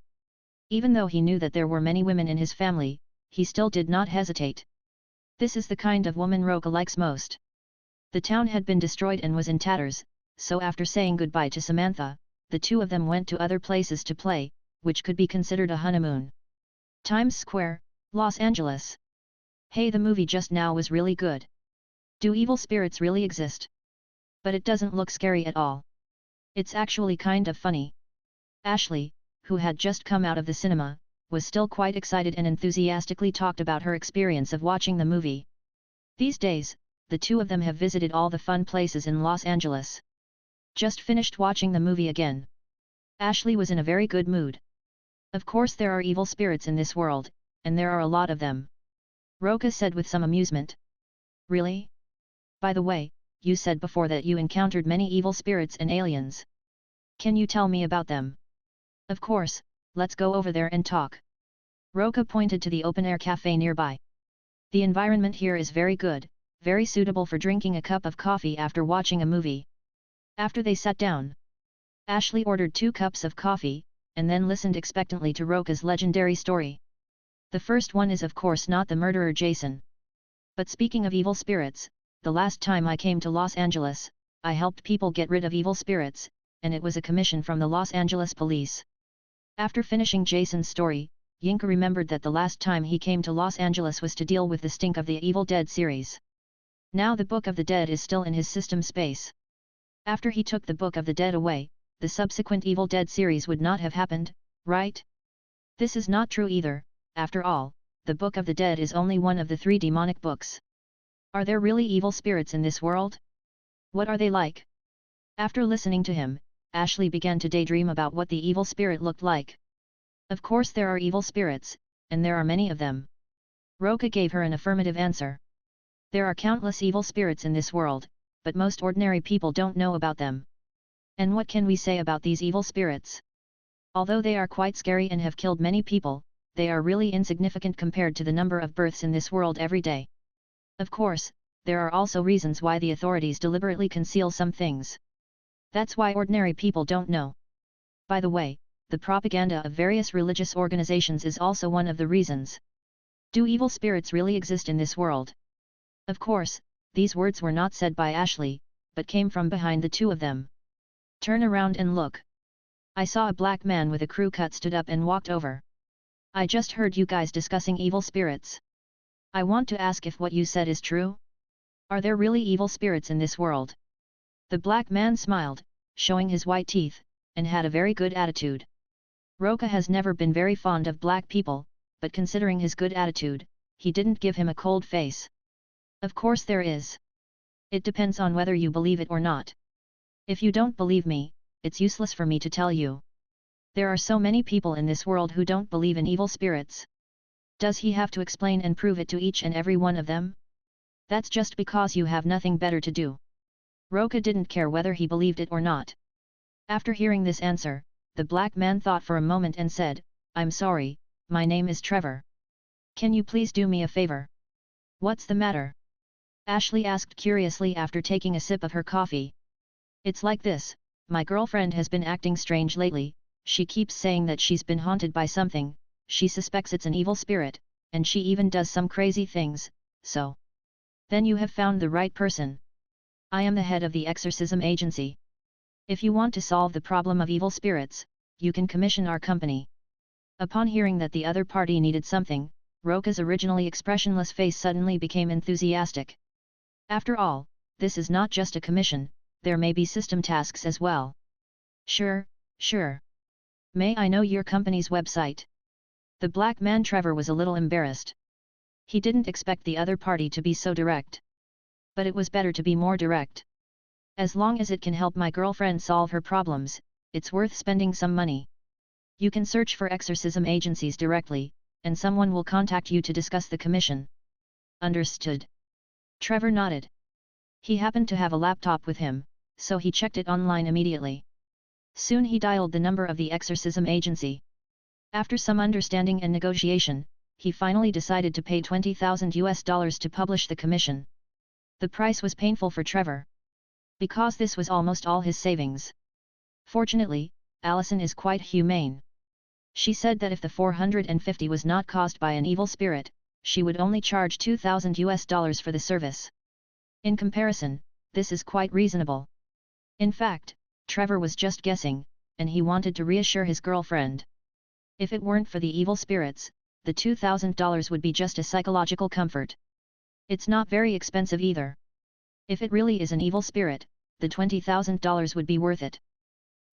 Even though he knew that there were many women in his family, he still did not hesitate. This is the kind of woman Roca likes most. The town had been destroyed and was in tatters, so after saying goodbye to Samantha, the two of them went to other places to play, which could be considered a honeymoon. Times Square, Los Angeles. Hey, the movie just now was really good. Do evil spirits really exist? But it doesn't look scary at all. It's actually kind of funny. Ashley, who had just come out of the cinema, was still quite excited and enthusiastically talked about her experience of watching the movie. These days, the two of them have visited all the fun places in Los Angeles. Just finished watching the movie again. Ashley was in a very good mood. Of course there are evil spirits in this world, and there are a lot of them. Roca said with some amusement. Really? By the way, you said before that you encountered many evil spirits and aliens. Can you tell me about them? Of course, let's go over there and talk. Roca pointed to the open-air cafe nearby. The environment here is very good, very suitable for drinking a cup of coffee after watching a movie. After they sat down, Ashley ordered 2 cups of coffee, and then listened expectantly to Roca's legendary story. The first one is of course not the murderer Jason. But speaking of evil spirits, the last time I came to Los Angeles, I helped people get rid of evil spirits, and it was a commission from the Los Angeles police. After finishing Jason's story, Yinka remembered that the last time he came to Los Angeles was to deal with the stink of the Evil Dead series. Now the Book of the Dead is still in his system space. After he took the Book of the Dead away, the subsequent Evil Dead series would not have happened, right? This is not true either. After all, the Book of the Dead is only one of the 3 demonic books. Are there really evil spirits in this world? What are they like? After listening to him, Ashley began to daydream about what the evil spirit looked like. Of course there are evil spirits, and there are many of them. Roca gave her an affirmative answer. There are countless evil spirits in this world, but most ordinary people don't know about them. And what can we say about these evil spirits? Although they are quite scary and have killed many people, they are really insignificant compared to the number of births in this world every day. Of course, there are also reasons why the authorities deliberately conceal some things. That's why ordinary people don't know. By the way, the propaganda of various religious organizations is also one of the reasons. Do evil spirits really exist in this world? Of course, these words were not said by Ashley, but came from behind the two of them. Turn around and look. I saw a black man with a crew cut stood up and walked over. I just heard you guys discussing evil spirits. I want to ask if what you said is true? Are there really evil spirits in this world? The black man smiled, showing his white teeth, and had a very good attitude. Roca has never been very fond of black people, but considering his good attitude, he didn't give him a cold face. Of course there is. It depends on whether you believe it or not. If you don't believe me, it's useless for me to tell you. There are so many people in this world who don't believe in evil spirits. Does he have to explain and prove it to each and every one of them? That's just because you have nothing better to do. Roca didn't care whether he believed it or not. After hearing this answer, the black man thought for a moment and said, I'm sorry, my name is Trevor. Can you please do me a favor? What's the matter? Ashley asked curiously after taking a sip of her coffee. It's like this, my girlfriend has been acting strange lately. She keeps saying that she's been haunted by something, she suspects it's an evil spirit, and she even does some crazy things, so. Then you have found the right person. I am the head of the exorcism agency. If you want to solve the problem of evil spirits, you can commission our company. Upon hearing that the other party needed something, Roca's originally expressionless face suddenly became enthusiastic. After all, this is not just a commission, there may be system tasks as well. Sure, sure. May I know your company's website? The black man Trevor was a little embarrassed. He didn't expect the other party to be so direct. But it was better to be more direct. As long as it can help my girlfriend solve her problems, it's worth spending some money. You can search for exorcism agencies directly, and someone will contact you to discuss the commission. Understood. Trevor nodded. He happened to have a laptop with him, so he checked it online immediately. Soon he dialed the number of the exorcism agency. After some understanding and negotiation, he finally decided to pay $20,000 to publish the commission. The price was painful for Trevor, because this was almost all his savings. Fortunately, Allison is quite humane. She said that if the 450 was not caused by an evil spirit, she would only charge $2,000 for the service. In comparison, this is quite reasonable. In fact, Trevor was just guessing, and he wanted to reassure his girlfriend. If it weren't for the evil spirits, the $2,000 would be just a psychological comfort. It's not very expensive either. If it really is an evil spirit, the $20,000 would be worth it.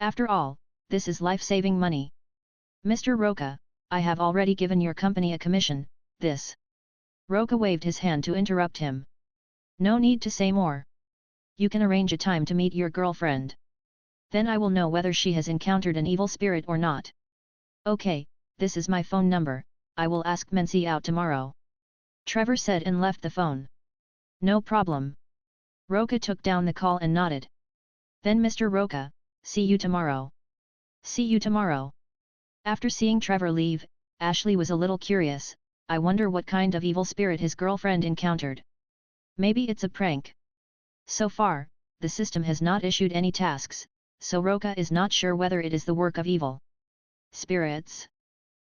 After all, this is life-saving money. Mr. Roca, I have already given your company a commission, this. Roca waved his hand to interrupt him. No need to say more. You can arrange a time to meet your girlfriend. Then I will know whether she has encountered an evil spirit or not. Okay, this is my phone number, I will ask Mency out tomorrow. Trevor said and left the phone. No problem. Roca took down the call and nodded. Then Mr. Roca, see you tomorrow. See you tomorrow. After seeing Trevor leave, Ashley was a little curious. I wonder what kind of evil spirit his girlfriend encountered. Maybe it's a prank. So far, the system has not issued any tasks, so Roca is not sure whether it is the work of evil spirits.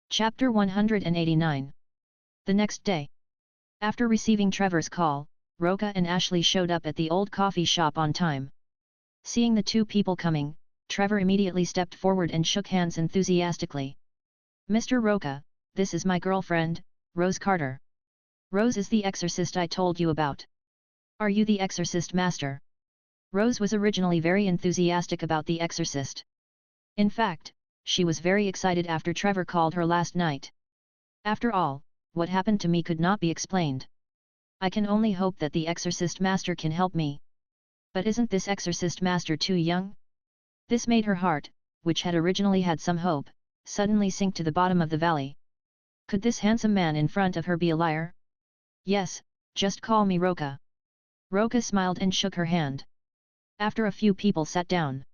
Chapter 189. The next day. After receiving Trevor's call, Roca and Ashley showed up at the old coffee shop on time. Seeing the two people coming, Trevor immediately stepped forward and shook hands enthusiastically. Mr. Roca, this is my girlfriend, Rose Carter. Rose is the exorcist I told you about. Are you the exorcist master? Rose was originally very enthusiastic about the exorcist. In fact, she was very excited after Trevor called her last night. After all, what happened to me could not be explained. I can only hope that the exorcist master can help me. But isn't this exorcist master too young? This made her heart, which had originally had some hope, suddenly sink to the bottom of the valley. Could this handsome man in front of her be a liar? Yes, just call me Roca. Roca smiled and shook her hand. After a few people sat down,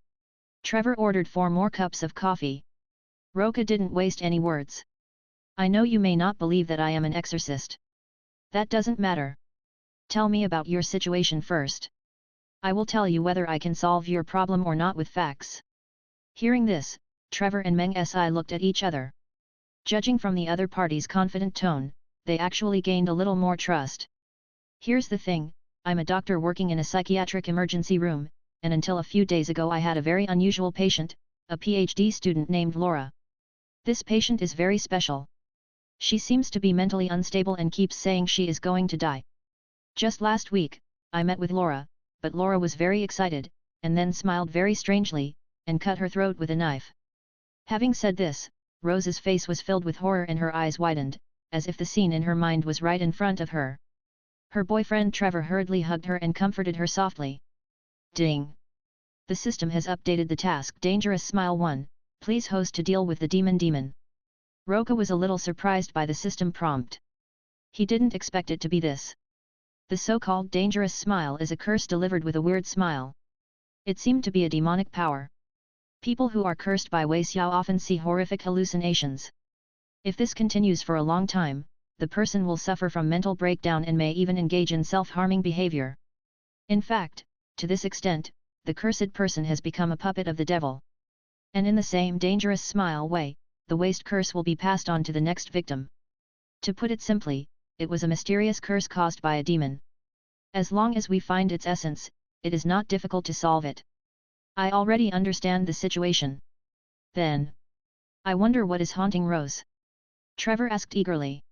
Trevor ordered 4 more cups of coffee. Roca didn't waste any words. I know you may not believe that I am an exorcist. That doesn't matter. Tell me about your situation first. I will tell you whether I can solve your problem or not with facts. Hearing this, Trevor and Meng Si looked at each other. Judging from the other party's confident tone, they actually gained a little more trust. Here's the thing, I'm a doctor working in a psychiatric emergency room, and until a few days ago I had a very unusual patient, a PhD student named Laura. This patient is very special. She seems to be mentally unstable and keeps saying she is going to die. Just last week, I met with Laura, but Laura was very excited, and then smiled very strangely, and cut her throat with a knife. Having said this, Rose's face was filled with horror and her eyes widened, as if the scene in her mind was right in front of her. Her boyfriend Trevor hurriedly hugged her and comforted her softly. Ding! The system has updated the task Dangerous Smile 1, please host to deal with the demon. Roca was a little surprised by the system prompt. He didn't expect it to be this. The so-called Dangerous Smile is a curse delivered with a weird smile. It seemed to be a demonic power. People who are cursed by Wei Xiao often see horrific hallucinations. If this continues for a long time, the person will suffer from mental breakdown and may even engage in self-harming behavior. In fact, to this extent, the cursed person has become a puppet of the devil. And in the same dangerous smile way, the waste curse will be passed on to the next victim. To put it simply, it was a mysterious curse caused by a demon. As long as we find its essence, it is not difficult to solve it. I already understand the situation. Then, I wonder what is haunting Rose? Trevor asked eagerly.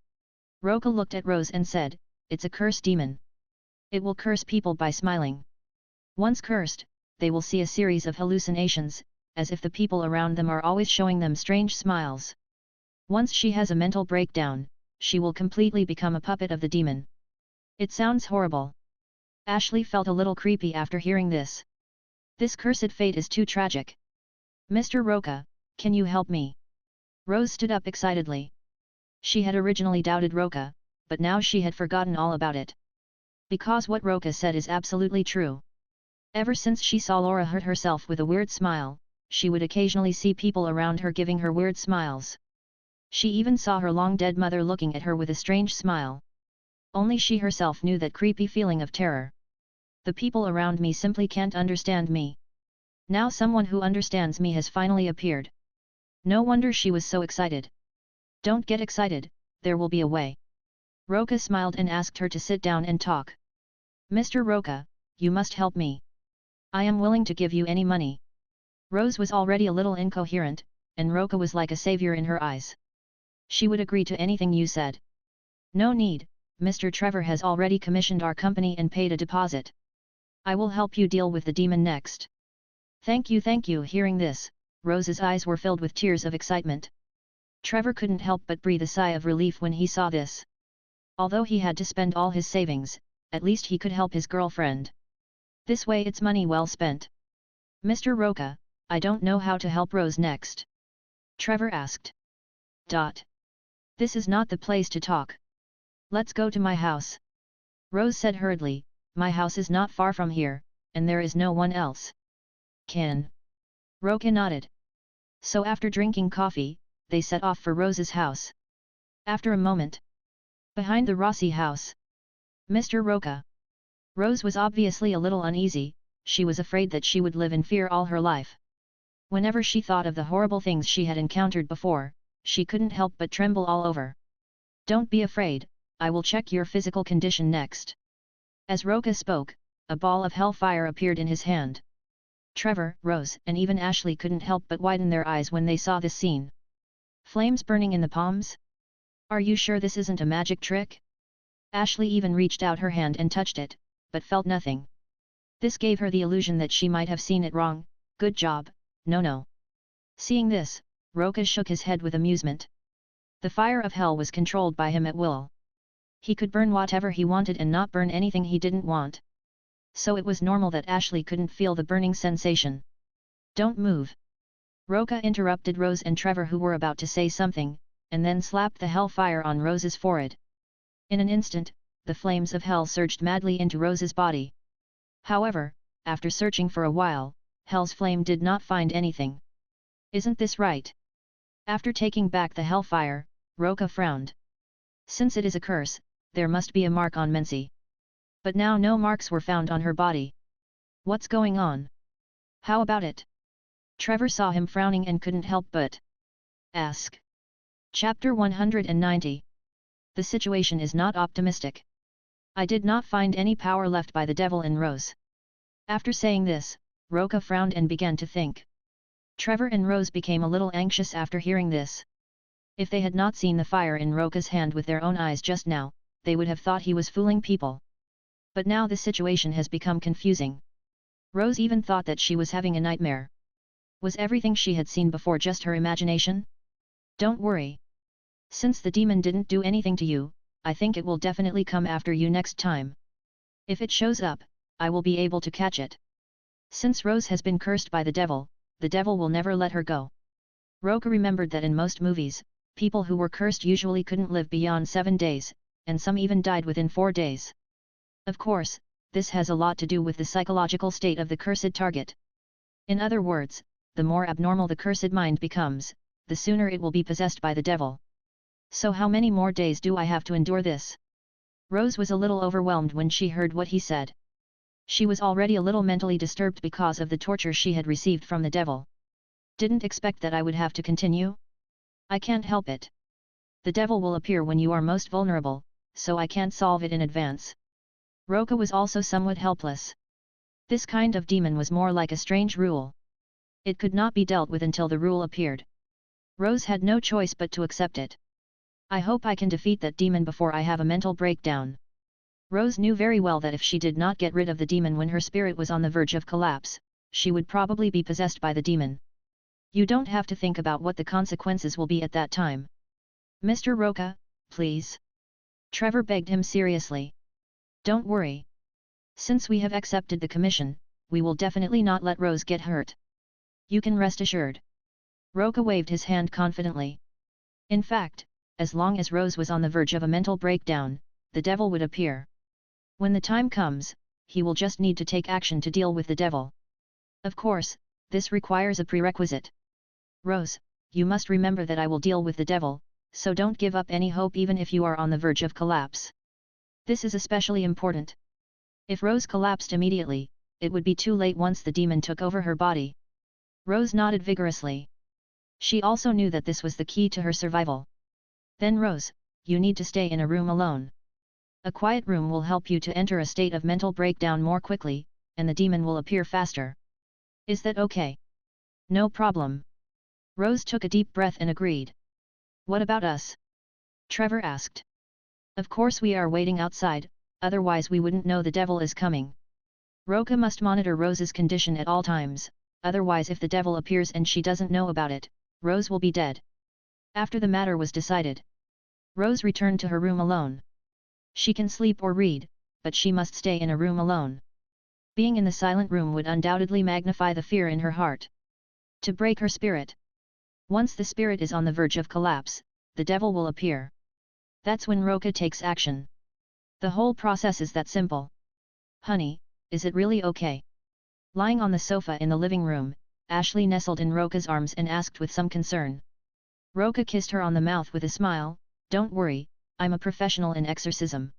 Roca looked at Rose and said, it's a curse demon. It will curse people by smiling. Once cursed, they will see a series of hallucinations, as if the people around them are always showing them strange smiles. Once she has a mental breakdown, she will completely become a puppet of the demon. It sounds horrible. Ashley felt a little creepy after hearing this. This cursed fate is too tragic. Mr. Roca, can you help me? Rose stood up excitedly. She had originally doubted Roca, but now she had forgotten all about it. Because what Roca said is absolutely true. Ever since she saw Laura hurt herself with a weird smile, she would occasionally see people around her giving her weird smiles. She even saw her long-dead mother looking at her with a strange smile. Only she herself knew that creepy feeling of terror. The people around me simply can't understand me. Now someone who understands me has finally appeared. No wonder she was so excited. Don't get excited, there will be a way. Roca smiled and asked her to sit down and talk. Mr. Roca, you must help me. I am willing to give you any money. Rose was already a little incoherent, and Roca was like a savior in her eyes. She would agree to anything you said. No need, Mr. Trevor has already commissioned our company and paid a deposit. I will help you deal with the demon next. Thank you, thank you. Hearing this, Rose's eyes were filled with tears of excitement. Trevor couldn't help but breathe a sigh of relief when he saw this. Although he had to spend all his savings, at least he could help his girlfriend. This way it's money well spent. Mr. Roca, I don't know how to help Rose next. Trevor asked. This is not the place to talk. Let's go to my house. Rose said hurriedly, my house is not far from here, and there is no one else. Can? Roca nodded. So after drinking coffee, they set off for Rose's house. After a moment. Behind the Rossi house. Mr. Roca. Rose was obviously a little uneasy, she was afraid that she would live in fear all her life. Whenever she thought of the horrible things she had encountered before, she couldn't help but tremble all over. Don't be afraid, I will check your physical condition next. As Roca spoke, a ball of hellfire appeared in his hand. Trevor, Rose, and even Ashley couldn't help but widen their eyes when they saw this scene. Flames burning in the palms? Are you sure this isn't a magic trick? Ashley even reached out her hand and touched it, but felt nothing. This gave her the illusion that she might have seen it wrong. Good job, no. Seeing this, Roca shook his head with amusement. The fire of hell was controlled by him at will. He could burn whatever he wanted and not burn anything he didn't want. So it was normal that Ashley couldn't feel the burning sensation. Don't move. Roca interrupted Rose and Trevor, who were about to say something, and then slapped the hellfire on Rose's forehead. In an instant, the flames of hell surged madly into Rose's body. However, after searching for a while, hell's flame did not find anything. Isn't this right? After taking back the hellfire, Roca frowned. Since it is a curse, there must be a mark on Mency. But now no marks were found on her body. What's going on? How about it? Trevor saw him frowning and couldn't help but ask. Chapter 190. The situation is not optimistic. I did not find any power left by the devil in Rose. After saying this, Roca frowned and began to think. Trevor and Rose became a little anxious after hearing this. If they had not seen the fire in Roca's hand with their own eyes just now, they would have thought he was fooling people. But now the situation has become confusing. Rose even thought that she was having a nightmare. Was everything she had seen before just her imagination? Don't worry. Since the demon didn't do anything to you, I think it will definitely come after you next time. If it shows up, I will be able to catch it. Since Rose has been cursed by the devil will never let her go. Roca remembered that in most movies, people who were cursed usually couldn't live beyond 7 days, and some even died within 4 days. Of course, this has a lot to do with the psychological state of the cursed target. In other words, the more abnormal the cursed mind becomes, the sooner it will be possessed by the devil. So how many more days do I have to endure this? Rose was a little overwhelmed when she heard what he said. She was already a little mentally disturbed because of the torture she had received from the devil. Didn't expect that I would have to continue? I can't help it. The devil will appear when you are most vulnerable, so I can't solve it in advance. Roca was also somewhat helpless. This kind of demon was more like a strange rule. It could not be dealt with until the rule appeared. Rose had no choice but to accept it. I hope I can defeat that demon before I have a mental breakdown. Rose knew very well that if she did not get rid of the demon when her spirit was on the verge of collapse, she would probably be possessed by the demon. You don't have to think about what the consequences will be at that time. Mr. Roca, please. Trevor begged him seriously. Don't worry. Since we have accepted the commission, we will definitely not let Rose get hurt. You can rest assured. Roca waved his hand confidently. In fact, as long as Rose was on the verge of a mental breakdown, the devil would appear. When the time comes, he will just need to take action to deal with the devil. Of course, this requires a prerequisite. Rose, you must remember that I will deal with the devil, so don't give up any hope even if you are on the verge of collapse. This is especially important. If Rose collapsed immediately, it would be too late once the demon took over her body. Rose nodded vigorously. She also knew that this was the key to her survival. Then Rose, you need to stay in a room alone. A quiet room will help you to enter a state of mental breakdown more quickly, and the demon will appear faster. Is that okay? No problem. Rose took a deep breath and agreed. What about us? Trevor asked. Of course we are waiting outside, otherwise we wouldn't know the devil is coming. Roca must monitor Rose's condition at all times, otherwise if the devil appears and she doesn't know about it, Rose will be dead. After the matter was decided, Rose returned to her room alone. She can sleep or read, but she must stay in a room alone. Being in the silent room would undoubtedly magnify the fear in her heart. To break her spirit. Once the spirit is on the verge of collapse, the devil will appear. That's when Roca takes action. The whole process is that simple. Honey, is it really okay? Lying on the sofa in the living room, Ashley nestled in Roca's arms and asked with some concern. Roca kissed her on the mouth with a smile. Don't worry, I'm a professional in exorcism.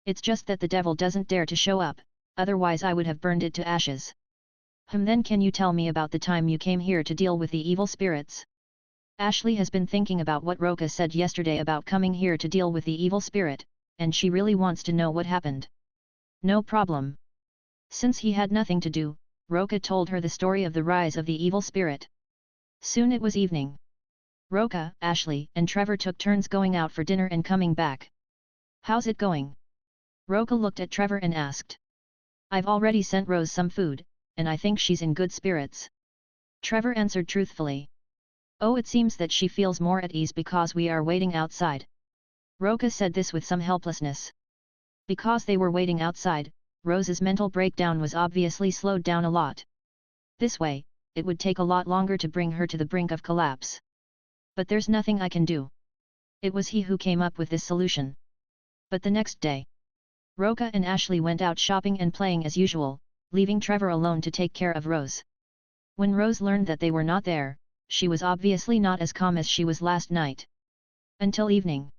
It's just that the devil doesn't dare to show up, otherwise I would have burned it to ashes. Then can you tell me about the time you came here to deal with the evil spirits? Ashley has been thinking about what Roca said yesterday about coming here to deal with the evil spirit, and she really wants to know what happened. No problem. Since he had nothing to do, Roca told her the story of the rise of the evil spirit. Soon it was evening. Roca, Ashley, and Trevor took turns going out for dinner and coming back. How's it going? Roca looked at Trevor and asked. I've already sent Rose some food, and I think she's in good spirits. Trevor answered truthfully. Oh, it seems that she feels more at ease because we are waiting outside. Roca said this with some helplessness. Because they were waiting outside, Rose's mental breakdown was obviously slowed down a lot. This way, it would take a lot longer to bring her to the brink of collapse. But there's nothing I can do. It was he who came up with this solution. But the next day, Roca and Ashley went out shopping and playing as usual, leaving Trevor alone to take care of Rose. When Rose learned that they were not there, she was obviously not as calm as she was last night. Until evening.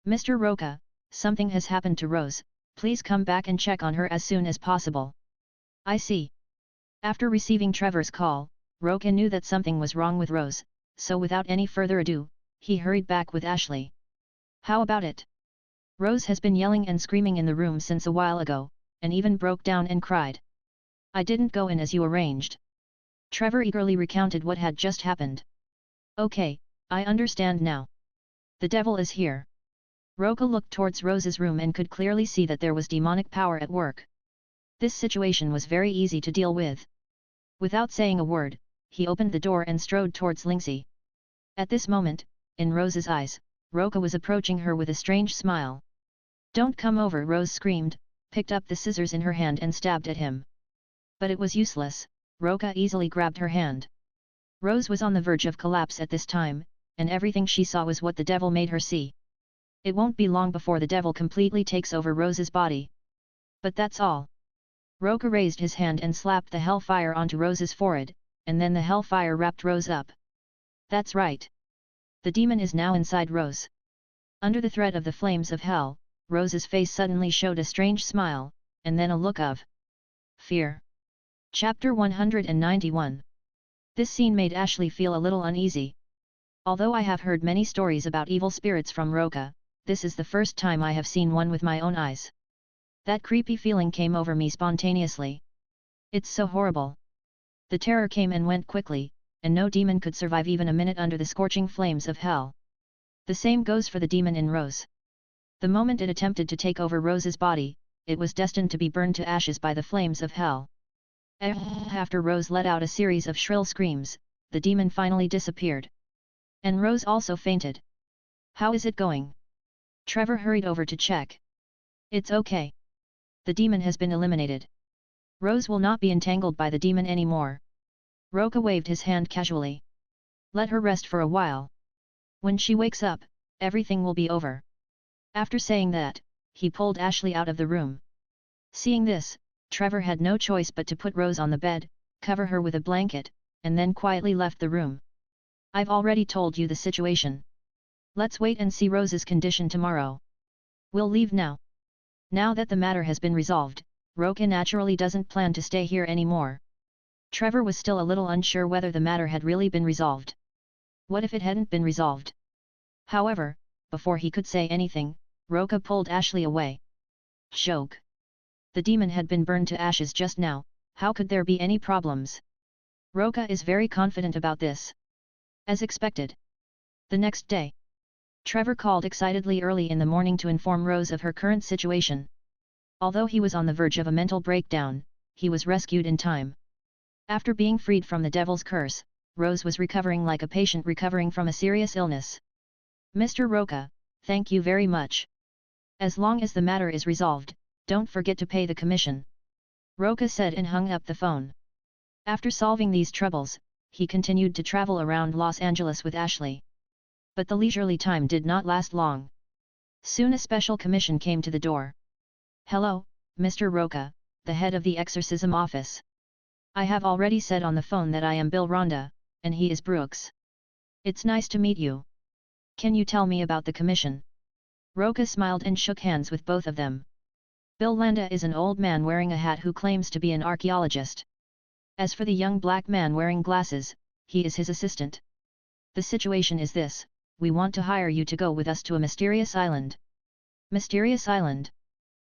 Mr. Roca, something has happened to Rose, please come back and check on her as soon as possible. I see. After receiving Trevor's call, Roca knew that something was wrong with Rose, so without any further ado, he hurried back with Ashley. How about it? Rose has been yelling and screaming in the room since a while ago, and even broke down and cried. I didn't go in as you arranged. Trevor eagerly recounted what had just happened. Okay, I understand now. The devil is here. Roca looked towards Rose's room and could clearly see that there was demonic power at work. This situation was very easy to deal with. Without saying a word, he opened the door and strode towards Lindsay. At this moment, in Rose's eyes, Roca was approaching her with a strange smile. Don't come over, Rose screamed, picked up the scissors in her hand and stabbed at him. But it was useless, Roca easily grabbed her hand. Rose was on the verge of collapse at this time, and everything she saw was what the devil made her see. It won't be long before the devil completely takes over Rose's body. But that's all. Roca raised his hand and slapped the hellfire onto Rose's forehead, and then the hellfire wrapped Rose up. That's right. The demon is now inside Rose. Under the threat of the flames of hell, Rose's face suddenly showed a strange smile, and then a look of fear. Chapter 191. This scene made Ashley feel a little uneasy. Although I have heard many stories about evil spirits from Roca, this is the first time I have seen one with my own eyes. That creepy feeling came over me spontaneously. It's so horrible. The terror came and went quickly, and no demon could survive even a minute under the scorching flames of hell. The same goes for the demon in Rose. The moment it attempted to take over Rose's body, it was destined to be burned to ashes by the flames of hell. After Rose let out a series of shrill screams, the demon finally disappeared. And Rose also fainted. How is it going? Trevor hurried over to check. It's okay. The demon has been eliminated. Rose will not be entangled by the demon anymore. Roca waved his hand casually. Let her rest for a while. When she wakes up, everything will be over. After saying that, he pulled Ashley out of the room. Seeing this, Trevor had no choice but to put Rose on the bed, cover her with a blanket, and then quietly left the room. I've already told you the situation. Let's wait and see Rose's condition tomorrow. We'll leave now. Now that the matter has been resolved, Roca naturally doesn't plan to stay here anymore. Trevor was still a little unsure whether the matter had really been resolved. What if it hadn't been resolved? However, before he could say anything, Roca pulled Ashley away. Choke. The demon had been burned to ashes just now, how could there be any problems? Roca is very confident about this. As expected. The next day. Trevor called excitedly early in the morning to inform Rose of her current situation. Although he was on the verge of a mental breakdown, he was rescued in time. After being freed from the devil's curse, Rose was recovering like a patient recovering from a serious illness. Mr. Roca, thank you very much. As long as the matter is resolved, don't forget to pay the commission. Roca said and hung up the phone. After solving these troubles, he continued to travel around Los Angeles with Ashley. But the leisurely time did not last long. Soon a special commission came to the door. Hello, Mr. Roca, the head of the exorcism office. I have already said on the phone that I am Bill Ronda, and he is Brooks. It's nice to meet you. Can you tell me about the commission? Roca smiled and shook hands with both of them. Bill Landa is an old man wearing a hat who claims to be an archaeologist. As for the young black man wearing glasses, he is his assistant. The situation is this: we want to hire you to go with us to a mysterious island. Mysterious island?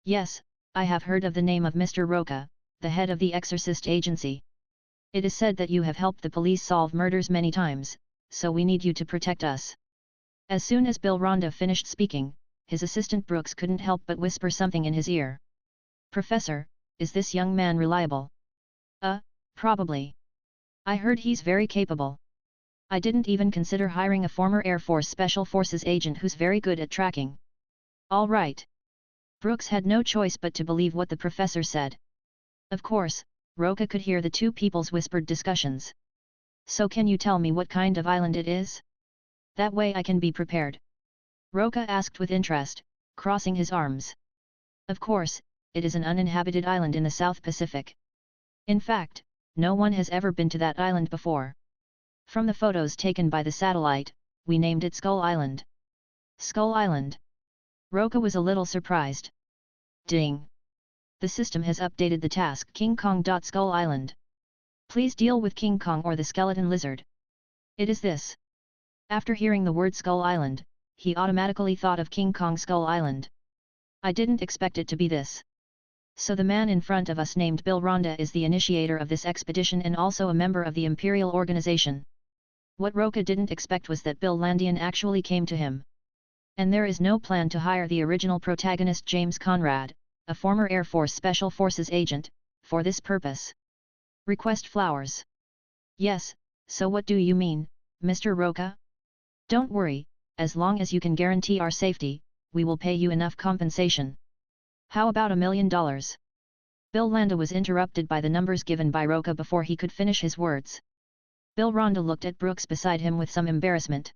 Yes, I have heard of the name of Mr. Roca, the head of the exorcist agency. It is said that you have helped the police solve murders many times, so we need you to protect us. As soon as Bill Ronda finished speaking, his assistant Brooks couldn't help but whisper something in his ear. Professor, is this young man reliable? Probably. I heard he's very capable. I didn't even consider hiring a former Air Force Special Forces agent who's very good at tracking. All right. Brooks had no choice but to believe what the professor said. Of course, Roca could hear the two people's whispered discussions. So can you tell me what kind of island it is? That way I can be prepared. Roca asked with interest, crossing his arms. Of course, it is an uninhabited island in the South Pacific. In fact, no one has ever been to that island before. From the photos taken by the satellite, we named it Skull Island. Skull Island. Roca was a little surprised. Ding! The system has updated the task King Kong. Skull Island. Please deal with King Kong or the skeleton lizard. It is this. After hearing the word Skull Island, he automatically thought of King Kong Skull Island. I didn't expect it to be this. So the man in front of us named Bill Ronda is the initiator of this expedition and also a member of the Imperial Organization. What Roca didn't expect was that Bill Landian actually came to him. And there is no plan to hire the original protagonist James Conrad, a former Air Force Special Forces agent, for this purpose. Request flowers. Yes, so what do you mean, Mr. Roca? Don't worry, as long as you can guarantee our safety, we will pay you enough compensation. How about $1 million? Bill Landa was interrupted by the numbers given by Roca before he could finish his words. Bill Ronda looked at Brooks beside him with some embarrassment.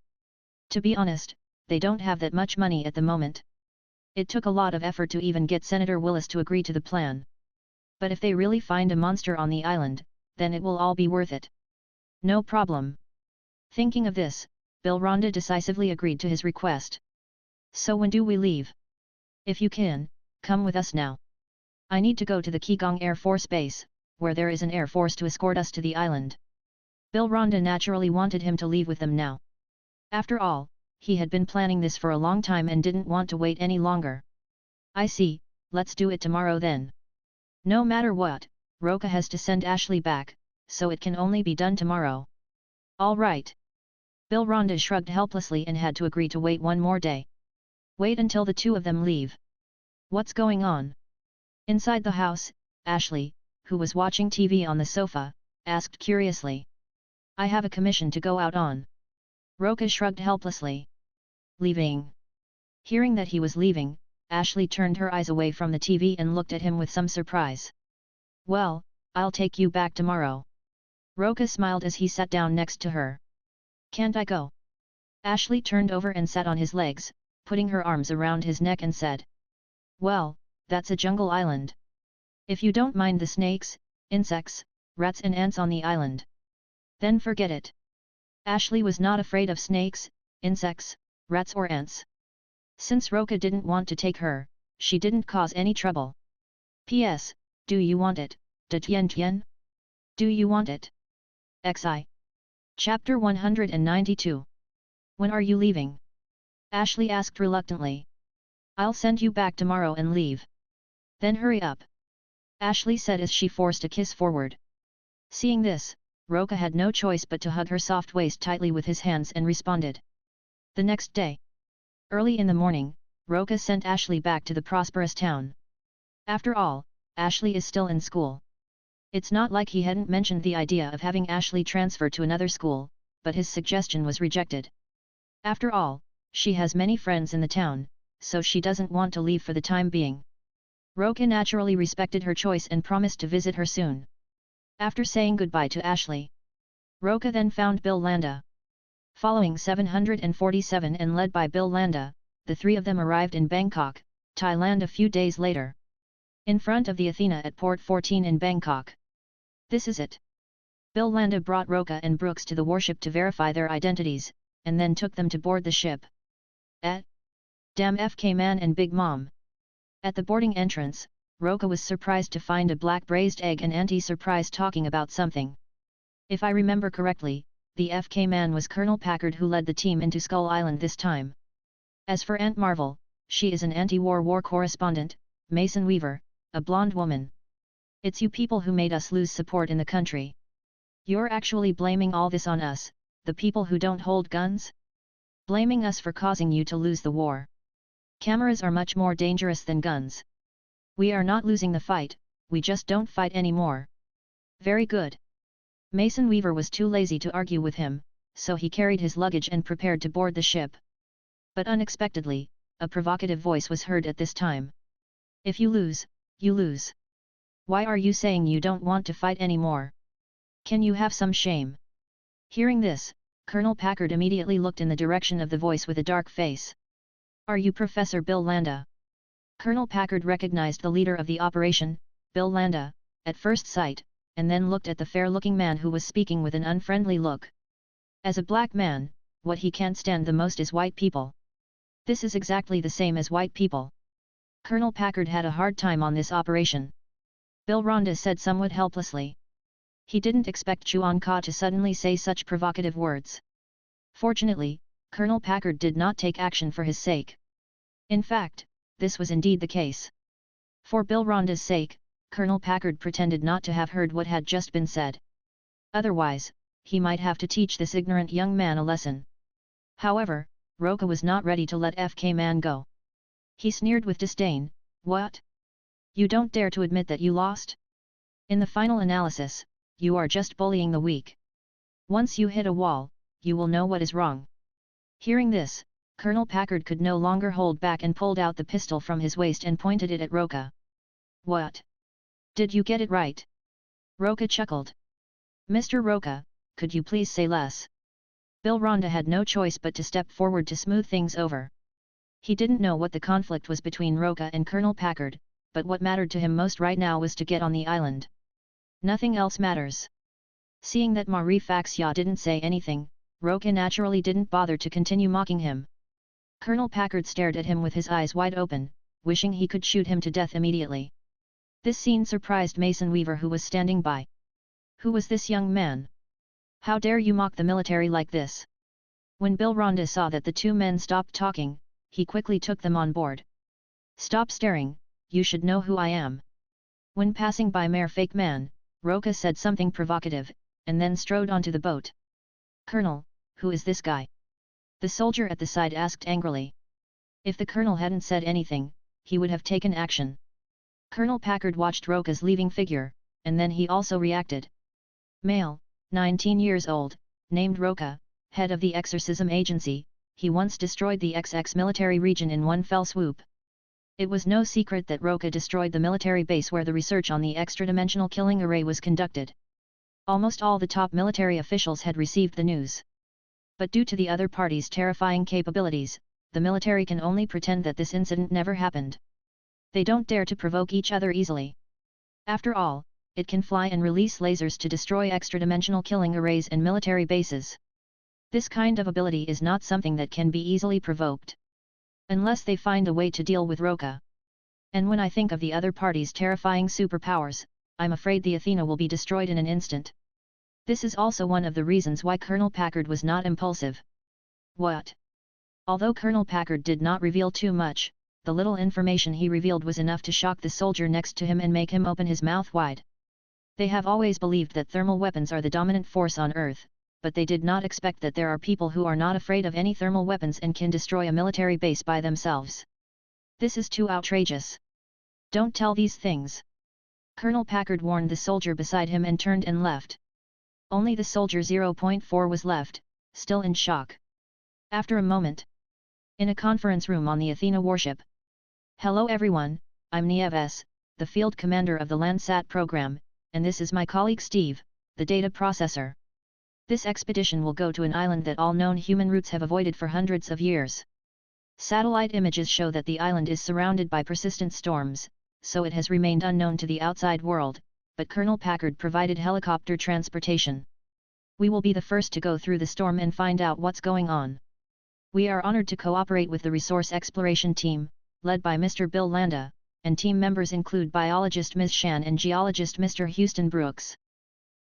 To be honest, they don't have that much money at the moment. It took a lot of effort to even get Senator Willis to agree to the plan. But if they really find a monster on the island, then it will all be worth it. No problem. Thinking of this, Bill Ronda decisively agreed to his request. So when do we leave? If you can, come with us now. I need to go to the Qigong Air Force Base, where there is an Air Force to escort us to the island. Bill Ronda naturally wanted him to leave with them now. After all, he had been planning this for a long time and didn't want to wait any longer. I see, let's do it tomorrow then. No matter what, Roca has to send Ashley back, so it can only be done tomorrow. All right. Bill Ronda shrugged helplessly and had to agree to wait one more day. Wait until the two of them leave. What's going on? Inside the house, Ashley, who was watching TV on the sofa, asked curiously. I have a commission to go out on. Roca shrugged helplessly. Leaving. Hearing that he was leaving, Ashley turned her eyes away from the TV and looked at him with some surprise. Well, I'll take you back tomorrow. Roca smiled as he sat down next to her. Can't I go? Ashley turned over and sat on his legs, putting her arms around his neck and said. Well, that's a jungle island. If you don't mind the snakes, insects, rats and ants on the island, then forget it. Ashley was not afraid of snakes, insects, rats or ants. Since Roca didn't want to take her, she didn't cause any trouble. P.S. Do you want it, Da Tian Tian? Do you want it? Xi. Chapter 192. When are you leaving? Ashley asked reluctantly. I'll send you back tomorrow and leave. Then hurry up. Ashley said as she forced a kiss forward. Seeing this, Roca had no choice but to hug her soft waist tightly with his hands and responded. The next day, early in the morning, Roca sent Ashley back to the prosperous town. After all, Ashley is still in school. It's not like he hadn't mentioned the idea of having Ashley transfer to another school, but his suggestion was rejected. After all, she has many friends in the town, so she doesn't want to leave for the time being. Roca naturally respected her choice and promised to visit her soon. After saying goodbye to Ashley, Roca then found Bill Landa. Following 747 and led by Bill Landa, the three of them arrived in Bangkok, Thailand a few days later. In front of the Athena at Port 14 in Bangkok. This is it. Bill Landa brought Roca and Brooks to the warship to verify their identities, and then took them to board the ship. Damn FK Man and Big Mom. At the boarding entrance, Roca was surprised to find a black braised egg and Auntie Surprise talking about something. If I remember correctly, the FK Man was Colonel Packard who led the team into Skull Island this time. As for Aunt Marvel, she is an anti-war war correspondent, Mason Weaver, a blonde woman. It's you people who made us lose support in the country. You're actually blaming all this on us, the people who don't hold guns? Blaming us for causing you to lose the war. Cameras are much more dangerous than guns. We are not losing the fight, we just don't fight anymore. Very good. Mason Weaver was too lazy to argue with him, so he carried his luggage and prepared to board the ship. But unexpectedly, a provocative voice was heard at this time. If you lose, you lose. Why are you saying you don't want to fight anymore? Can you have some shame? Hearing this, Colonel Packard immediately looked in the direction of the voice with a dark face. Are you Professor Bill Landa? Colonel Packard recognized the leader of the operation, Bill Landa, at first sight, and then looked at the fair-looking man who was speaking with an unfriendly look. As a black man, what he can't stand the most is white people. This is exactly the same as white people. Colonel Packard had a hard time on this operation. Bill Ronda said somewhat helplessly. He didn't expect Chuan Ka to suddenly say such provocative words. Fortunately, Colonel Packard did not take action for his sake. In fact, this was indeed the case. For Bill Ronda's sake, Colonel Packard pretended not to have heard what had just been said. Otherwise, he might have to teach this ignorant young man a lesson. However, Roca was not ready to let FK Man go. He sneered with disdain. What? You don't dare to admit that you lost? In the final analysis, you are just bullying the weak. Once you hit a wall, you will know what is wrong. Hearing this, Colonel Packard could no longer hold back and pulled out the pistol from his waist and pointed it at Roca. What? Did you get it right? Roca chuckled. Mr. Roca, could you please say less? Bill Ronda had no choice but to step forward to smooth things over. He didn't know what the conflict was between Roca and Colonel Packard, but what mattered to him most right now was to get on the island. Nothing else matters. Seeing that Marie Faxia didn't say anything, Roca naturally didn't bother to continue mocking him. Colonel Packard stared at him with his eyes wide open, wishing he could shoot him to death immediately. This scene surprised Mason Weaver who was standing by. Who was this young man? How dare you mock the military like this? When Bill Ronda saw that the two men stopped talking, he quickly took them on board. Stop staring, you should know who I am. When passing by Mayor Fake Man, Roca said something provocative, and then strode onto the boat. Colonel, who is this guy? The soldier at the side asked angrily. If the colonel hadn't said anything, he would have taken action. Colonel Packard watched Roca's leaving figure, and then he also reacted. Male, 19 years old, named Roca, head of the exorcism agency, he once destroyed the XX military region in one fell swoop. It was no secret that Roca destroyed the military base where the research on the extra-dimensional killing array was conducted. Almost all the top military officials had received the news. But due to the other party's terrifying capabilities, the military can only pretend that this incident never happened. They don't dare to provoke each other easily. After all, it can fly and release lasers to destroy extra-dimensional killing arrays and military bases. This kind of ability is not something that can be easily provoked. Unless they find a way to deal with Roca. And when I think of the other party's terrifying superpowers, I'm afraid the Athena will be destroyed in an instant. This is also one of the reasons why Colonel Packard was not impulsive. What? Although Colonel Packard did not reveal too much, the little information he revealed was enough to shock the soldier next to him and make him open his mouth wide. They have always believed that thermal weapons are the dominant force on Earth, but they did not expect that there are people who are not afraid of any thermal weapons and can destroy a military base by themselves. This is too outrageous. Don't tell these things. Colonel Packard warned the soldier beside him and turned and left. Only the soldier 0.4 was left, still in shock. After a moment, in a conference room on the Athena warship. Hello everyone, I'm Nieves, the field commander of the Landsat program, and this is my colleague Steve, the data processor. This expedition will go to an island that all known human routes have avoided for hundreds of years. Satellite images show that the island is surrounded by persistent storms, so it has remained unknown to the outside world, but Colonel Packard provided helicopter transportation. We will be the first to go through the storm and find out what's going on. We are honored to cooperate with the Resource Exploration Team, led by Mr. Bill Landa, and team members include biologist Ms. Shan and geologist Mr. Houston Brooks.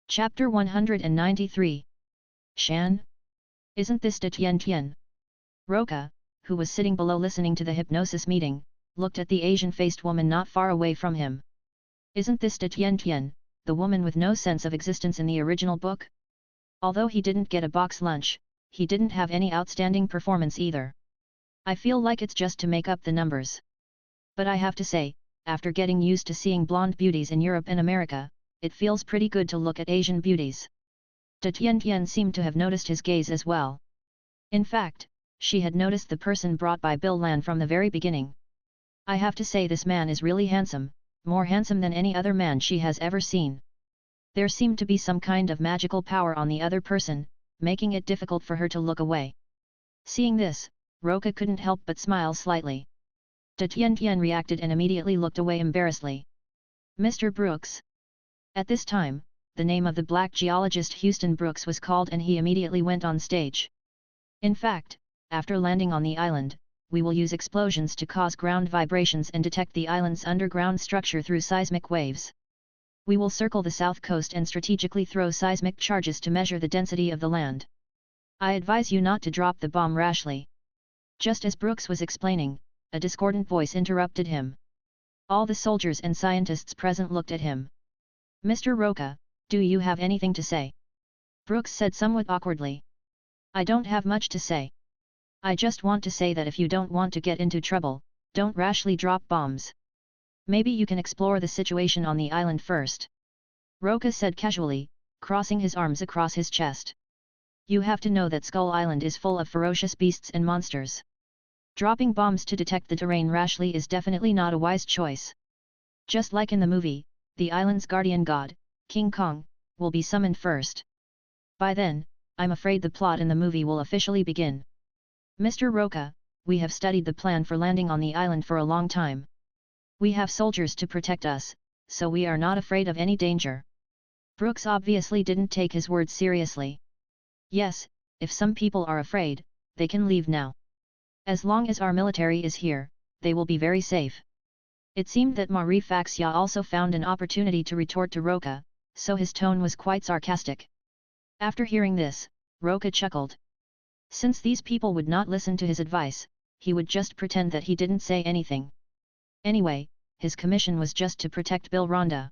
Chapter 193. Shan? Isn't this de Tien Tien? Roca, who was sitting below listening to the hypnosis meeting, looked at the Asian-faced woman not far away from him. Isn't this de Tien Tien, the woman with no sense of existence in the original book? Although he didn't get a box lunch, he didn't have any outstanding performance either. I feel like it's just to make up the numbers. But I have to say, after getting used to seeing blonde beauties in Europe and America, it feels pretty good to look at Asian beauties. De Tien Tien seemed to have noticed his gaze as well. In fact, she had noticed the person brought by Bill Lan from the very beginning. I have to say this man is really handsome, more handsome than any other man she has ever seen. There seemed to be some kind of magical power on the other person, making it difficult for her to look away. Seeing this, Roca couldn't help but smile slightly. De Tien Tien reacted and immediately looked away embarrassedly. Mr. Brooks. At this time, the name of the black geologist Houston Brooks was called and he immediately went on stage. In fact, after landing on the island, we will use explosions to cause ground vibrations and detect the island's underground structure through seismic waves. We will circle the south coast and strategically throw seismic charges to measure the density of the land. I advise you not to drop the bomb rashly. Just as Brooks was explaining, a discordant voice interrupted him. All the soldiers and scientists present looked at him. Mr. Roca, do you have anything to say? Brooks said somewhat awkwardly. I don't have much to say. I just want to say that if you don't want to get into trouble, don't rashly drop bombs. Maybe you can explore the situation on the island first. Roca said casually, crossing his arms across his chest. You have to know that Skull Island is full of ferocious beasts and monsters. Dropping bombs to detect the terrain rashly is definitely not a wise choice. Just like in the movie, the island's guardian god, King Kong, will be summoned first. By then, I'm afraid the plot in the movie will officially begin. Mr. Roca, we have studied the plan for landing on the island for a long time. We have soldiers to protect us, so we are not afraid of any danger. Brooks obviously didn't take his words seriously. Yes, if some people are afraid, they can leave now. As long as our military is here, they will be very safe. It seemed that Marie Faxia also found an opportunity to retort to Roca, so his tone was quite sarcastic. After hearing this, Roca chuckled. Since these people would not listen to his advice, he would just pretend that he didn't say anything. Anyway, his commission was just to protect Bill Rhonda.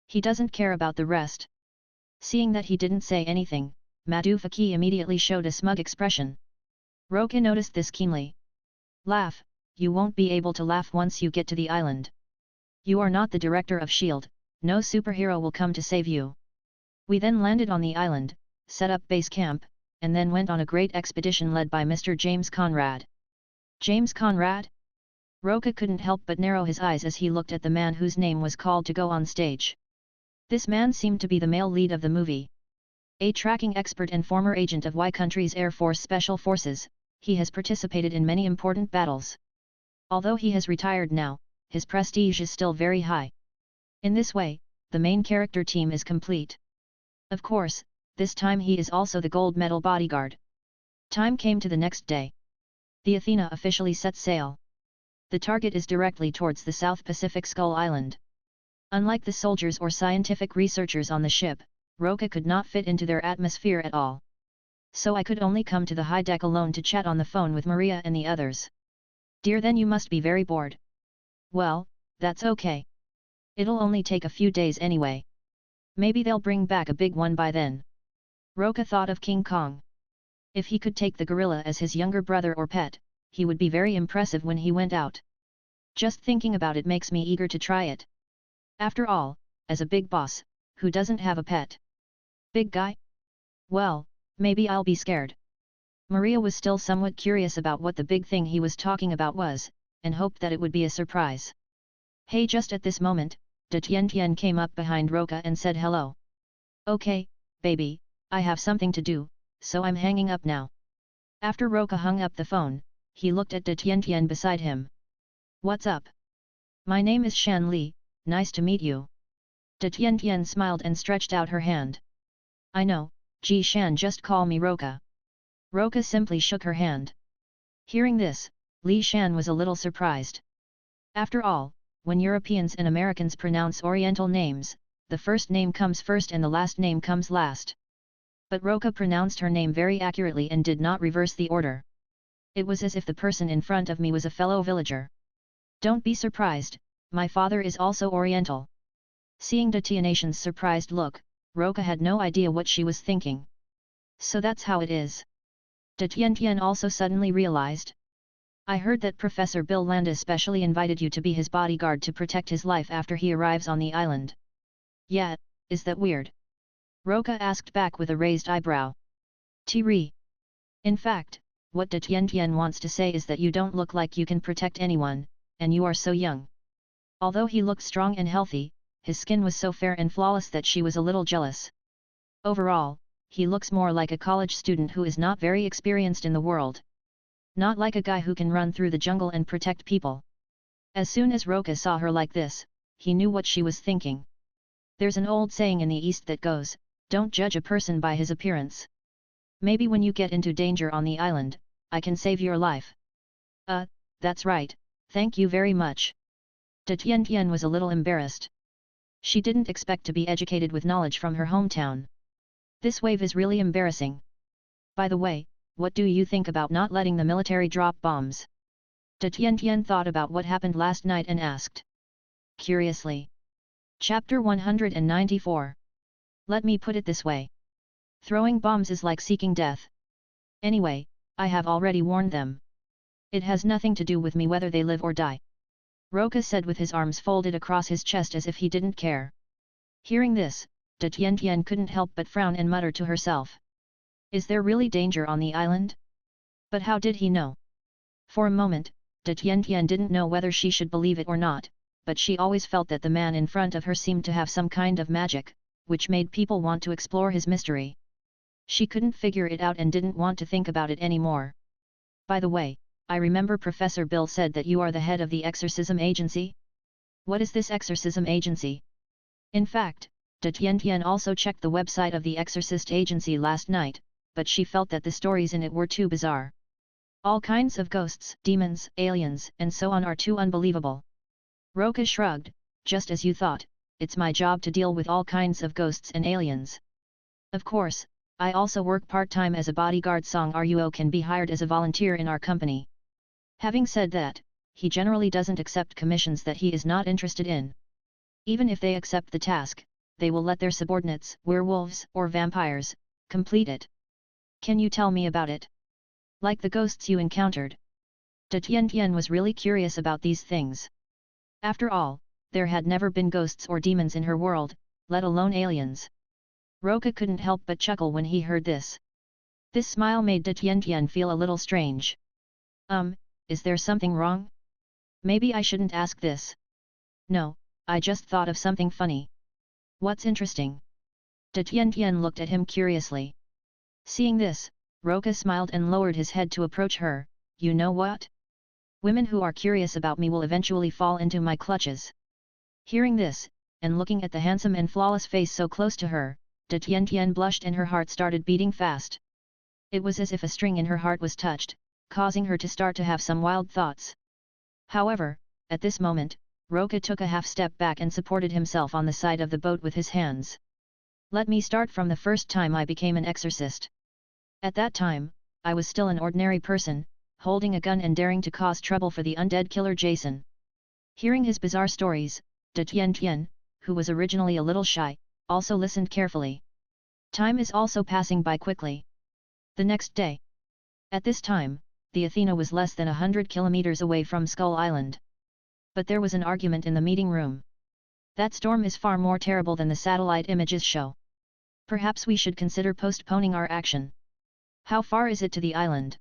He doesn't care about the rest. Seeing that he didn't say anything, Madhu Faki immediately showed a smug expression. Roca noticed this keenly. Laugh, you won't be able to laugh once you get to the island. You are not the director of S.H.I.E.L.D., no superhero will come to save you. We then landed on the island, set up base camp, and then went on a great expedition led by Mr. James Conrad. James Conrad? Roca couldn't help but narrow his eyes as he looked at the man whose name was called to go on stage. This man seemed to be the male lead of the movie. A tracking expert and former agent of Y country's Air Force Special Forces, he has participated in many important battles. Although he has retired now, his prestige is still very high. In this way, the main character team is complete. Of course, this time he is also the gold medal bodyguard. Time came to the next day. The Athena officially set sail. The target is directly towards the South Pacific Skull Island. Unlike the soldiers or scientific researchers on the ship, Roca could not fit into their atmosphere at all. So I could only come to the high deck alone to chat on the phone with Maria and the others. Dear, then you must be very bored. Well, that's okay. It'll only take a few days anyway. Maybe they'll bring back a big one by then. Roca thought of King Kong. If he could take the gorilla as his younger brother or pet, he would be very impressive when he went out. Just thinking about it makes me eager to try it. After all, as a big boss, who doesn't have a pet? Big guy? Well, maybe I'll be scared. Maria was still somewhat curious about what the big thing he was talking about was, and hoped that it would be a surprise. Hey, just at this moment, De Tien Tien came up behind Roca and said hello. Okay, baby, I have something to do, so I'm hanging up now. After Roca hung up the phone, he looked at De Tien Tien beside him. What's up? My name is Shan Li, nice to meet you. De Tien Tien smiled and stretched out her hand. I know, Ji Shan, just call me Roca. Roca simply shook her hand. Hearing this, Li Shan was a little surprised. After all, when Europeans and Americans pronounce Oriental names, the first name comes first and the last name comes last. But Roca pronounced her name very accurately and did not reverse the order. It was as if the person in front of me was a fellow villager. Don't be surprised, my father is also Oriental. Seeing De Tien Tien's surprised look, Roca had no idea what she was thinking. So that's how it is. De Tien Tien also suddenly realized. I heard that Professor Bill Landis specially invited you to be his bodyguard to protect his life after he arrives on the island. Yeah, is that weird? Roca asked back with a raised eyebrow. Tiri. In fact, what De Tien Tien wants to say is that you don't look like you can protect anyone, and you are so young. Although he looked strong and healthy, his skin was so fair and flawless that she was a little jealous. Overall, he looks more like a college student who is not very experienced in the world. Not like a guy who can run through the jungle and protect people. As soon as Roca saw her like this, he knew what she was thinking. There's an old saying in the East that goes, don't judge a person by his appearance. Maybe when you get into danger on the island, I can save your life. That's right, thank you very much. De Tien Tien was a little embarrassed. She didn't expect to be educated with knowledge from her hometown. This wave is really embarrassing. By the way, what do you think about not letting the military drop bombs? De Tien Tien thought about what happened last night and asked. Curiously. Chapter 194. Let me put it this way. Throwing bombs is like seeking death. Anyway, I have already warned them. It has nothing to do with me whether they live or die. Roca said with his arms folded across his chest as if he didn't care. Hearing this, De Tien Tien couldn't help but frown and mutter to herself. Is there really danger on the island? But how did he know? For a moment, De Tien Tien didn't know whether she should believe it or not, but she always felt that the man in front of her seemed to have some kind of magic, which made people want to explore his mystery. She couldn't figure it out and didn't want to think about it anymore. By the way, I remember Professor Bill said that you are the head of the exorcism agency? What is this exorcism agency? In fact, De Tien Tien also checked the website of the exorcist agency last night, but she felt that the stories in it were too bizarre. All kinds of ghosts, demons, aliens, and so on are too unbelievable. Roca shrugged, just as you thought, it's my job to deal with all kinds of ghosts and aliens. Of course, I also work part-time as a bodyguard. Song Ruo can be hired as a volunteer in our company. Having said that, he generally doesn't accept commissions that he is not interested in. Even if they accept the task, they will let their subordinates, werewolves or vampires, complete it. Can you tell me about it? Like the ghosts you encountered? De Tien Tien was really curious about these things. After all, there had never been ghosts or demons in her world, let alone aliens. Roca couldn't help but chuckle when he heard this. This smile made De Tien Tien feel a little strange. Is there something wrong? Maybe I shouldn't ask this. No, I just thought of something funny. What's interesting? De Tien Tien looked at him curiously. Seeing this, Roca smiled and lowered his head to approach her. You know what? Women who are curious about me will eventually fall into my clutches. Hearing this, and looking at the handsome and flawless face so close to her, De Tien Tien blushed and her heart started beating fast. It was as if a string in her heart was touched, causing her to start to have some wild thoughts. However, at this moment, Roca took a half step back and supported himself on the side of the boat with his hands. Let me start from the first time I became an exorcist. At that time, I was still an ordinary person, holding a gun and daring to cause trouble for the undead killer Jason. Hearing his bizarre stories, De Tian, who was originally a little shy, also listened carefully. Time is also passing by quickly. The next day. At this time, the Athena was less than 100 kilometers away from Skull Island. But there was an argument in the meeting room. That storm is far more terrible than the satellite images show. Perhaps we should consider postponing our action. How far is it to the island?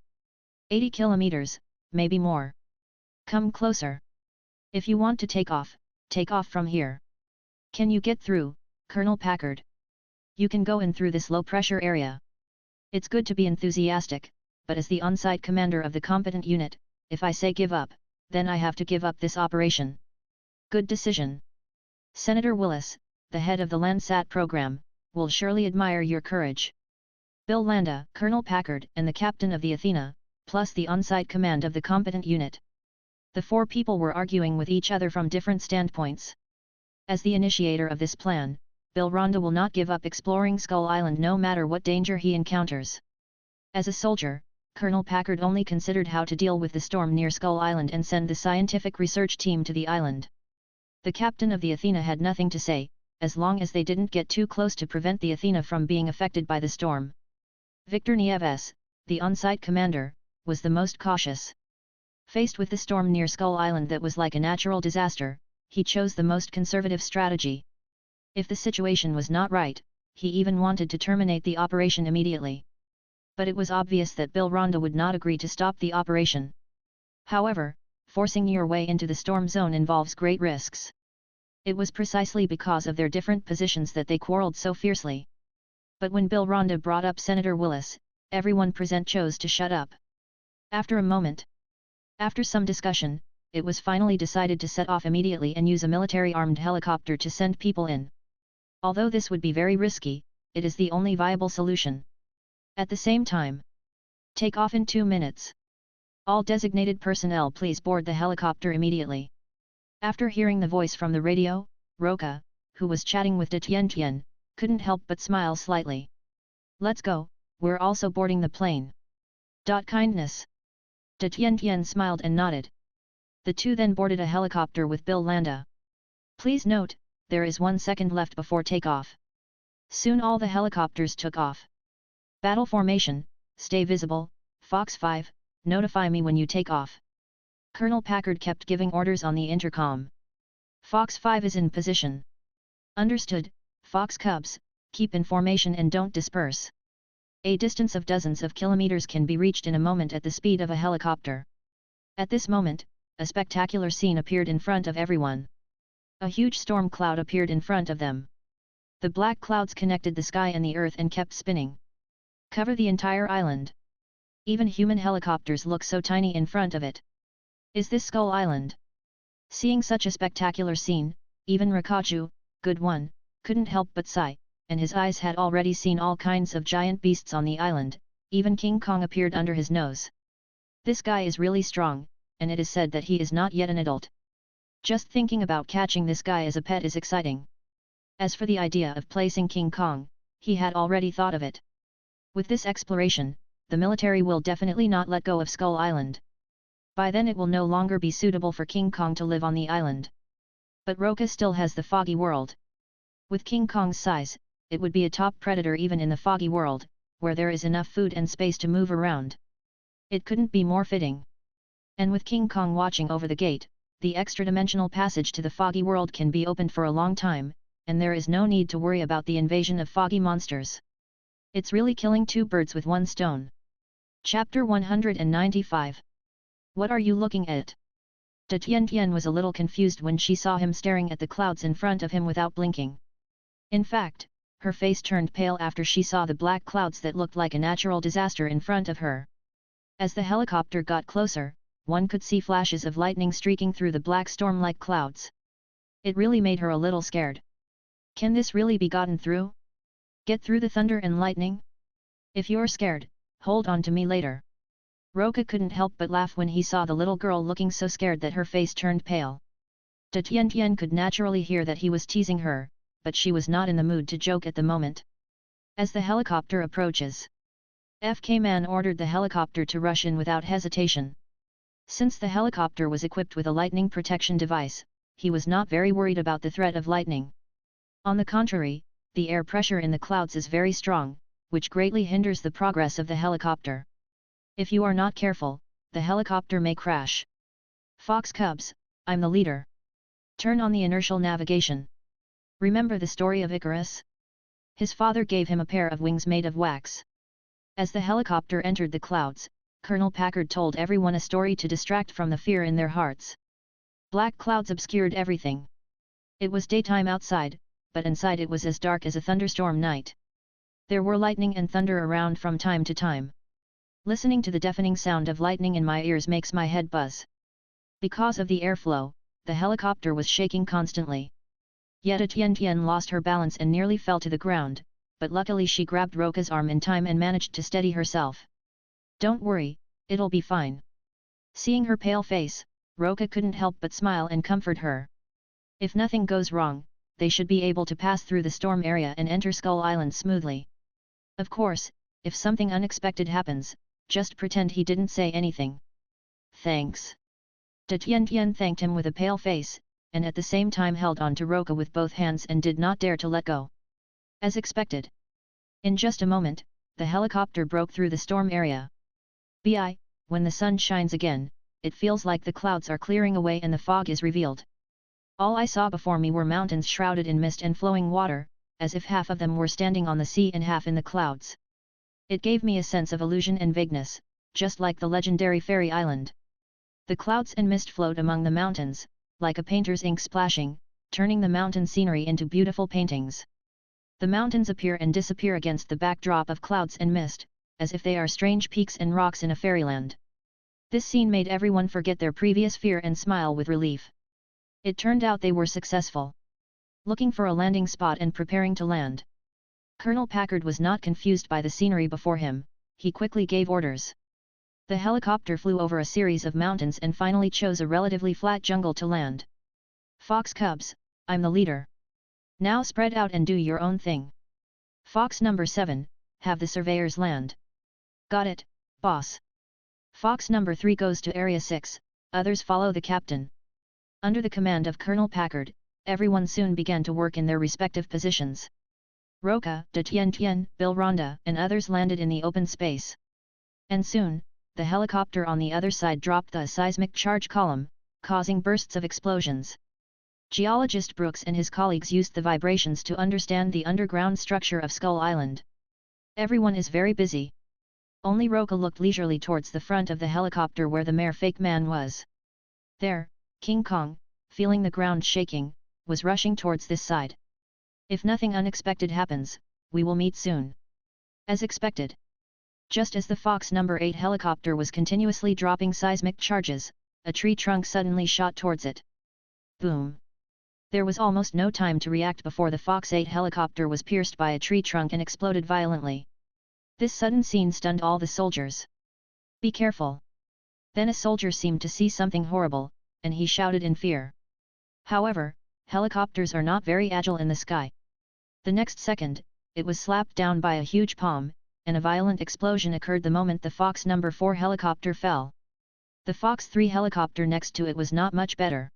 80 kilometers, maybe more. Come closer. If you want to take off from here. Can you get through, Colonel Packard? You can go in through this low-pressure area. It's good to be enthusiastic, but as the on-site commander of the competent unit, if I say give up, then I have to give up this operation. Good decision. Senator Willis, the head of the Landsat program, will surely admire your courage. Bill Landa, Colonel Packard, and the captain of the Athena, plus the on-site command of the competent unit. The four people were arguing with each other from different standpoints. As the initiator of this plan, Bill Ronda will not give up exploring Skull Island no matter what danger he encounters. As a soldier, Colonel Packard only considered how to deal with the storm near Skull Island and send the scientific research team to the island. The captain of the Athena had nothing to say, as long as they didn't get too close to prevent the Athena from being affected by the storm. Victor Nieves, the on-site commander, was the most cautious. Faced with the storm near Skull Island that was like a natural disaster, he chose the most conservative strategy. If the situation was not right, he even wanted to terminate the operation immediately. But it was obvious that Bill Ronda would not agree to stop the operation. However, forcing your way into the storm zone involves great risks. It was precisely because of their different positions that they quarreled so fiercely. But when Bill Ronda brought up Senator Willis, everyone present chose to shut up. After a moment, after some discussion, it was finally decided to set off immediately and use a military-armed helicopter to send people in. Although this would be very risky, it is the only viable solution. At the same time, take off in 2 minutes. All designated personnel please board the helicopter immediately. After hearing the voice from the radio, Roca, who was chatting with De Tian, couldn't help but smile slightly. Let's go, we're also boarding the plane. Kindness. De Tian smiled and nodded. The two then boarded a helicopter with Bill Landa. Please note, there is 1 second left before takeoff. Soon all the helicopters took off. Battle formation, stay visible, Fox 5, notify me when you take off. Colonel Packard kept giving orders on the intercom. Fox 5 is in position. Understood, Fox Cubs, keep in formation and don't disperse. A distance of dozens of kilometers can be reached in a moment at the speed of a helicopter. At this moment, a spectacular scene appeared in front of everyone. A huge storm cloud appeared in front of them. The black clouds connected the sky and the earth and kept spinning. Cover the entire island. Even human helicopters look so tiny in front of it. Is this Skull Island? Seeing such a spectacular scene, even Rakaju, good one, couldn't help but sigh, and his eyes had already seen all kinds of giant beasts on the island, even King Kong appeared under his nose. This guy is really strong, and it is said that he is not yet an adult. Just thinking about catching this guy as a pet is exciting. As for the idea of placing King Kong, he had already thought of it. With this exploration, the military will definitely not let go of Skull Island. By then it will no longer be suitable for King Kong to live on the island. But Roca still has the foggy world. With King Kong's size, it would be a top predator even in the foggy world, where there is enough food and space to move around. It couldn't be more fitting. And with King Kong watching over the gate, the extra-dimensional passage to the foggy world can be opened for a long time, and there is no need to worry about the invasion of foggy monsters. It's really killing two birds with one stone. Chapter 195. What are you looking at? De Tian was a little confused when she saw him staring at the clouds in front of him without blinking. In fact, her face turned pale after she saw the black clouds that looked like a natural disaster in front of her. As the helicopter got closer, one could see flashes of lightning streaking through the black storm-like clouds. It really made her a little scared. Can this really be gotten through? Get through the thunder and lightning? If you're scared, hold on to me later. Roca couldn't help but laugh when he saw the little girl looking so scared that her face turned pale. De Tian could naturally hear that he was teasing her, but she was not in the mood to joke at the moment. As the helicopter approaches, FK Man ordered the helicopter to rush in without hesitation. Since the helicopter was equipped with a lightning protection device, he was not very worried about the threat of lightning. On the contrary, the air pressure in the clouds is very strong, which greatly hinders the progress of the helicopter. If you are not careful, the helicopter may crash. Fox Cubs, I'm the leader. Turn on the inertial navigation. Remember the story of Icarus? His father gave him a pair of wings made of wax. As the helicopter entered the clouds, Colonel Packard told everyone a story to distract from the fear in their hearts. Black clouds obscured everything. It was daytime outside, but inside it was as dark as a thunderstorm night. There were lightning and thunder around from time to time. Listening to the deafening sound of lightning in my ears makes my head buzz. Because of the airflow, the helicopter was shaking constantly. Yeta Tian Tian lost her balance and nearly fell to the ground, but luckily she grabbed Roca's arm in time and managed to steady herself. Don't worry, it'll be fine. Seeing her pale face, Roca couldn't help but smile and comfort her. If nothing goes wrong, they should be able to pass through the storm area and enter Skull Island smoothly. Of course, if something unexpected happens, just pretend he didn't say anything. Thanks. De Tian Tian thanked him with a pale face, and at the same time held on to Roca with both hands and did not dare to let go. As expected. In just a moment, the helicopter broke through the storm area. When the sun shines again, it feels like the clouds are clearing away and the fog is revealed. All I saw before me were mountains shrouded in mist and flowing water, as if half of them were standing on the sea and half in the clouds. It gave me a sense of illusion and vagueness, just like the legendary fairy island. The clouds and mist flowed among the mountains, like a painter's ink splashing, turning the mountain scenery into beautiful paintings. The mountains appear and disappear against the backdrop of clouds and mist, as if they are strange peaks and rocks in a fairyland. This scene made everyone forget their previous fear and smile with relief. It turned out they were successful. Looking for a landing spot and preparing to land. Colonel Packard was not confused by the scenery before him, he quickly gave orders. The helicopter flew over a series of mountains and finally chose a relatively flat jungle to land. Fox Cubs, I'm the leader. Now spread out and do your own thing. Fox number 7, have the surveyors land. Got it, boss. Fox number 3 goes to Area 6, others follow the captain. Under the command of Colonel Packard, everyone soon began to work in their respective positions. Roca, De Tian Tian, Bill Rhonda and others landed in the open space. And soon, the helicopter on the other side dropped the seismic charge column, causing bursts of explosions. Geologist Brooks and his colleagues used the vibrations to understand the underground structure of Skull Island. Everyone is very busy. Only Roca looked leisurely towards the front of the helicopter where the mere fake man was. There, King Kong, feeling the ground shaking, was rushing towards this side. If nothing unexpected happens, we will meet soon. As expected. Just as the Fox number 8 helicopter was continuously dropping seismic charges, a tree trunk suddenly shot towards it. Boom! There was almost no time to react before the Fox 8 helicopter was pierced by a tree trunk and exploded violently. This sudden scene stunned all the soldiers. Be careful! Then a soldier seemed to see something horrible, and he shouted in fear. However, helicopters are not very agile in the sky. The next second, it was slapped down by a huge palm, and a violent explosion occurred the moment the Fox number 4 helicopter fell. The Fox 3 helicopter next to it was not much better.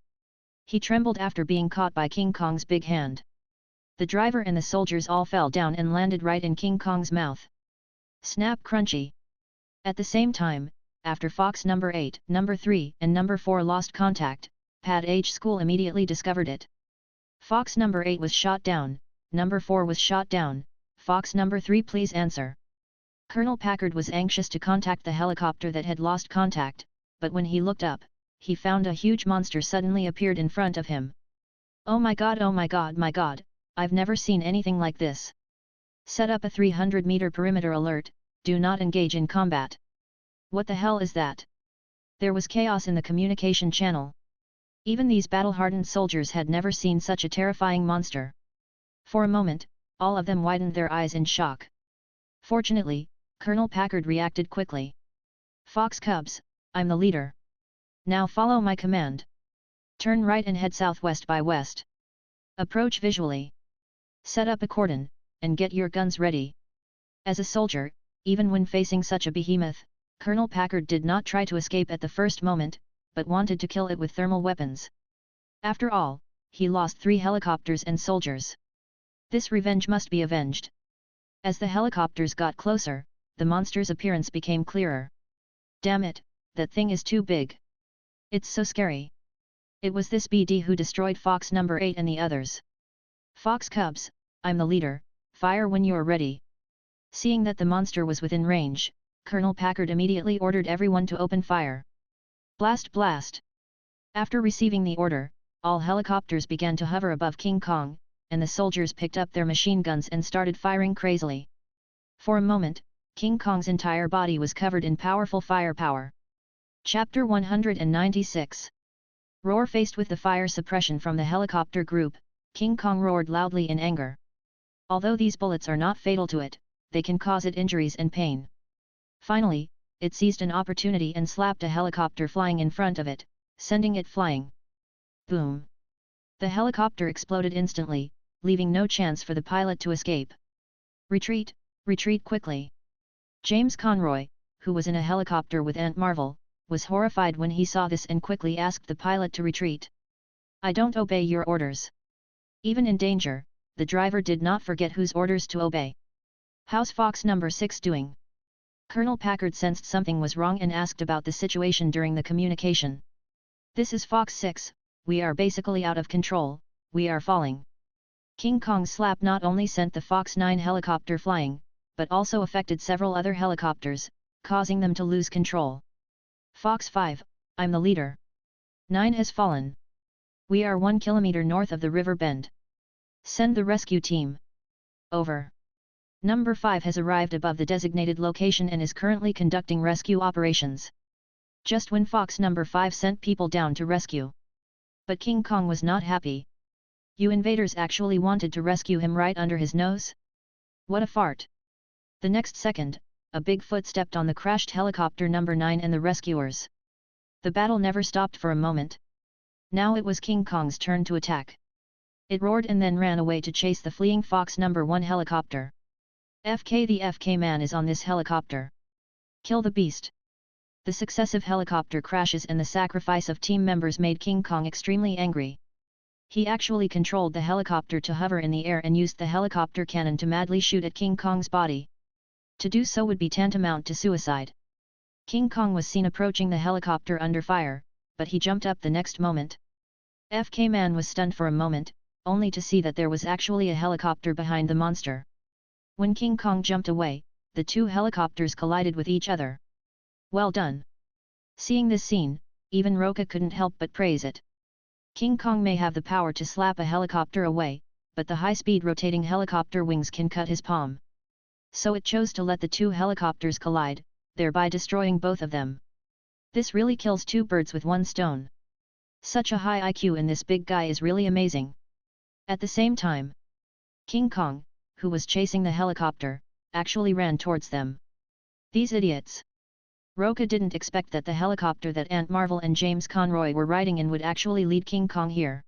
He trembled after being caught by King Kong's big hand. The driver and the soldiers all fell down and landed right in King Kong's mouth. Snap crunchy! At the same time, after Fox number 8, number 3 and number 4 lost contact, Pad H School immediately discovered it. Fox number 8 was shot down, number 4 was shot down, Fox number 3 please answer. Colonel Packard was anxious to contact the helicopter that had lost contact, but when he looked up, he found a huge monster suddenly appeared in front of him. Oh my god, oh my god, my god, I've never seen anything like this. Set up a 300-meter perimeter alert, do not engage in combat. What the hell is that? There was chaos in the communication channel. Even these battle-hardened soldiers had never seen such a terrifying monster. For a moment, all of them widened their eyes in shock. Fortunately, Colonel Packard reacted quickly. Fox Cubs, I'm the leader. Now follow my command. Turn right and head southwest by west. Approach visually. Set up a cordon, and get your guns ready. As a soldier, even when facing such a behemoth, Colonel Packard did not try to escape at the first moment, but wanted to kill it with thermal weapons. After all, he lost 3 helicopters and soldiers. This revenge must be avenged. As the helicopters got closer, the monster's appearance became clearer. Damn it, that thing is too big. It's so scary. It was this BD who destroyed Fox number 8 and the others. Fox cubs, I'm the leader, fire when you're ready. Seeing that the monster was within range, Colonel Packard immediately ordered everyone to open fire. Blast blast! After receiving the order, all helicopters began to hover above King Kong, and the soldiers picked up their machine guns and started firing crazily. For a moment, King Kong's entire body was covered in powerful firepower. Chapter 196. Roar. Faced with the fire suppression from the helicopter group, King Kong roared loudly in anger. Although these bullets are not fatal to it, they can cause it injuries and pain. Finally, it seized an opportunity and slapped a helicopter flying in front of it, sending it flying. Boom! The helicopter exploded instantly, leaving no chance for the pilot to escape. Retreat, retreat quickly! James Conroy, who was in a helicopter with Aunt Marvel, was horrified when he saw this and quickly asked the pilot to retreat. I don't obey your orders. Even in danger, the driver did not forget whose orders to obey. How's Fox number 6 doing? Colonel Packard sensed something was wrong and asked about the situation during the communication. This is Fox 6, we are basically out of control, we are falling. King Kong's slap not only sent the Fox 9 helicopter flying, but also affected several other helicopters, causing them to lose control. Fox 5, I'm the leader. 9 has fallen. We are 1 kilometer north of the river bend. Send the rescue team. Over. Number 5 has arrived above the designated location and is currently conducting rescue operations. Just when Fox number 5 sent people down to rescue. But King Kong was not happy. You invaders actually wanted to rescue him right under his nose? What a fart! The next second, a big foot stepped on the crashed helicopter number 9 and the rescuers. The battle never stopped for a moment. Now it was King Kong's turn to attack. It roared and then ran away to chase the fleeing Fox number 1 helicopter. FK, the FK man is on this helicopter. Kill the beast. The successive helicopter crashes and the sacrifice of team members made King Kong extremely angry. He actually controlled the helicopter to hover in the air and used the helicopter cannon to madly shoot at King Kong's body. To do so would be tantamount to suicide. King Kong was seen approaching the helicopter under fire, but he jumped up the next moment. FK man was stunned for a moment, only to see that there was actually a helicopter behind the monster. When King Kong jumped away, the 2 helicopters collided with each other. Well done! Seeing this scene, even Roca couldn't help but praise it. King Kong may have the power to slap a helicopter away, but the high-speed rotating helicopter wings can cut his palm. So it chose to let the 2 helicopters collide, thereby destroying both of them. This really kills 2 birds with 1 stone. Such a high IQ in this big guy is really amazing. At the same time, King Kong, who was chasing the helicopter, actually ran towards them. These idiots! Roca didn't expect that the helicopter that Aunt Marvel and James Conroy were riding in would actually lead King Kong here.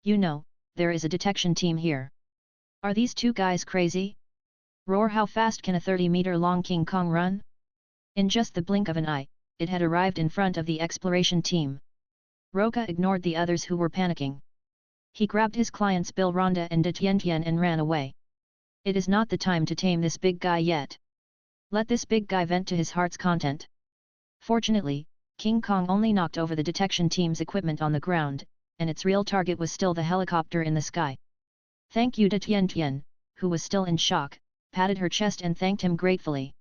You know, there is a detection team here. Are these 2 guys crazy? Roar! How fast can a 30-meter-long King Kong run? In just the blink of an eye, it had arrived in front of the exploration team. Roca ignored the others who were panicking. He grabbed his clients Bill Rhonda and De Tian and ran away. It is not the time to tame this big guy yet. Let this big guy vent to his heart's content. Fortunately, King Kong only knocked over the detection team's equipment on the ground, and its real target was still the helicopter in the sky. Thank you. De Tian, who was still in shock, patted her chest and thanked him gratefully.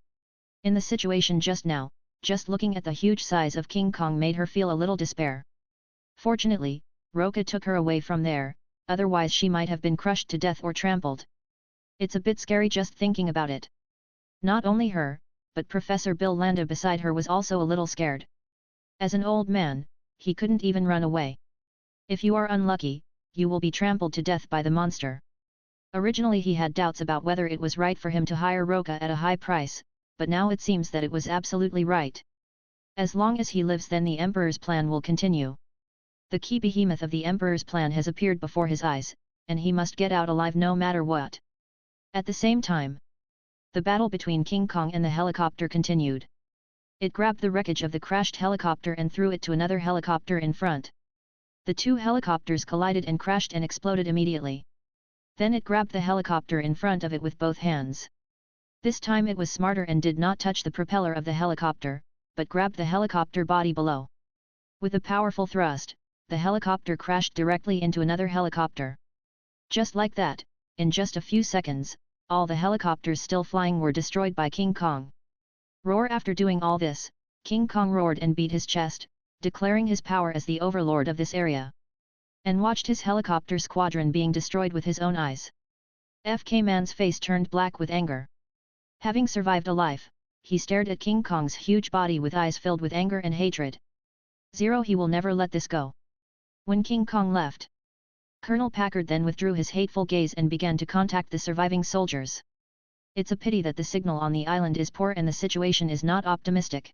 In the situation just now, just looking at the huge size of King Kong made her feel a little despair. Fortunately, Roca took her away from there, otherwise she might have been crushed to death or trampled. It's a bit scary just thinking about it. Not only her, but Professor Bill Landa beside her was also a little scared. As an old man, he couldn't even run away. If you are unlucky, you will be trampled to death by the monster. Originally he had doubts about whether it was right for him to hire Roca at a high price, but now it seems that it was absolutely right. As long as he lives, then the Emperor's plan will continue. The key behemoth of the Emperor's plan has appeared before his eyes, and he must get out alive no matter what. At the same time, the battle between King Kong and the helicopter continued. It grabbed the wreckage of the crashed helicopter and threw it to another helicopter in front. The two helicopters collided and crashed and exploded immediately. Then it grabbed the helicopter in front of it with both hands. This time it was smarter and did not touch the propeller of the helicopter, but grabbed the helicopter body below. With a powerful thrust, the helicopter crashed directly into another helicopter. Just like that, in just a few seconds, all the helicopters still flying were destroyed by King Kong. Roar! After doing all this, King Kong roared and beat his chest, declaring his power as the overlord of this area. And watched his helicopter squadron being destroyed with his own eyes. FK Man's face turned black with anger. Having survived alive, he stared at King Kong's huge body with eyes filled with anger and hatred. He will never let this go. When King Kong left, Colonel Packard then withdrew his hateful gaze and began to contact the surviving soldiers. It's a pity that the signal on the island is poor and the situation is not optimistic.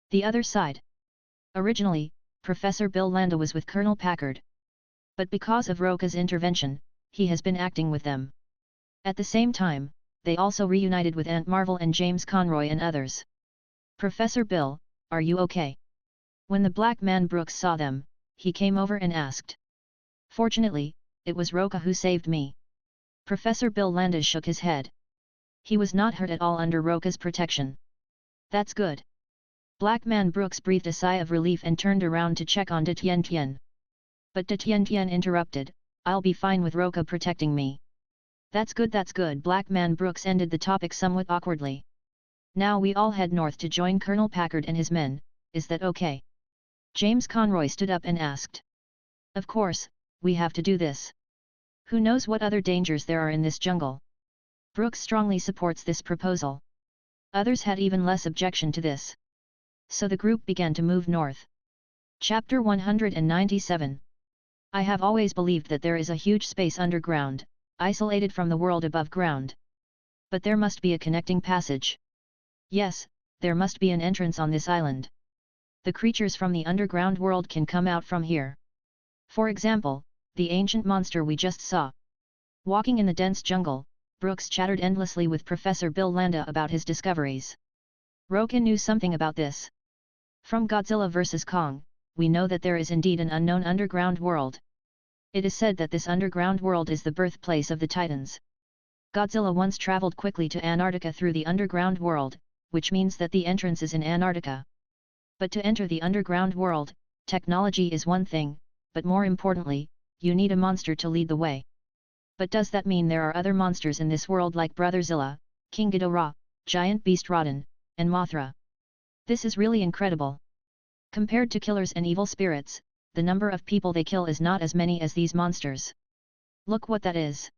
The other side. Originally, Professor Bill Landa was with Colonel Packard. But because of Roca's intervention, he has been acting with them. At the same time, they also reunited with Aunt Marvel and James Conroy and others. Professor Bill, are you okay? When the black man Brooks saw them, he came over and asked. Fortunately, it was Roca who saved me. Professor Bill Landis shook his head. He was not hurt at all under Roca's protection. That's good. Black man Brooks breathed a sigh of relief and turned around to check on De Tien Tien. But De Tien Tien interrupted, I'll be fine with Roca protecting me. That's good. Black man Brooks ended the topic somewhat awkwardly. Now we all head north to join Colonel Packard and his men, is that okay? James Conroy stood up and asked. Of course, we have to do this. Who knows what other dangers there are in this jungle? Brooks strongly supports this proposal. Others had even less objection to this. So the group began to move north. Chapter 197. I have always believed that there is a huge space underground, isolated from the world above ground. But there must be a connecting passage. Yes, there must be an entrance on this island. The creatures from the underground world can come out from here. For example, the ancient monster we just saw. Walking in the dense jungle, Brooks chattered endlessly with Professor Bill Landa about his discoveries. Roca knew something about this. From Godzilla vs. Kong, we know that there is indeed an unknown underground world. It is said that this underground world is the birthplace of the Titans. Godzilla once traveled quickly to Antarctica through the underground world, which means that the entrance is in Antarctica. But to enter the underground world, technology is one thing, but more importantly, you need a monster to lead the way. But does that mean there are other monsters in this world like Brotherzilla, King Ghidorah, Giant Beast Rodan, and Mothra? This is really incredible. Compared to killers and evil spirits, the number of people they kill is not as many as these monsters. Look what that is.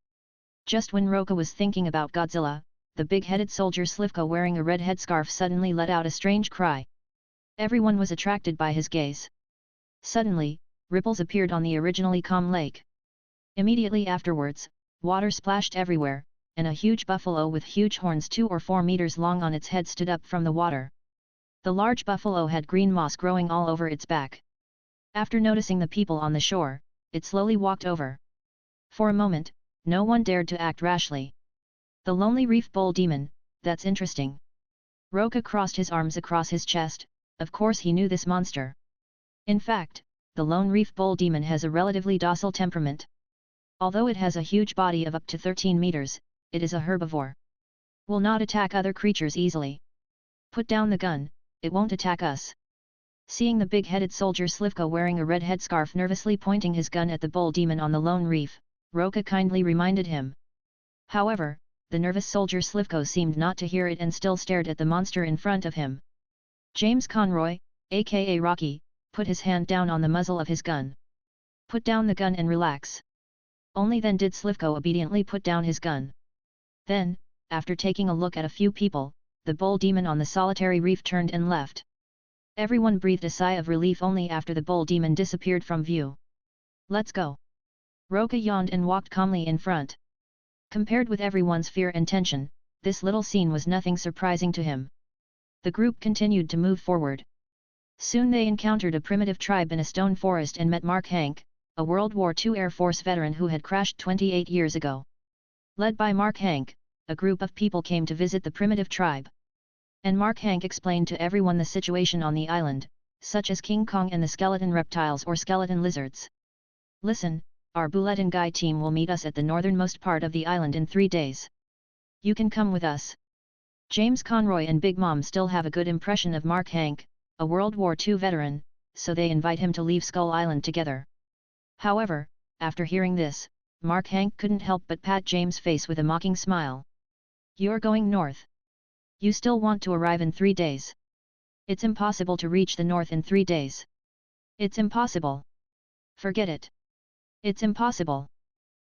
Just when Roca was thinking about Godzilla, the big-headed soldier Slivko wearing a red headscarf suddenly let out a strange cry. Everyone was attracted by his gaze. Suddenly, ripples appeared on the originally calm lake. Immediately afterwards, water splashed everywhere, and a huge buffalo with huge horns 2 or 4 meters long on its head stood up from the water. The large buffalo had green moss growing all over its back. After noticing the people on the shore, it slowly walked over. For a moment, no one dared to act rashly. The lonely reef bull demon, that's interesting. Roca crossed his arms across his chest, of course he knew this monster. In fact, the lone reef bull demon has a relatively docile temperament. Although it has a huge body of up to 13 meters, it is a herbivore. Will not attack other creatures easily. Put down the gun, it won't attack us. Seeing the big-headed soldier Slivko wearing a red headscarf nervously pointing his gun at the bull demon on the lone reef, Roca kindly reminded him. However, the nervous soldier Slivko seemed not to hear it and still stared at the monster in front of him. James Conroy, aka Rocky, put his hand down on the muzzle of his gun. Put down the gun and relax. Only then did Slivko obediently put down his gun. Then, after taking a look at a few people, the bull demon on the solitary reef turned and left. Everyone breathed a sigh of relief only after the bull demon disappeared from view. Let's go. Roca yawned and walked calmly in front. Compared with everyone's fear and tension, this little scene was nothing surprising to him. The group continued to move forward. Soon they encountered a primitive tribe in a stone forest and met Mark Hank, a World War II Air Force veteran who had crashed 28 years ago. Led by Mark Hank, a group of people came to visit the primitive tribe. And Mark Hank explained to everyone the situation on the island, such as King Kong and the skeleton reptiles or skeleton lizards. Listen, our bulletin guy team will meet us at the northernmost part of the island in 3 days. You can come with us. James Conroy and Big Mom still have a good impression of Mark Hank, a World War II veteran, so they invite him to leave Skull Island together. However, after hearing this, Mark Hank couldn't help but pat James' face with a mocking smile. You're going north. You still want to arrive in 3 days. It's impossible to reach the north in 3 days. It's impossible. Forget it. It's impossible.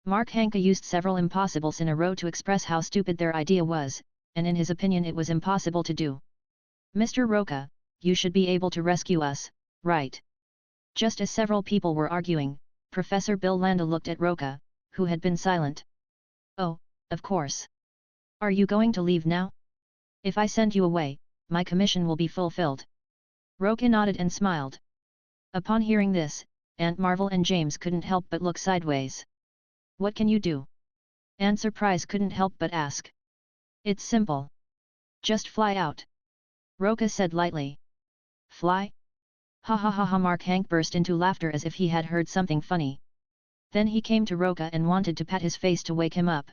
Mark Hank used several impossibles in a row to express how stupid their idea was, and in his opinion it was impossible to do. Mr. Roca, you should be able to rescue us, right? Just as several people were arguing, Professor Bill Landa looked at Roca, who had been silent. Oh, of course. Are you going to leave now? If I send you away, my commission will be fulfilled. Roca nodded and smiled. Upon hearing this, Aunt Marvel and James couldn't help but look sideways. What can you do? Aunt Surprise couldn't help but ask. It's simple. Just fly out. Roca said lightly. Fly? Ha ha ha ha! Mark Hank burst into laughter as if he had heard something funny. Then he came to Roca and wanted to pat his face to wake him up.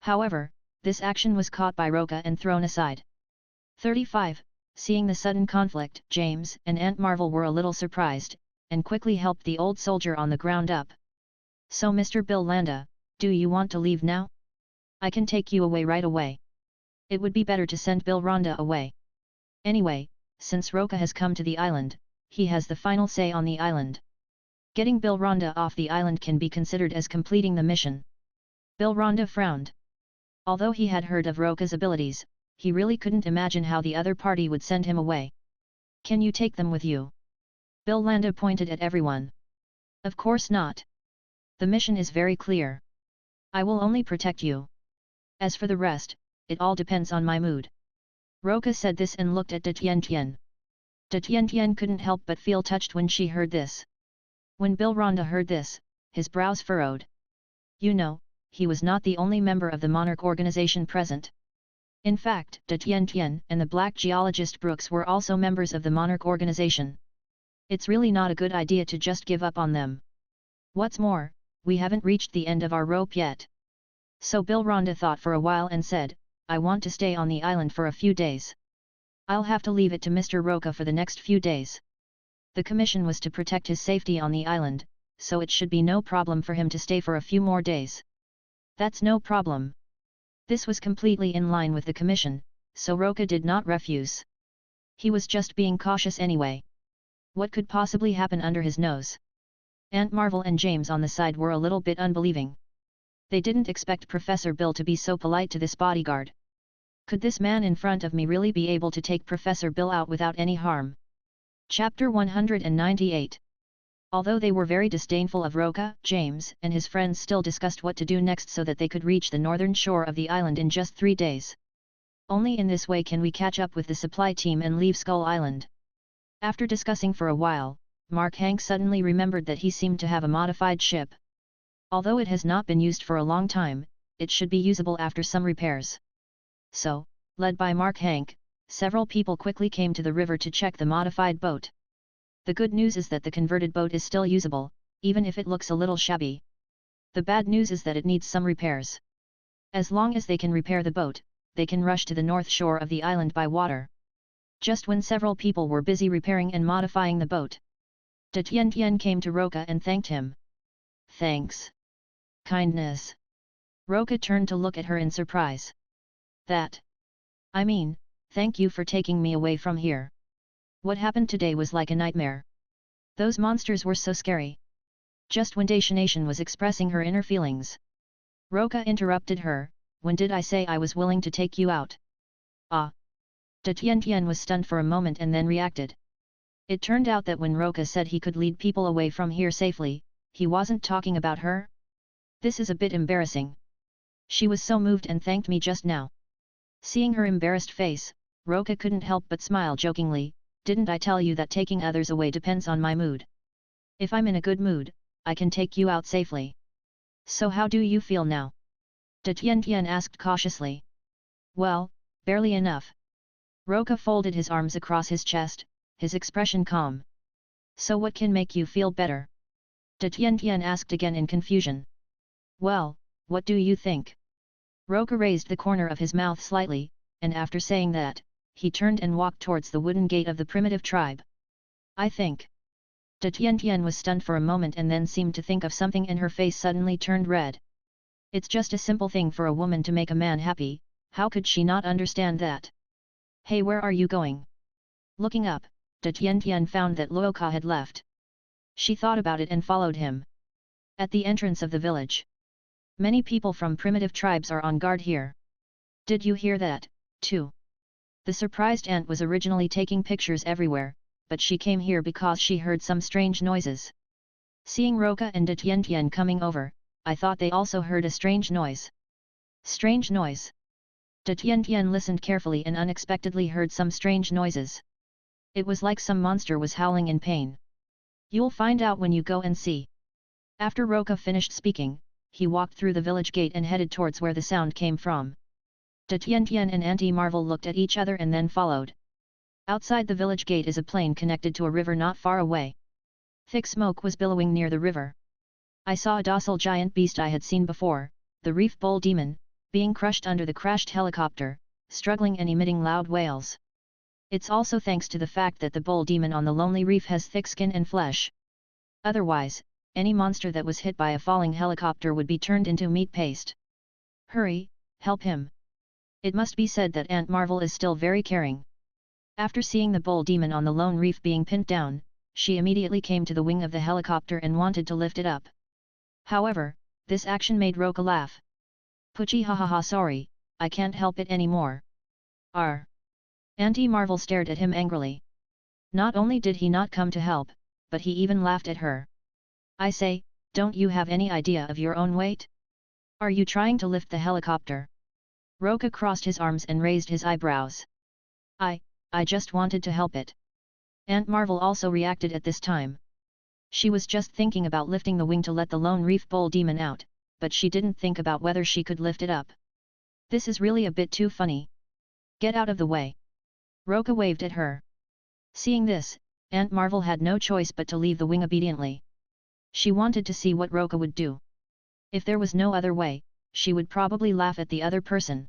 However, this action was caught by Roca and thrown aside. 35. Seeing the sudden conflict, James and Aunt Marvel were a little surprised, and quickly helped the old soldier on the ground up. So Mr. Bill Landa, do you want to leave now? I can take you away right away. It would be better to send Bill Rhonda away. Anyway, since Roca has come to the island, he has the final say on the island. Getting Bill Rhonda off the island can be considered as completing the mission. Bill Rhonda frowned. Although he had heard of Roca's abilities, he really couldn't imagine how the other party would send him away. Can you take them with you? Bill Landa pointed at everyone. Of course not. The mission is very clear. I will only protect you. As for the rest, it all depends on my mood. Roca said this and looked at De Tien Tien. De Tien Tien couldn't help but feel touched when she heard this. When Bill Rhonda heard this, his brows furrowed. You know, he was not the only member of the Monarch organization present. In fact, De Tien Tien and the black geologist Brooks were also members of the Monarch organization. It's really not a good idea to just give up on them. What's more, we haven't reached the end of our rope yet. So Bill Rhonda thought for a while and said, I want to stay on the island for a few days. I'll have to leave it to Mr. Roca for the next few days. The commission was to protect his safety on the island, so it should be no problem for him to stay for a few more days. That's no problem. This was completely in line with the commission, so Roca did not refuse. He was just being cautious anyway. What could possibly happen under his nose? Aunt Marvel and James on the side were a little bit unbelieving. They didn't expect Professor Bill to be so polite to this bodyguard. Could this man in front of me really be able to take Professor Bill out without any harm? Chapter 198. Although they were very disdainful of Roca, James and his friends still discussed what to do next so that they could reach the northern shore of the island in just 3 days. Only in this way can we catch up with the supply team and leave Skull Island. After discussing for a while, Mark Hank suddenly remembered that he seemed to have a modified ship. Although it has not been used for a long time, it should be usable after some repairs. So, led by Mark Hank, several people quickly came to the river to check the modified boat. The good news is that the converted boat is still usable, even if it looks a little shabby. The bad news is that it needs some repairs. As long as they can repair the boat, they can rush to the north shore of the island by water. Just when several people were busy repairing and modifying the boat, De Tien Tien came to Roca and thanked him. Thanks. Kindness. Roca turned to look at her in surprise. I mean, thank you for taking me away from here. What happened today was like a nightmare. Those monsters were so scary. Just when Daishanation was expressing her inner feelings, Roca interrupted her. When did I say I was willing to take you out? Ah! De Tien Tien was stunned for a moment and then reacted. It turned out that when Roca said he could lead people away from here safely, he wasn't talking about her. This is a bit embarrassing. She was so moved and thanked me just now. Seeing her embarrassed face, Roca couldn't help but smile jokingly. Didn't I tell you that taking others away depends on my mood? If I'm in a good mood, I can take you out safely. So how do you feel now? De Tian asked cautiously. Well, barely enough. Roca folded his arms across his chest, his expression calm. So what can make you feel better? De Tian asked again in confusion. Well, what do you think? Roca raised the corner of his mouth slightly, and after saying that, he turned and walked towards the wooden gate of the primitive tribe. I think. De Tian was stunned for a moment and then seemed to think of something and her face suddenly turned red. It's just a simple thing for a woman to make a man happy, how could she not understand that? Hey, where are you going? Looking up, De Tian found that Roca had left. She thought about it and followed him. At the entrance of the village. Many people from primitive tribes are on guard here. Did you hear that, too? The surprised aunt was originally taking pictures everywhere, but she came here because she heard some strange noises. Seeing Roca and De Tian coming over, I thought they also heard a strange noise. Strange noise? De Tian listened carefully and unexpectedly heard some strange noises. It was like some monster was howling in pain. You'll find out when you go and see. After Roca finished speaking, he walked through the village gate and headed towards where the sound came from. De Tian and Auntie Marvel looked at each other and then followed. Outside the village gate is a plain connected to a river not far away. Thick smoke was billowing near the river. I saw a docile giant beast I had seen before, the reef bull demon, being crushed under the crashed helicopter, struggling and emitting loud wails. It's also thanks to the fact that the bull demon on the lonely reef has thick skin and flesh. Otherwise, any monster that was hit by a falling helicopter would be turned into meat paste. Hurry, help him. It must be said that Aunt Marvel is still very caring. After seeing the bull demon on the lone reef being pinned down, she immediately came to the wing of the helicopter and wanted to lift it up. However, this action made Roca laugh. Pucci ha ha ha, sorry, I can't help it anymore. Arr. Auntie Marvel stared at him angrily. Not only did he not come to help, but he even laughed at her. I say, don't you have any idea of your own weight? Are you trying to lift the helicopter? Roca crossed his arms and raised his eyebrows. I just wanted to help it. Aunt Marvel also reacted at this time. She was just thinking about lifting the wing to let the lone reef bull demon out, but she didn't think about whether she could lift it up. This is really a bit too funny. Get out of the way. Roca waved at her. Seeing this, Aunt Marvel had no choice but to leave the wing obediently. She wanted to see what Roca would do. If there was no other way, she would probably laugh at the other person.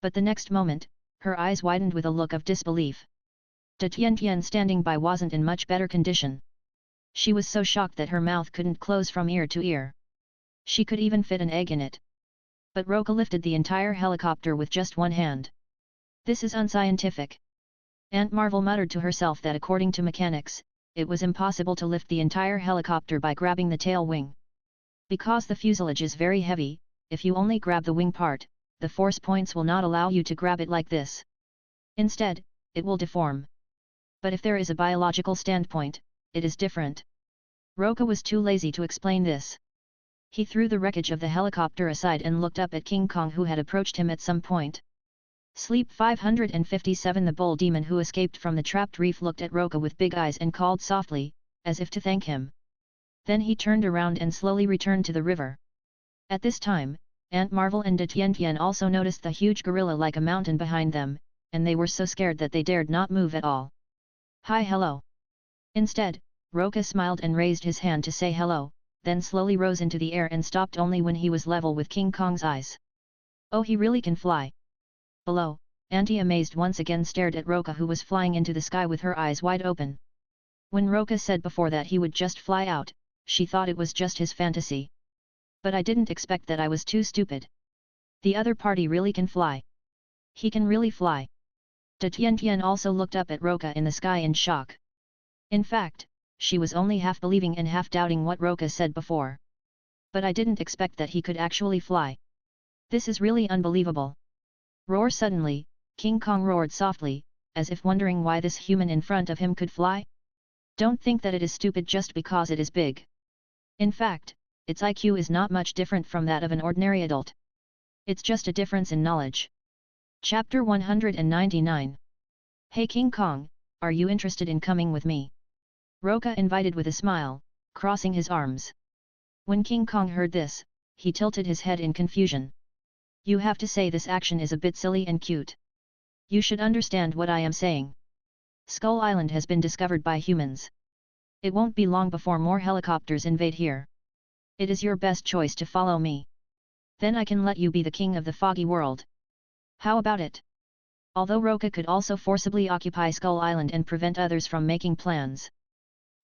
But the next moment, her eyes widened with a look of disbelief. De Tian standing by wasn't in much better condition. She was so shocked that her mouth couldn't close from ear to ear. She could even fit an egg in it. But Roca lifted the entire helicopter with just one hand. This is unscientific. Aunt Marvel muttered to herself that according to mechanics, it was impossible to lift the entire helicopter by grabbing the tail wing. Because the fuselage is very heavy, if you only grab the wing part, the force points will not allow you to grab it like this. Instead, it will deform. But if there is a biological standpoint, it is different. Roca was too lazy to explain this. He threw the wreckage of the helicopter aside and looked up at King Kong, who had approached him at some point. Sleep 557. The bull demon who escaped from the trapped reef looked at Roca with big eyes and called softly, as if to thank him. Then he turned around and slowly returned to the river. At this time, Aunt Marvel and De Tian also noticed the huge gorilla like a mountain behind them, and they were so scared that they dared not move at all. Hi, hello. Instead, Roca smiled and raised his hand to say hello, then slowly rose into the air and stopped only when he was level with King Kong's eyes. Oh, he really can fly. Below, Auntie amazed once again stared at Roca, who was flying into the sky with her eyes wide open. When Roca said before that he would just fly out, she thought it was just his fantasy. But I didn't expect that. I was too stupid. The other party really can fly. He can really fly. De Tian also looked up at Roca in the sky in shock. In fact, she was only half believing and half doubting what Roca said before. But I didn't expect that he could actually fly. This is really unbelievable. Roar! Suddenly, King Kong roared softly, as if wondering why this human in front of him could fly. Don't think that it is stupid just because it is big. In fact, its IQ is not much different from that of an ordinary adult. It's just a difference in knowledge. Chapter 199. Hey King Kong, are you interested in coming with me? Roca invited with a smile, crossing his arms. When King Kong heard this, he tilted his head in confusion. You have to say this action is a bit silly and cute. You should understand what I am saying. Skull Island has been discovered by humans. It won't be long before more helicopters invade here. It is your best choice to follow me. Then I can let you be the king of the foggy world. How about it? Although Roca could also forcibly occupy Skull Island and prevent others from making plans.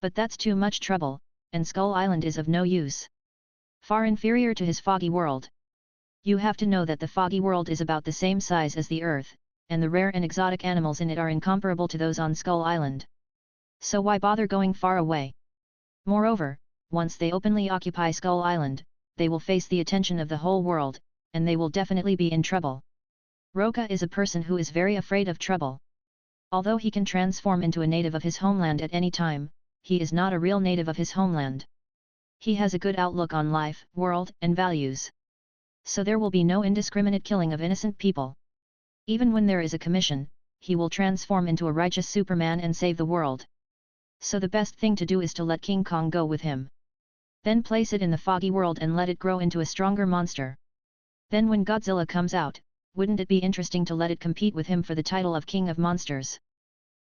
But that's too much trouble, and Skull Island is of no use. Far inferior to his foggy world. You have to know that the foggy world is about the same size as the Earth, and the rare and exotic animals in it are incomparable to those on Skull Island. So why bother going far away? Moreover, once they openly occupy Skull Island, they will face the attention of the whole world, and they will definitely be in trouble. Roca is a person who is very afraid of trouble. Although he can transform into a native of his homeland at any time, he is not a real native of his homeland. He has a good outlook on life, world, and values. So there will be no indiscriminate killing of innocent people. Even when there is a commission, he will transform into a righteous Superman and save the world. So the best thing to do is to let King Kong go with him. Then place it in the foggy world and let it grow into a stronger monster. Then when Godzilla comes out, wouldn't it be interesting to let it compete with him for the title of King of Monsters?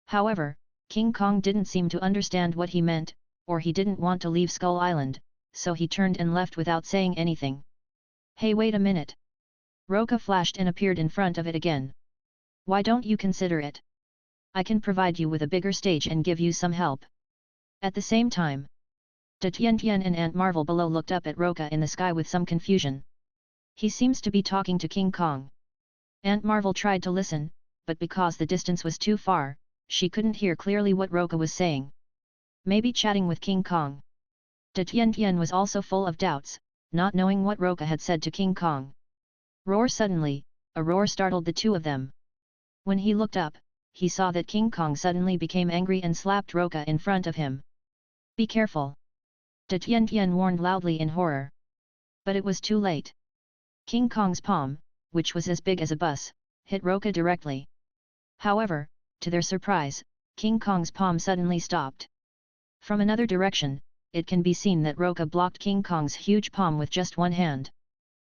However, King Kong didn't seem to understand what he meant, or he didn't want to leave Skull Island, so he turned and left without saying anything. Hey, wait a minute! Roca flashed and appeared in front of it again. Why don't you consider it? I can provide you with a bigger stage and give you some help. At the same time, Tian Tian and Aunt Marvel below looked up at Roca in the sky with some confusion. He seems to be talking to King Kong. Aunt Marvel tried to listen, but because the distance was too far, she couldn't hear clearly what Roca was saying. Maybe chatting with King Kong. Tian Tian was also full of doubts, not knowing what Roca had said to King Kong. Roar! Suddenly, a roar startled the two of them. When he looked up, he saw that King Kong suddenly became angry and slapped Roca in front of him. Be careful! Tian Tian warned loudly in horror. But it was too late. King Kong's palm, which was as big as a bus, hit Roca directly. However, to their surprise, King Kong's palm suddenly stopped. From another direction, it can be seen that Roca blocked King Kong's huge palm with just one hand.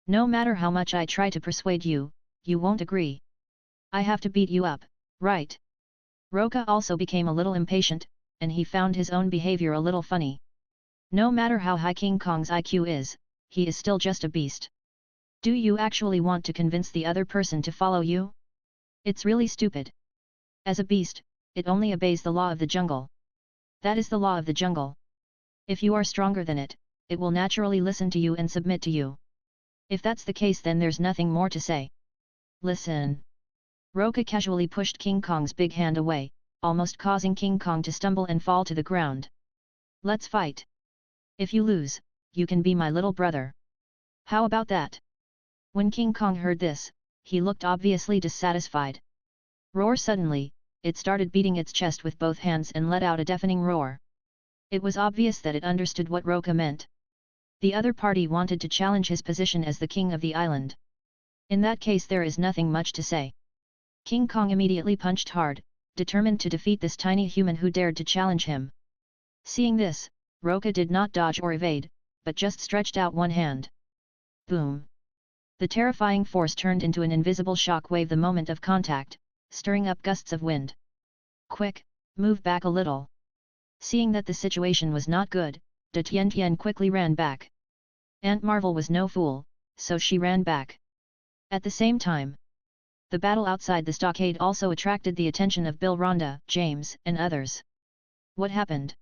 No matter how much I try to persuade you, you won't agree. I have to beat you up, right? Roca also became a little impatient, and he found his own behavior a little funny. No matter how high King Kong's IQ is, he is still just a beast. Do you actually want to convince the other person to follow you? It's really stupid. As a beast, it only obeys the law of the jungle. That is the law of the jungle. If you are stronger than it, it will naturally listen to you and submit to you. If that's the case, then there's nothing more to say. Listen. Roca casually pushed King Kong's big hand away, almost causing King Kong to stumble and fall to the ground. Let's fight. If you lose, you can be my little brother. How about that? When King Kong heard this, he looked obviously dissatisfied. Roar! Suddenly, it started beating its chest with both hands and let out a deafening roar. It was obvious that it understood what Roca meant. The other party wanted to challenge his position as the king of the island. In that case, there is nothing much to say. King Kong immediately punched hard, determined to defeat this tiny human who dared to challenge him. Seeing this, Roca did not dodge or evade, but just stretched out one hand. Boom! The terrifying force turned into an invisible shock wave the moment of contact, stirring up gusts of wind. Quick, move back a little. Seeing that the situation was not good, Tian Tian quickly ran back. Aunt Marvel was no fool, so she ran back. At the same time, the battle outside the stockade also attracted the attention of Bill, Rhonda, James, and others. What happened?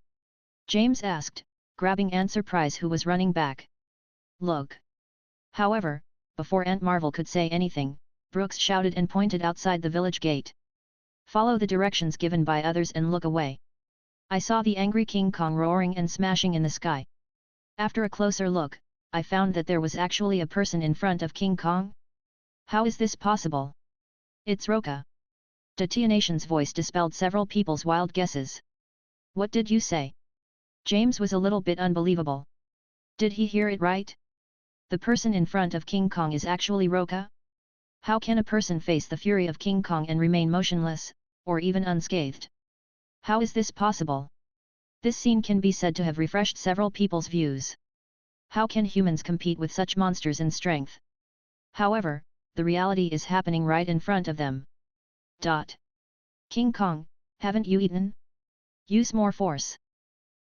James asked, grabbing Aunt Surprise, who was running back. Look! However, before Aunt Marvel could say anything, Brooks shouted and pointed outside the village gate. Follow the directions given by others and look away. I saw the angry King Kong roaring and smashing in the sky. After a closer look, I found that there was actually a person in front of King Kong. How is this possible? It's Roca. Tianation's voice dispelled several people's wild guesses. What did you say? James was a little bit unbelievable. Did he hear it right? The person in front of King Kong is actually Roca? How can a person face the fury of King Kong and remain motionless, or even unscathed? How is this possible? This scene can be said to have refreshed several people's views. How can humans compete with such monsters in strength? However, the reality is happening right in front of them. King Kong, haven't you eaten? Use more force.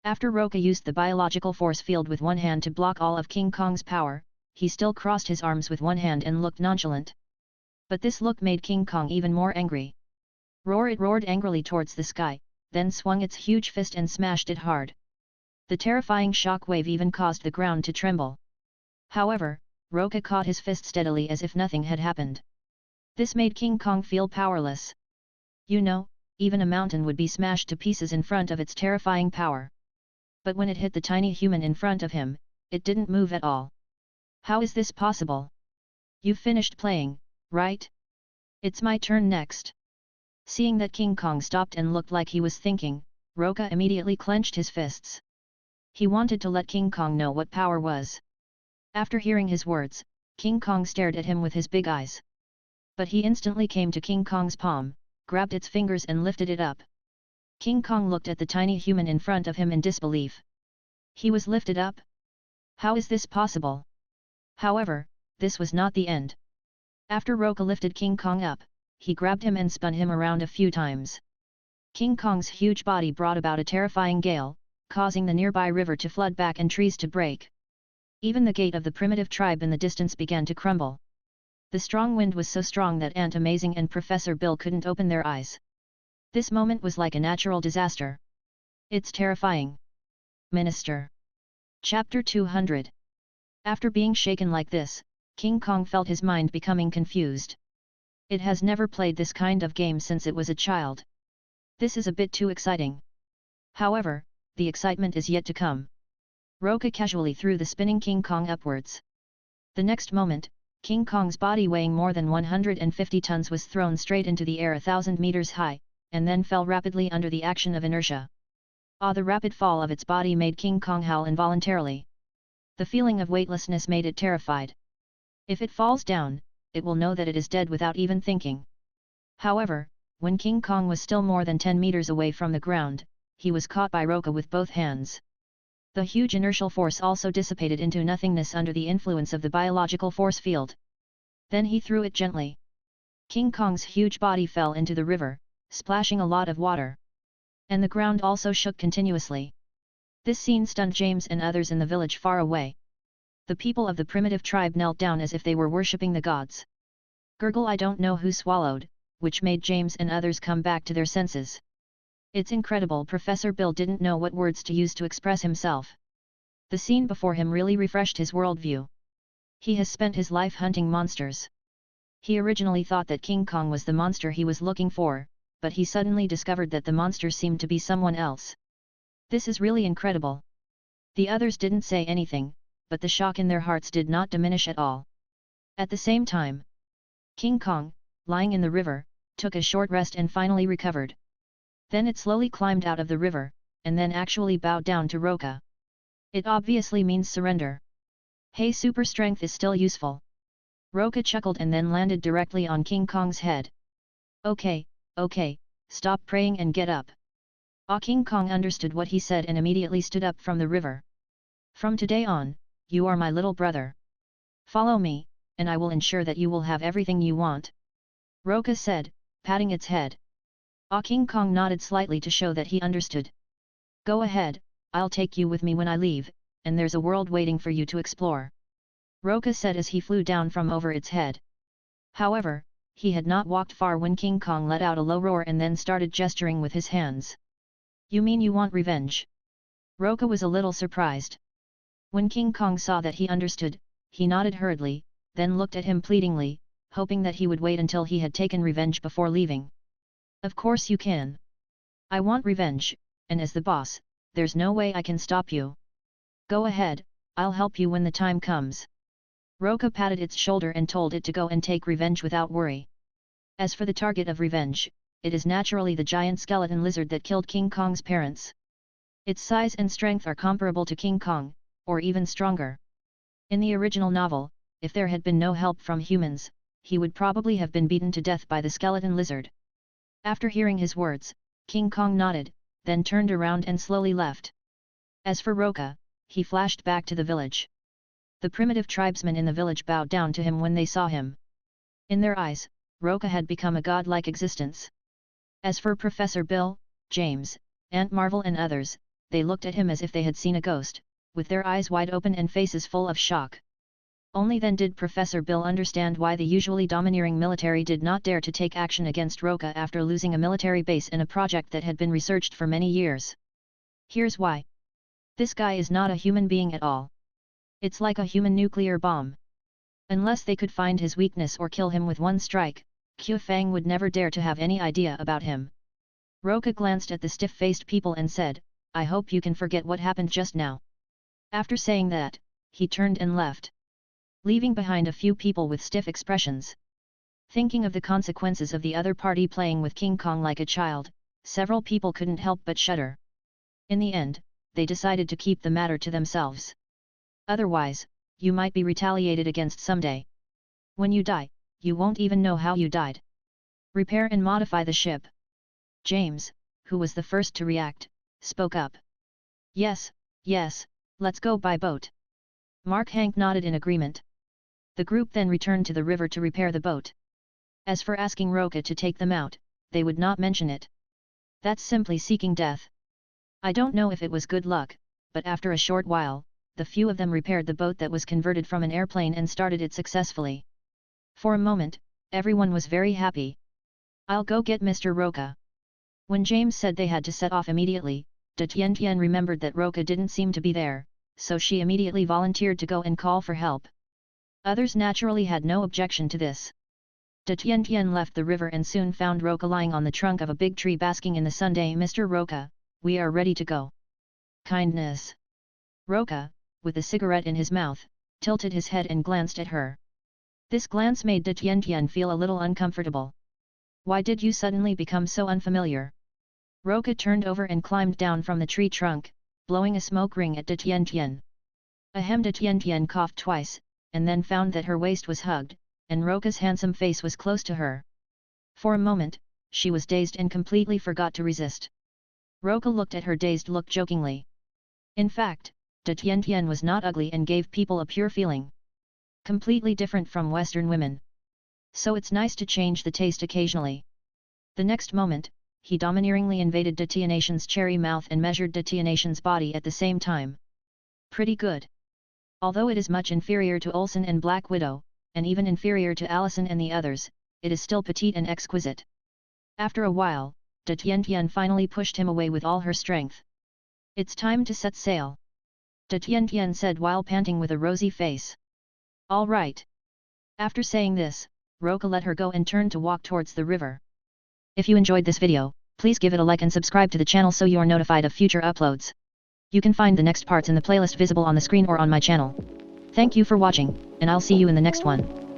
After Roca used the biological force field with one hand to block all of King Kong's power, he still crossed his arms with one hand and looked nonchalant. But this look made King Kong even more angry. It roared angrily towards the sky, then swung its huge fist and smashed it hard. The terrifying shock wave even caused the ground to tremble. However, Roca caught his fist steadily as if nothing had happened. This made King Kong feel powerless. You know, even a mountain would be smashed to pieces in front of its terrifying power. But when it hit the tiny human in front of him, it didn't move at all. How is this possible? You've finished playing, right? It's my turn next. Seeing that King Kong stopped and looked like he was thinking, Roca immediately clenched his fists. He wanted to let King Kong know what power was. After hearing his words, King Kong stared at him with his big eyes. But he instantly came to King Kong's palm, grabbed its fingers and lifted it up. King Kong looked at the tiny human in front of him in disbelief. He was lifted up? How is this possible? However, this was not the end. After Roca lifted King Kong up, he grabbed him and spun him around a few times. King Kong's huge body brought about a terrifying gale, causing the nearby river to flood back and trees to break. Even the gate of the primitive tribe in the distance began to crumble. The strong wind was so strong that Aunt Amazing and Professor Bill couldn't open their eyes. This moment was like a natural disaster. It's terrifying. Minister. Chapter 200. After being shaken like this, King Kong felt his mind becoming confused. It has never played this kind of game since it was a child. This is a bit too exciting. However, the excitement is yet to come. Roca casually threw the spinning King Kong upwards. The next moment, King Kong's body weighing more than 150 tons was thrown straight into the air 1,000 meters high, and then fell rapidly under the action of inertia. The rapid fall of its body made King Kong howl involuntarily. The feeling of weightlessness made it terrified. If it falls down, it will know that it is dead without even thinking. However, when King Kong was still more than 10 meters away from the ground, he was caught by Roca with both hands. The huge inertial force also dissipated into nothingness under the influence of the biological force field. Then he threw it gently. King Kong's huge body fell into the river, splashing a lot of water. And the ground also shook continuously. This scene stunned James and others in the village far away. The people of the primitive tribe knelt down as if they were worshipping the gods. Gurgle I don't know who swallowed, which made James and others come back to their senses. It's incredible Professor Bill didn't know what words to use to express himself. The scene before him really refreshed his worldview. He has spent his life hunting monsters. He originally thought that King Kong was the monster he was looking for, but he suddenly discovered that the monster seemed to be someone else. This is really incredible. The others didn't say anything, but the shock in their hearts did not diminish at all. At the same time, King Kong, lying in the river, took a short rest and finally recovered. Then it slowly climbed out of the river, and then actually bowed down to Roca. It obviously means surrender. Hey, super strength is still useful. Roca chuckled and then landed directly on King Kong's head. Okay, stop praying and get up. King Kong understood what he said and immediately stood up from the river. From today on, you are my little brother. Follow me, and I will ensure that you will have everything you want. Roca said, patting its head. King Kong nodded slightly to show that he understood. Go ahead, I'll take you with me when I leave, and there's a world waiting for you to explore. Roca said as he flew down from over its head. However, he had not walked far when King Kong let out a low roar and then started gesturing with his hands. You mean you want revenge? Roca was a little surprised. When King Kong saw that he understood, he nodded hurriedly, then looked at him pleadingly, hoping that he would wait until he had taken revenge before leaving. Of course you can. I want revenge, and as the boss, there's no way I can stop you. Go ahead, I'll help you when the time comes. Roca patted its shoulder and told it to go and take revenge without worry. As for the target of revenge, it is naturally the giant skeleton lizard that killed King Kong's parents. Its size and strength are comparable to King Kong, or even stronger. In the original novel, if there had been no help from humans, he would probably have been beaten to death by the skeleton lizard. After hearing his words, King Kong nodded, then turned around and slowly left. As for Roca, he flashed back to the village. The primitive tribesmen in the village bowed down to him when they saw him. In their eyes, Roca had become a godlike existence. As for Professor Bill, James, Aunt Marvel and others, they looked at him as if they had seen a ghost, with their eyes wide open and faces full of shock. Only then did Professor Bill understand why the usually domineering military did not dare to take action against Roca after losing a military base in a project that had been researched for many years. Here's why. This guy is not a human being at all. It's like a human nuclear bomb. Unless they could find his weakness or kill him with one strike, Qiu Fang would never dare to have any idea about him. Roca glanced at the stiff-faced people and said, "I hope you can forget what happened just now." After saying that, he turned and left, leaving behind a few people with stiff expressions. Thinking of the consequences of the other party playing with King Kong like a child, several people couldn't help but shudder. In the end, they decided to keep the matter to themselves. Otherwise, you might be retaliated against someday. When you die, you won't even know how you died. Repair and modify the ship. James, who was the first to react, spoke up. Yes, let's go by boat. Mark Hank nodded in agreement. The group then returned to the river to repair the boat. As for asking Roca to take them out, they would not mention it. That's simply seeking death. I don't know if it was good luck, but after a short while, the few of them repaired the boat that was converted from an airplane and started it successfully. For a moment, everyone was very happy. I'll go get Mr. Roca. When James said they had to set off immediately, De Tian remembered that Roca didn't seem to be there, so she immediately volunteered to go and call for help. Others naturally had no objection to this. De Tian left the river and soon found Roca lying on the trunk of a big tree basking in the sun. "Mr. Roca, we are ready to go." Kindness. Roca, with a cigarette in his mouth, tilted his head and glanced at her. This glance made De Tian feel a little uncomfortable. "Why did you suddenly become so unfamiliar?" Roca turned over and climbed down from the tree trunk, blowing a smoke ring at De Tian. Ahem. De Tian coughed twice, and then found that her waist was hugged, and Roca's handsome face was close to her. For a moment, she was dazed and completely forgot to resist. Roca looked at her dazed look jokingly. In fact, De Tian was not ugly and gave people a pure feeling. Completely different from Western women. So it's nice to change the taste occasionally. The next moment, he domineeringly invaded De Tian's cherry mouth and measured De Tian's body at the same time. Pretty good. Although it is much inferior to Olsen and Black Widow, and even inferior to Allison and the others, it is still petite and exquisite. After a while, De Tian finally pushed him away with all her strength. "It's time to set sail," De Tian said while panting with a rosy face. "All right." After saying this, Roca let her go and turned to walk towards the river. If you enjoyed this video, please give it a like and subscribe to the channel so you are notified of future uploads. You can find the next parts in the playlist visible on the screen or on my channel. Thank you for watching, and I'll see you in the next one.